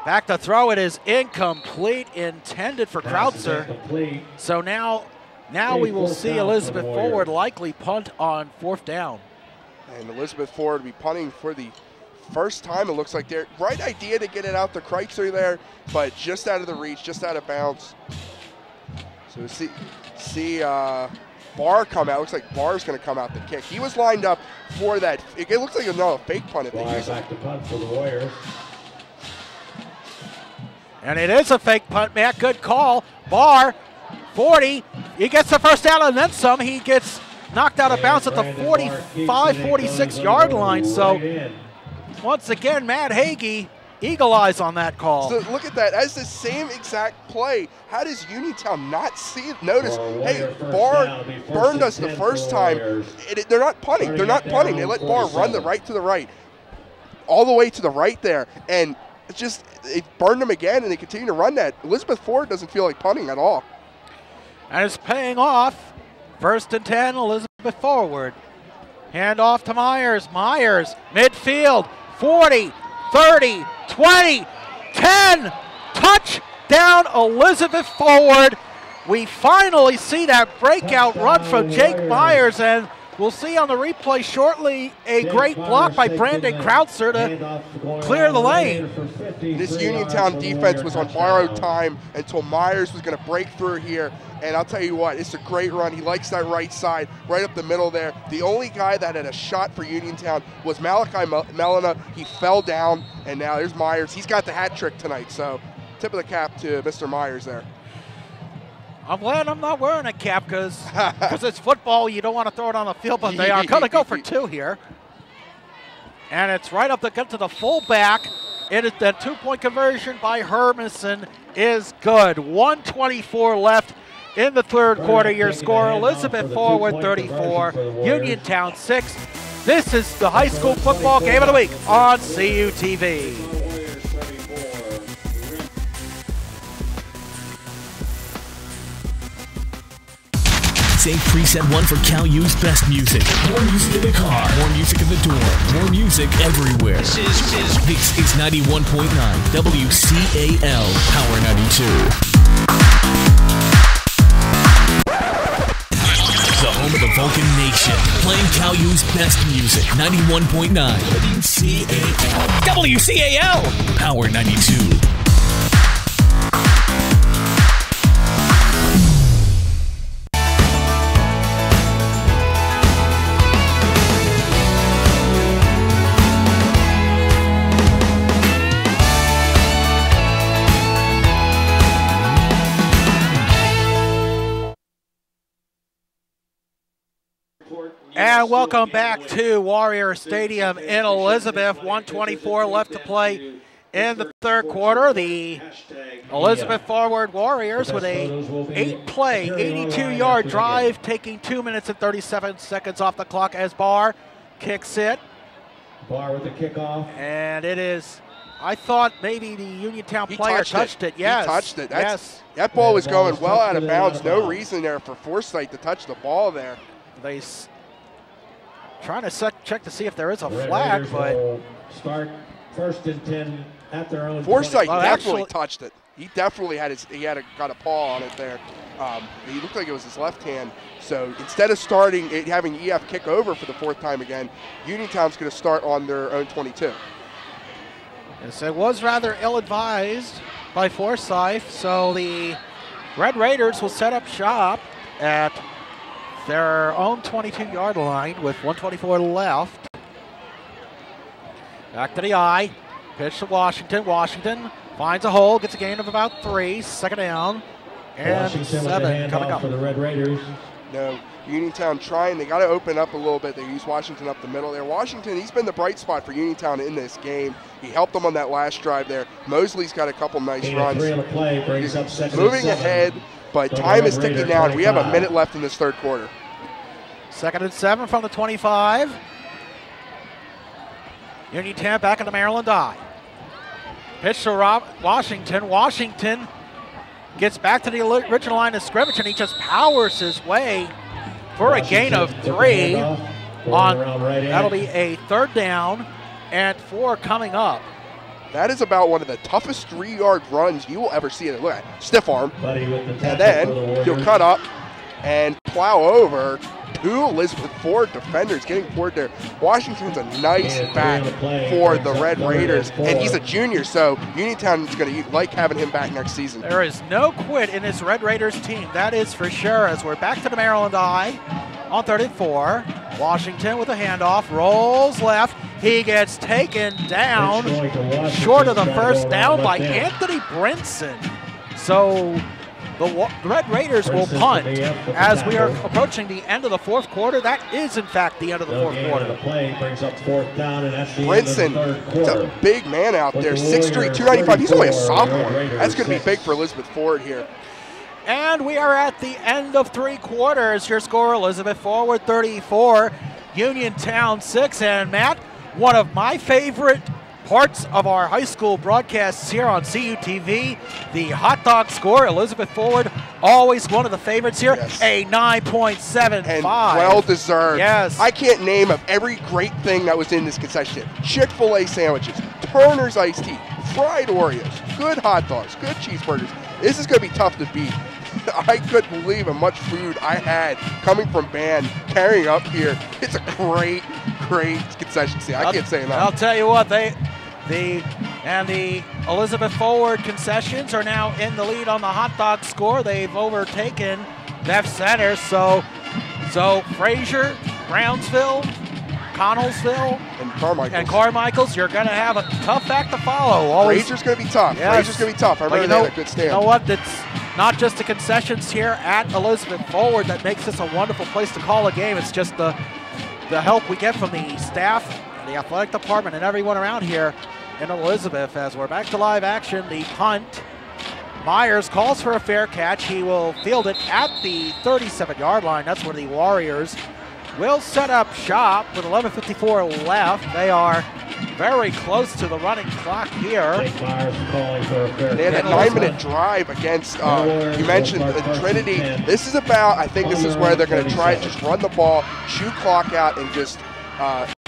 back to throw. It is incomplete, intended for Krautzer. So now we will see Elizabeth Forward likely punt on 4th down. And Elizabeth Forward will be punting for the first time. It looks like they're right idea to get it out to Krautzer there, but just out of the reach, just out of bounds. So see Barr come out. Looks like Barr's going to come out the kick. He was lined up for that. It looks like a fake punt if they use it. Punt for the Warriors. And it is a fake punt, Matt. Good call. Barr, 40. He gets the first down and then some. He gets knocked out of bounds at the 45, 46-yard line. So once again, Matt Hagee, eagle eyes on that call. So look at that. That's the same exact play. How does Uniontown not see it? Notice, hey, Barr burned us the first time. They're not punting. They're not punting. They let Barr run to the right, all the way to the right there. And it's just, it burned them again, and they continue to run that. Elizabeth Ford doesn't feel like punting at all. And it's paying off. 1st and 10, Elizabeth Forward. Hand off to Myers. Myers, midfield, 40, 30, 20, 10. Touchdown, Elizabeth forward. We finally see that breakout run from Jake Myers, and we'll see on the replay shortly a great block by Brandon Krautzer to clear the lane. This Uniontown defense was on borrowed time until Myers was going to break through here. And I'll tell you what, it's a great run. He likes that right side, right up the middle there. The only guy that had a shot for Uniontown was Malachi Melina. He fell down, and now there's Myers. He's got the hat trick tonight, so tip of the cap to Mr. Myers there. I'm glad I'm not wearing a cap because it's football. You don't want to throw it on the field, but they are going to go for 2 here. And it's right up to the fullback. It is the 2-point conversion by Hermanson is good. 1:24 left in the third quarter. Your score, Elizabeth forward 34, Uniontown 6. This is the high school football game of the week on CUTV. Save preset 1 for CALU's best music. More music in the car. More music in the door. More music everywhere. This is 91.9 WCAL Power 92. The home of the Vulcan Nation. Playing CALU's best music. 91.9 WCAL. WCAL Power 92. And welcome back to Warrior Stadium in Elizabeth. 1:24 left to play in the third quarter. The Elizabeth forward Warriors with a 8-play, 82-yard drive, taking 2 minutes and 37 seconds off the clock as Barr kicks it. Barr with the kickoff. And it is, I thought maybe the Uniontown player touched it. Yes. He touched it. Yes. That ball was going well out of bounds. No reason there for Forsyth to touch the ball there. They trying to check to see if there is a flag, but start 1st and 10 at their own. Forsyth definitely touched it. He definitely had got a paw on it there. He looked like it was his left hand. So instead of having EF kick over for the 4th time again, Uniontown's going to start on their own 22. Yes, it was rather ill-advised by Forsyth. So the Red Raiders will set up shop at their own 22-yard line with 1:24 left. Back to the eye. Pitch to Washington. Washington finds a hole, gets a gain of about 3. 2nd down. And Washington 7 coming up. For the Red Raiders. No, Uniontown trying. They got to open up a little bit. They use Washington up the middle there. Washington, he's been the bright spot for Uniontown in this game. He helped them on that last drive there. Mosley's got a couple nice runs. 3 on the play brings up 2nd moving ahead, but time is ticking down. We have a minute left in this third quarter. 2nd and 7 from the 25. Uniontown back in the Maryland I. Pitch to Washington. Washington gets back to the original line of scrimmage, and he just powers his way for a gain of 3. That'll be a 3rd down and 4 coming up. That is about one of the toughest 3-yard runs you will ever see. Look at that, stiff arm. And then he'll cut up and plow over 2 Elizabeth Ford defenders getting forward there. Washington's a nice back for the Red Raiders, and he's a junior, so Uniontown's going to like having him back next season. There is no quit in this Red Raiders team, that is for sure, as we're back to the Maryland I on 3rd and 4. Washington with a handoff, rolls left. He gets taken down short of the 1st down by Anthony Brinson. So the Red Raiders will punt as we are approaching the end of the 4th quarter. That is, in fact, the end of the 4th quarter. Brinson, he's a big man out there, 6'3", 295. He's only a sophomore. That's going to be big for Elizabeth Ford here. And we are at the end of 3 quarters. Your score, Elizabeth forward 34, Uniontown 6. And Matt, one of my favorite parts of our high school broadcasts here on CUTV. The hot dog score, Elizabeth Forward, always one of the favorites here, a 9.75. And well-deserved. Yes. I can't name of every great thing that was in this concession. Chick-fil-A sandwiches, Turner's iced tea, fried Oreos, good hot dogs, good cheeseburgers. This is going to be tough to beat. I couldn't believe how much food I had coming from band, carrying up here. It's a great concession stand. I can't say enough. I'll tell you what, the Elizabeth Forward concessions are now in the lead on the hot dog score. They've overtaken Neff Center. So Fraser, Brownsville, Connellsville, and Carmichael's, you're going to have a tough act to follow. Fraser's going to be tough. Yes. Fraser's going to be tough. I remember they had a good stand. You know what? It's not just the concessions here at Elizabeth Forward that makes this a wonderful place to call a game. It's just the help we get from the staff, the athletic department, and everyone around here in Elizabeth. As we're back to live action, the punt. Myers calls for a fair catch. He will field it at the 37-yard line. That's where the Warriors will set up shop with 11:54 left. They are very close to the running clock here. Jake Myers calling for a fair They had a 9-minute drive against, you mentioned Trinity. This is about, I think this is where they're going to try to just run the ball, shoot clock out, and just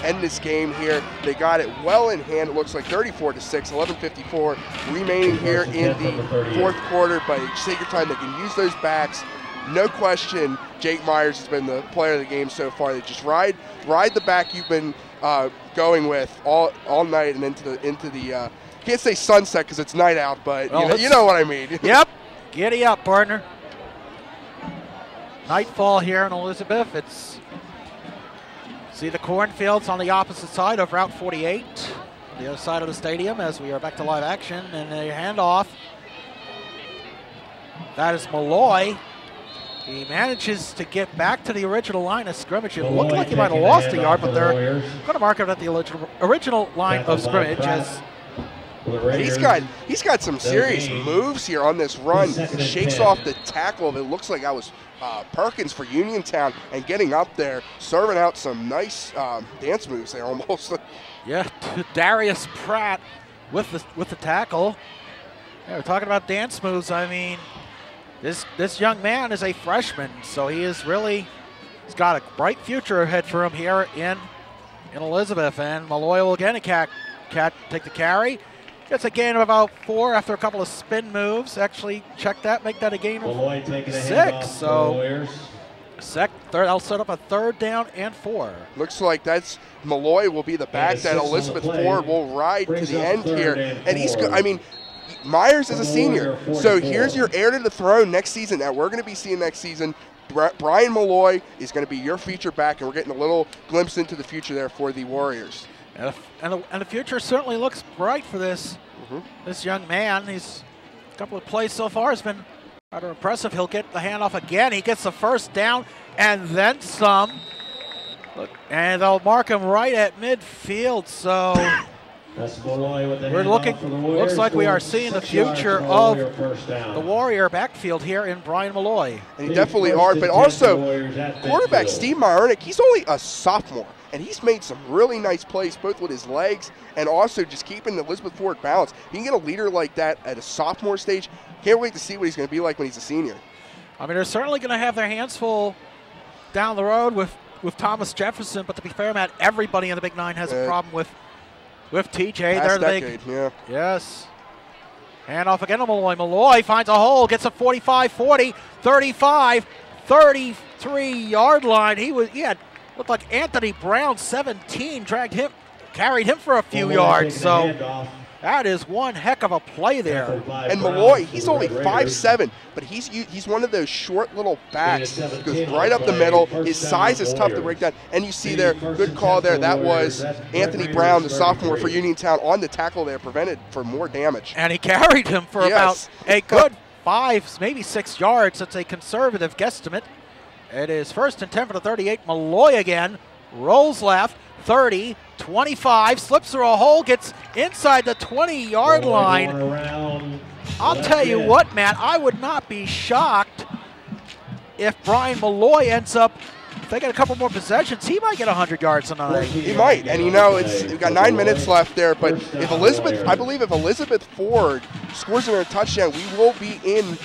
end this game here. They got it well in hand. It looks like 34-6, 11:54 remaining here in the fourth quarter. But just take your time. They can use those backs. No question, Jake Myers has been the player of the game so far. They just ride the back you've been going with all night and into the can't say sunset because it's night out, but you know what I mean. Yep, giddy up, partner. Nightfall here in Elizabeth. It's see the cornfields on the opposite side of Route 48, on the other side of the stadium, as we are back to live action, and a handoff. That is Malloy. He manages to get back to the original line of scrimmage. It looked like he might have lost a yard, but they're going to mark it at the original line of scrimmage. As he's got some serious moves here on this run. Shakes off the tackle. It looks like that was Perkins for Uniontown, and getting up there, serving out some nice dance moves there almost. Yeah, Darius Pratt with the tackle. Yeah, we're talking about dance moves. I mean, this young man is a freshman, so he's got a bright future ahead for him here in Elizabeth. And Malloy will again take the carry. Gets a gain of about 4 after a couple of spin moves. Actually, check that, make that a gain of 6. So they'll set up a 3rd down and 4. Looks like that's Malloy will be the back that Elizabeth Ford will ride to the end here. And he's good. I mean, Myers is a senior, so here's your heir to the throne next season that we're going to be seeing next season. Brian Malloy is going to be your feature back, and we're getting a little glimpse into the future there for the Warriors. And the future certainly looks bright for this young man. He's a couple of plays so far has been rather impressive. He'll get the handoff again. He gets the 1st down and then some. And they'll mark him right at midfield. So we're looking. Looks like we are seeing the future of the Warrior backfield here in Brian Malloy. And you definitely are. But also, quarterback Steve Myernick, he's only a sophomore. And he's made some really nice plays, both with his legs and also just keeping the Elizabeth Ford balanced. You can get a leader like that at a sophomore stage. Can't wait to see what he's going to be like when he's a senior. I mean, they're certainly going to have their hands full down the road with Thomas Jefferson. But to be fair, Matt, everybody in the Big Nine has a problem with TJ. They're the decade, yes. Handoff again to Malloy. Malloy finds a hole, gets a 45-40, 35, 33-yard line. He had looked like Anthony Brown, 17, carried him for a few yards. So that is one heck of a play there. And Malloy, he's only 5'7", but he's one of those short little backs. Goes right up the middle. His size is tough to break down. And you see there, good call there. That was Anthony Brown, the sophomore for Uniontown, on the tackle there, prevented for more damage. And he carried him for about a good 5, maybe 6 yards. That's a conservative guesstimate. It is 1st and 10 for the 38. Malloy again, rolls left, 30, 25, slips through a hole, gets inside the 20-yard line. I'll tell you what, Matt, I would not be shocked if Brian Malloy ends up if they get a couple more possessions, he might get 100 yards tonight. He might, and we've got 9 minutes left there, but if Elizabeth Ford scores another touchdown, we will be in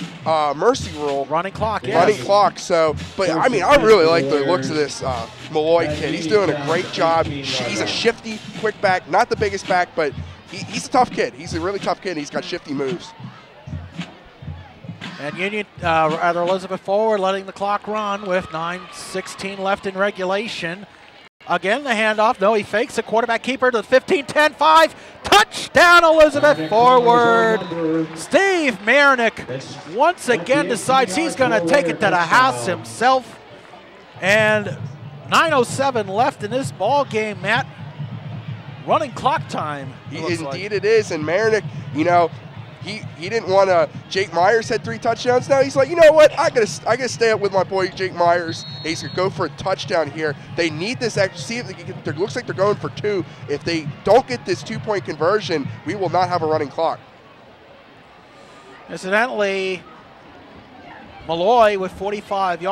mercy rule. Running clock, yes. Running clock, so, but I mean, I really like the looks of this Malloy kid. He's doing a great job. He's a shifty, quick back, not the biggest back, but he's a tough kid. He's a really tough kid. He's got shifty moves. And Elizabeth Forward letting the clock run with 9:16 left in regulation. Again, the handoff. No, he fakes a quarterback keeper to the 15, 10, 5. Touchdown, Elizabeth Forward. Steve Marinick once again decides he's going to take it to the house himself. And 9:07 left in this ball game, Matt. Running clock time. Indeed it is. And Marinick, he didn't want Jake Myers had 3 touchdowns. Now he's like, you know what? I gotta stay up with my boy Jake Myers. He's gonna go for a touchdown here. They need this extra. See if it looks like they're going for 2. If they don't get this 2-point conversion, we will not have a running clock. Incidentally, Malloy with 45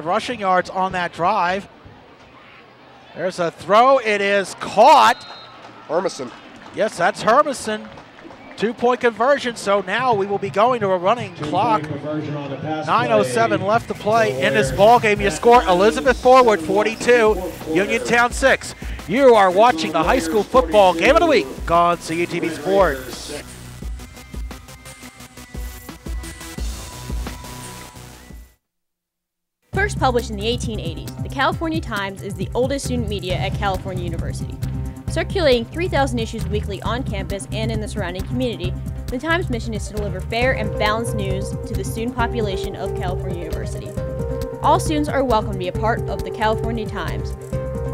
rushing yards on that drive. There's a throw. It is caught. Hermison. Yes, that's Hermison. 2-point conversion, so now we will be going to a running clock. 9:07 left to play in this ball game. You score Elizabeth Forward 42, Uniontown 6. You are watching the high school football game of the week on CUTV Sports. First published in the 1880s, the California Times is the oldest student media at California University. Circulating 3,000 issues weekly on campus and in the surrounding community, the Times' mission is to deliver fair and balanced news to the student population of California University. All students are welcome to be a part of the California Times.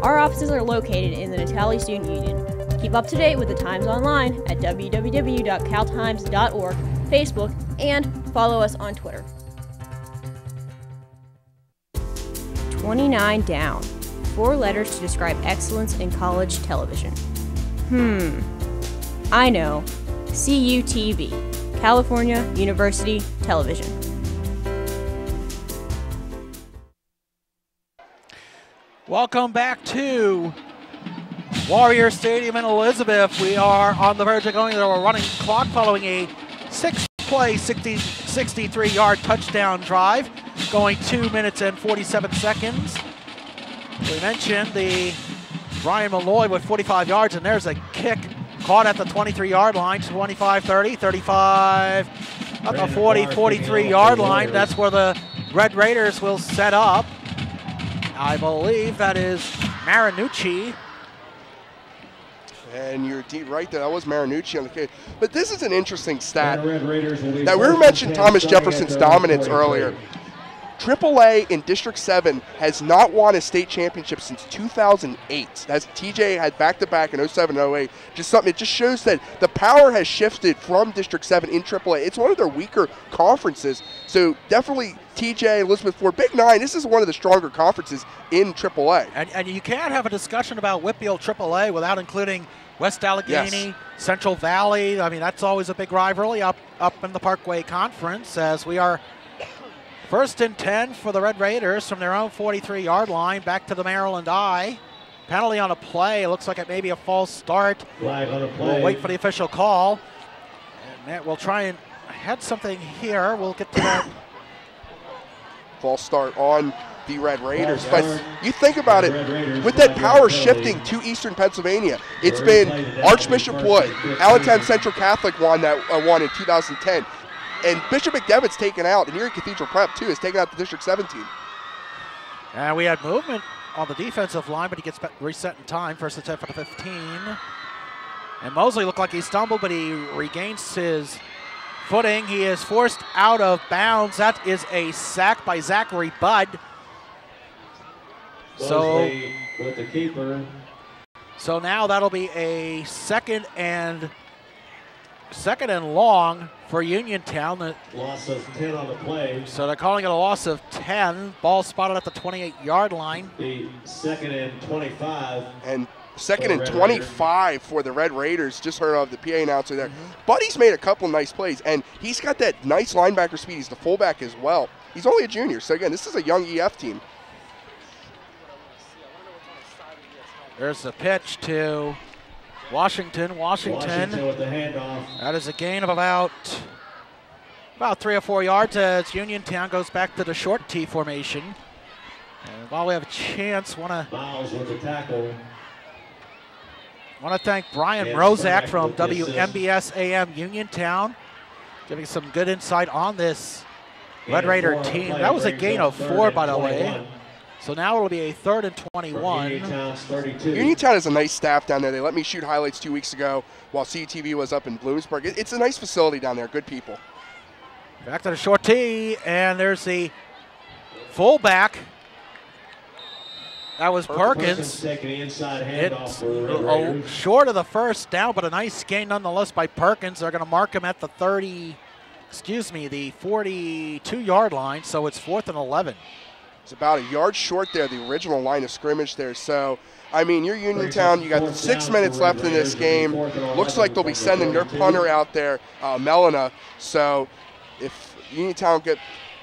Our offices are located in the Natali Student Union. Keep up to date with the Times online at www.caltimes.org, Facebook, and follow us on Twitter. 29 down. 4 letters to describe excellence in college television. I know. CUTV, California University Television. Welcome back to Warrior Stadium in Elizabeth. We are on the verge of going to a running clock following a 6-play, 63-yard touchdown drive, going 2 minutes and 47 seconds. We mentioned the Brian Malloy with 45 yards, and there's a kick caught at the 23-yard line, 25-30, 35, at the 40, 43-yard line. That's where the Red Raiders will set up. I believe that is Marinucci. And you're right there. That was Marinucci on the kick. But this is an interesting stat. Now, we mentioned Thomas Jefferson's dominance earlier. AAA in District 7 has not won a state championship since 2008. That's TJ had back-to-back in 07 and 08. It just shows that the power has shifted from District 7 in AAA. It's one of their weaker conferences. So definitely TJ, Elizabeth Ford, Big 9, this is one of the stronger conferences in AAA. And you can't have a discussion about Whitfield AAA without including West Allegheny, yes, Central Valley. I mean, that's always a big rivalry up in the Parkway Conference, as we are 1st and 10 for the Red Raiders from their own 43-yard line back to the Maryland I. Penalty on a play. It looks like it may be a false start. Flag on a play. We'll wait for the official call. And we'll try and head something here. We'll get to that. False start on the Red Raiders. But you think about it, with that power shifting to Eastern Pennsylvania, it's been Archbishop Wood, Allentown Central Catholic won in 2010. And Bishop McDevitt's taken out, and Erie Cathedral Prep, too, has taken out the District 17. And we had movement on the defensive line, but he gets reset in time. 1st and 10 for the 15. And Mosley looked like he stumbled, but he regains his footing. He is forced out of bounds. That is a sack by Zachary Budd. Mosley with the keeper. So now that'll be a second and long for Uniontown. Loss of 10 on the play. So they're calling it a loss of 10. Ball spotted at the 28-yard line. The 2nd and 25. And 2nd and 25 for the Red Raiders. Just heard of the PA announcer there. Buddy's made a couple nice plays, and he's got that nice linebacker speed. He's the fullback as well. He's only a junior, so again, this is a young EF team. There's the pitch to Washington. Washington with the handoff. That is a gain of about 3 or 4 yards as Uniontown goes back to the short T formation. And while we have a chance, Miles with the tackle. Want to thank Brian Rozak from WMBS AM Uniontown, giving some good insight on this Red Raider team. That was a gain of 4, by the way. So now it'll be a 3rd and 21. Uniontown has a nice staff down there. They let me shoot highlights 2 weeks ago while CUTV was up in Bloomsburg. It's a nice facility down there, good people. Back to the short tee, and there's the fullback. That was Perkins. It's short of the first down, but a nice gain nonetheless by Perkins. They're going to mark him at the 42-yard line, so it's 4th and 11. It's about a yard short there, the original line of scrimmage there. So, I mean, you're Uniontown. You got 6 minutes left in this game. Looks like they'll be sending their punter out there, Melina. So, if Uniontown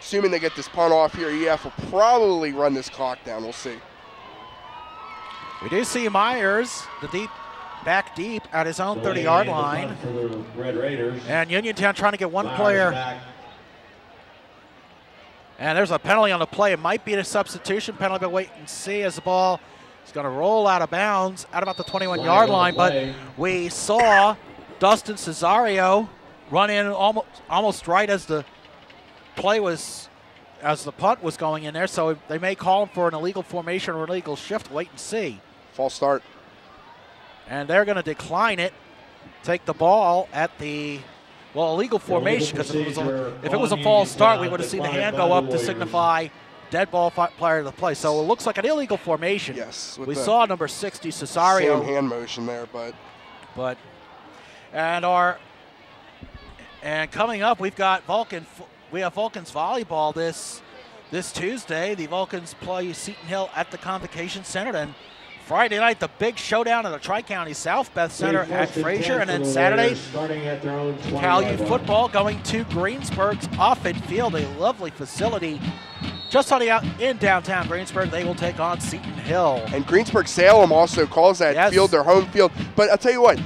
assuming they get this punt off here, EF will probably run this clock down. We'll see. We do see Myers, back deep at his own 30-yard line. For the Red Raiders. And Uniontown trying to get one player. And there's a penalty on the play. It might be a substitution penalty, but wait and see as the ball is going to roll out of bounds at about the 21-yard line. But we saw Dustin Cesario run in almost right as the punt was going in there. So they may call him for an illegal formation or an illegal shift. Wait and see. False start. And they're going to decline it. Take the ball at the illegal formation, because if it was a false start, we would have seen the hand go up to signify dead ball prior to the play. So it looks like an illegal formation. Yes. We saw number 60, Cesario. Same hand motion there, but. And coming up, we've got Vulcans volleyball this Tuesday. The Vulcans play Seton Hill at the Convocation Center. And Friday night, the big showdown at the Tri-County South Beth Center at Frazier. And then Saturday, CALU football going to Greensburg's Offit Field, a lovely facility just in downtown Greensburg. They will take on Seton Hill. And Greensburg-Salem also calls that field their home field. But I'll tell you what,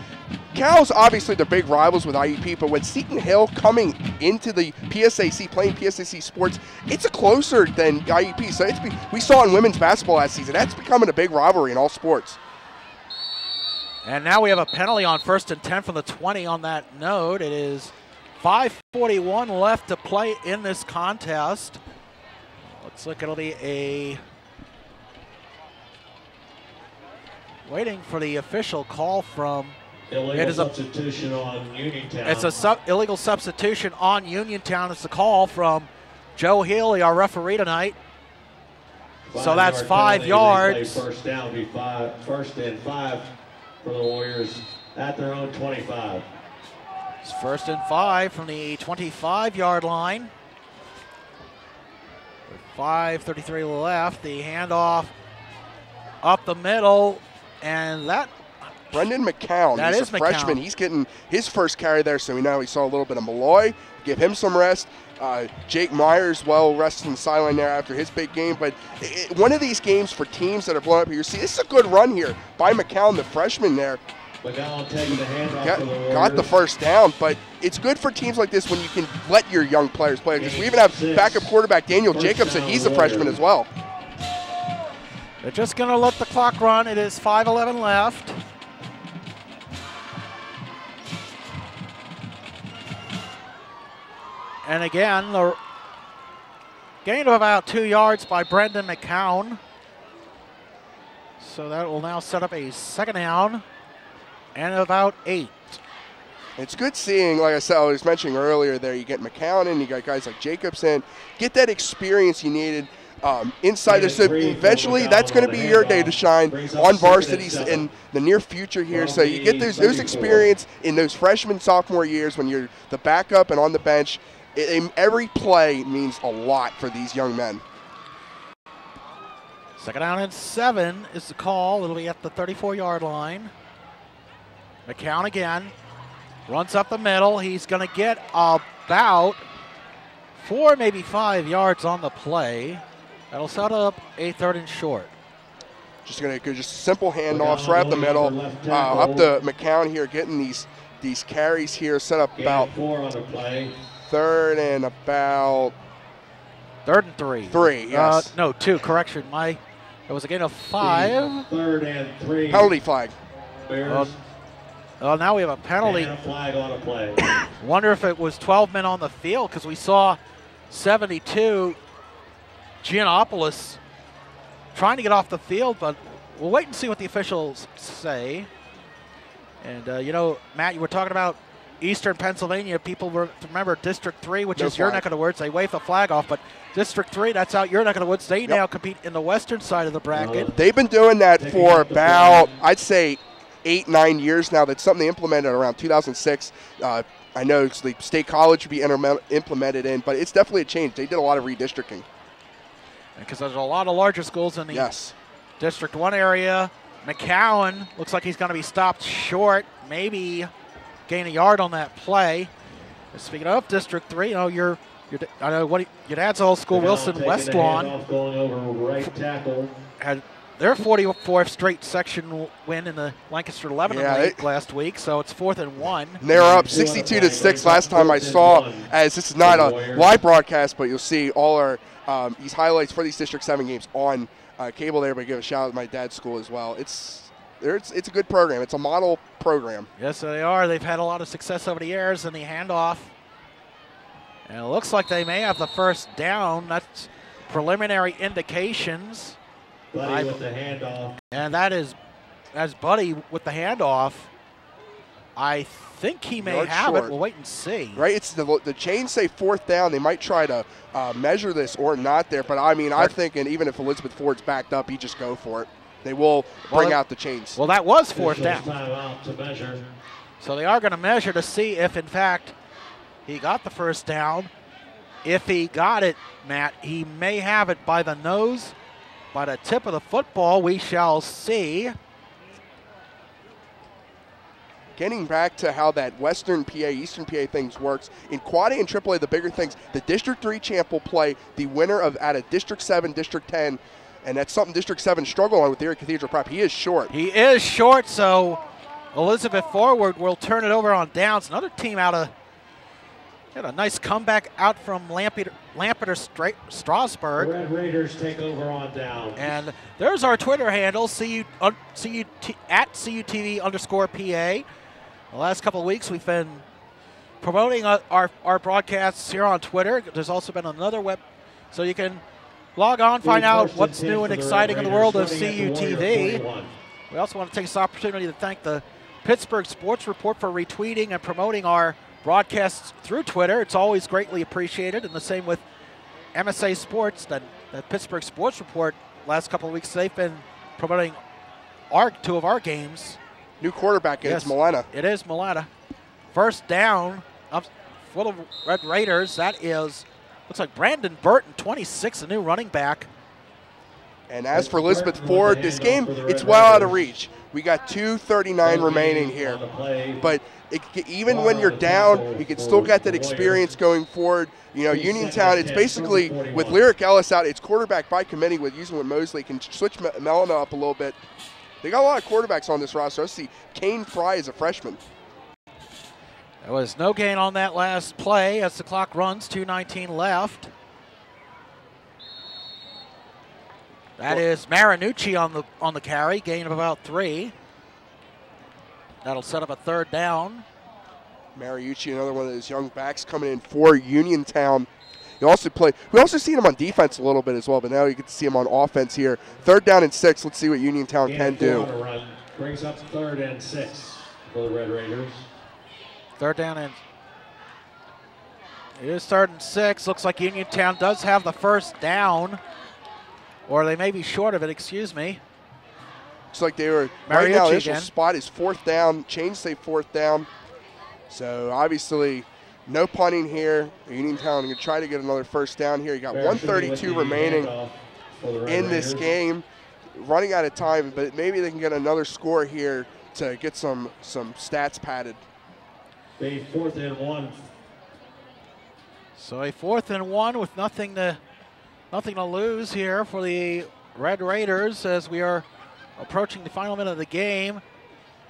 Cal's obviously the big rivals with IUP, but with Seton Hill coming into the PSAC, playing PSAC sports, it's closer than IUP. So we saw in women's basketball last season, that's becoming a big rivalry in all sports. And now we have a penalty on 1st and 10 from the 20 on that note. It is 5:41 left to play in this contest. Looks like it'll be waiting for the official call from. Illegal substitution on Uniontown. It's a illegal substitution on Uniontown. It's a call from Joe Healy, our referee tonight. So that's 5 yards. First down, be 1st and 5 for the Warriors at their own 25. It's 1st and 5 from the 25-yard line. 5:33 left. The handoff up the middle, and that. Brendan McCown, he's a freshman. He's getting his first carry there, so we saw a little bit of Malloy. Give him some rest. Jake Myers, rested in the sideline there after his big game. But one of these games for teams that are blowing up here, see, this is a good run here by McCown, the freshman there. McCown taking the handoff got the first down, but it's good for teams like this when you can let your young players play. Because we even have backup quarterback Daniel Jacobson. He's a freshman as well. They're just going to let the clock run. It is 5:11 left. And again, the gain of about 2 yards by Brendan McCown. So that will now set up a 2nd down and about 8. It's good seeing, like I was mentioning earlier there, you get McCown in, you got guys like Jacobson, get that experience you needed inside there. So eventually that's going to be your day to shine on varsities in the near future here. So you get those experience in those freshman, sophomore years when you're the backup and on the bench. Every play means a lot for these young men. 2nd down and 7 is the call. It'll be at the 34-yard line. McCown again. Runs up the middle. He's going to get about 4, maybe 5 yards on the play. That'll set up a 3rd and short. Just going to go just simple handoffs right up the middle, up to McCown here, getting these carries here, set up about third and 3. Yes. No, 2. Correction. It was a gain of 5. 3rd and 3. Penalty flag. Well, now we have a penalty. And a flag on a play. Wonder if it was 12 men on the field, because we saw 72 Giannopoulos trying to get off the field, but we'll wait and see what the officials say. And, you know, Matt, you were talking about Eastern Pennsylvania. People remember District 3, which is your neck of the woods. They wave the flag off, but District 3, that's out your neck of the woods. They now compete in the western side of the bracket. They've been doing that for about, I'd say, 8-9 years now. That's something they implemented around 2006. I know the State College would be implemented in, but it's definitely a change. They did a lot of redistricting. Because there's a lot of larger schools in the District 1 area. McCowan looks like he's going to be stopped short, maybe gain a yard on that play. Speaking of District 3, you know, I know what your dad's old school, Wilson West Lawn, going over right tackle. had their 44th straight section win in the Lancaster 11 League last week, so it's 4th and 1. And they were up 62-6 last time I saw, as this is not a live broadcast, but you'll see all our these highlights for these District 7 games on cable there, but give a shout out to my dad's school as well. It's a good program. It's a model program. Yes, they are. They've had a lot of success over the years in the handoff. And it looks like they may have the first down. That's preliminary indications. Buddy with the handoff. And that's Buddy with the handoff. I think he may have it. We'll wait and see. Right, it's the chains say 4th down. They might try to measure this or not there. But, I mean, I'm thinking even if Elizabeth Ford's backed up, he just go for it. They will bring out the chains. Well, that was 4th down. Out to measure. So they are going to measure to see if, in fact, he got the first down. If he got it, Matt, he may have it by the nose, by the tip of the football. We shall see. Getting back to how that Western PA, Eastern PA things works, in Quad A and AAA, the bigger things, the District 3 champ will play the winner of out of District 7, District 10, and that's something District 7 struggle on with Erie Cathedral Prep. He is short. He is short, so Elizabeth Forward will turn it over on downs. Another team out of, had a nice comeback out from Lampeter Strasburg. The Red Raiders take over on down. And there's our Twitter handle, at CUTV_PA. The last couple of weeks we've been promoting our broadcasts here on Twitter. There's also been another web, so you can log on, find out what's new and exciting in the world of CUTV. We also want to take this opportunity to thank the Pittsburgh Sports Report for retweeting and promoting our broadcasts through Twitter. It's always greatly appreciated, and the same with MSA Sports, the Pittsburgh Sports Report. Last couple of weeks they've been promoting two of our games. New quarterback, it's Milana. It is Milana. First down for the Red Raiders. That is, looks like Brandon Burton, 26, a new running back. And as for Elizabeth Ford, this game, it's well out of reach. We got 2:39 remaining here. But even when you're down, you can still get that experience going forward. You know, Uniontown, it's basically, with Lyric Ellis out, it's quarterback by committee with using with Mosley. Can switch Melina up a little bit. They got a lot of quarterbacks on this roster. Let's see, Kane Fry is a freshman. There was no gain on that last play as the clock runs, 2:19 left. That is Marinucci on the carry, gain of about 3. That'll set up a third down. Mariucci, another one of those young backs coming in for Uniontown. We also seen him on defense a little bit as well, but now you get to see him on offense here. 3rd down and 6. Let's see what Uniontown can do. Run brings up 3rd and 6 for the Red Raiders. 3rd down and it is 3rd and 6. Looks like Uniontown does have the first down, or they may be short of it. Excuse me. Looks like they were right now. Initial spot is 4th down. Change say 4th down. So obviously, no punting here. Uniontown going to try to get another first down here. You got 1:32 remaining in this game. Running out of time, but maybe they can get another score here to get some stats padded. A 4th and 1. So a 4th and 1 with nothing to lose here for the Red Raiders, as we are approaching the final minute of the game.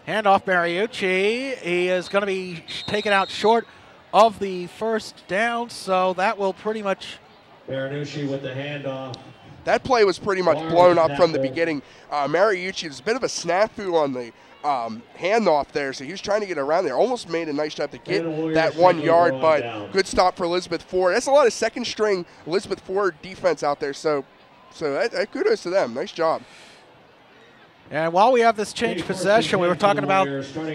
Handoff Mariucci. He is going to be taken out short of the first down, so that will pretty much... Mariucci with the handoff. That play was pretty much blown up from the beginning. Mariucci was a bit of a snafu on the handoff there, so he was trying to get around there. Almost made a nice job to get that 1 yard, but good stop for Elizabeth Ford. That's a lot of second-string Elizabeth Ford defense out there, so kudos to them. Nice job. And while we have this change possession, we were talking about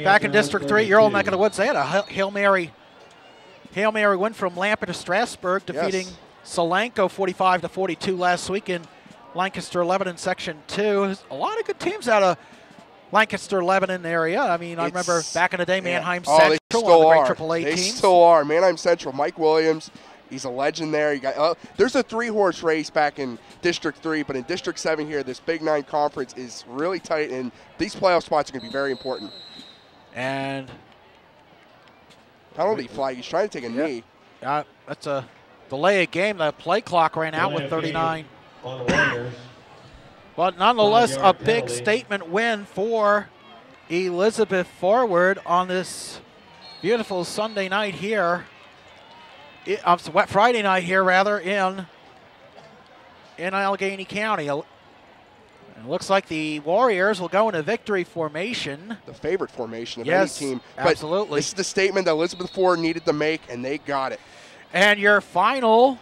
back in District 3, your old neck of the woods, they had a Hail Mary win from Lampe to Strasburg, defeating Solanco 45-42 last week in Lancaster-Lebanon Section 2. A lot of good teams out of Lancaster-Lebanon area. I mean, I remember back in the day, Mannheim Central, one of the great AAA teams. They still are. Mannheim Central, Mike Williams, he's a legend there. You got, there's a 3-horse race back in District 3, but in District 7 here, this Big 9 conference is really tight, and these playoff spots are going to be very important. And penalty flag. He's trying to take a knee. That's a delay of game. The play clock ran out with 39. But nonetheless, a big statement win for Elizabeth Forward on this beautiful Sunday night here. Friday night here, rather, in Allegheny County. It looks like the Warriors will go into victory formation. The favorite formation of any team. But absolutely. This is the statement that Elizabeth Ford needed to make, and they got it. And your final,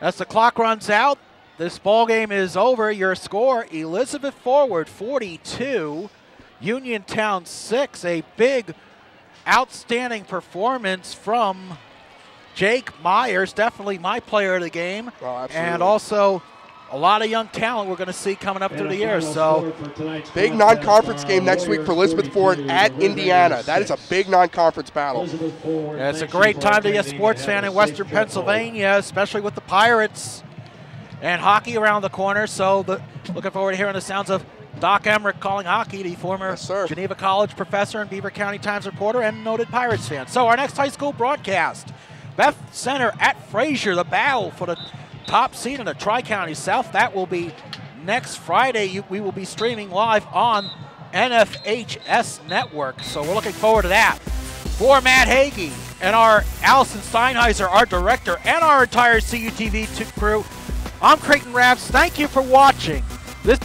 as the clock runs out, this ball game is over. Your score, Elizabeth Forward 42, Uniontown 6. A big, outstanding performance from Jake Myers, definitely my player of the game. Oh, and also a lot of young talent we're going to see coming up through the years. So, big non-conference game next week for Elizabeth Ford at Indiana. That is a big non-conference battle. Yeah, it's a great time to be a sports fan in Western Pennsylvania, especially with the Pirates and hockey around the corner. So, looking forward to hearing the sounds of Doc Emmerich calling hockey, the former Geneva College professor and Beaver County Times reporter and noted Pirates fan. So, our next high school broadcast, Beth Center at Fraser, the battle for the top seed in the Tri-County South. That will be next Friday. We will be streaming live on NFHS Network. So we're looking forward to that. For Matt Hagee and our Allison Steinheiser, our director, and our entire CUTV crew, I'm Creighton Raps. Thank you for watching this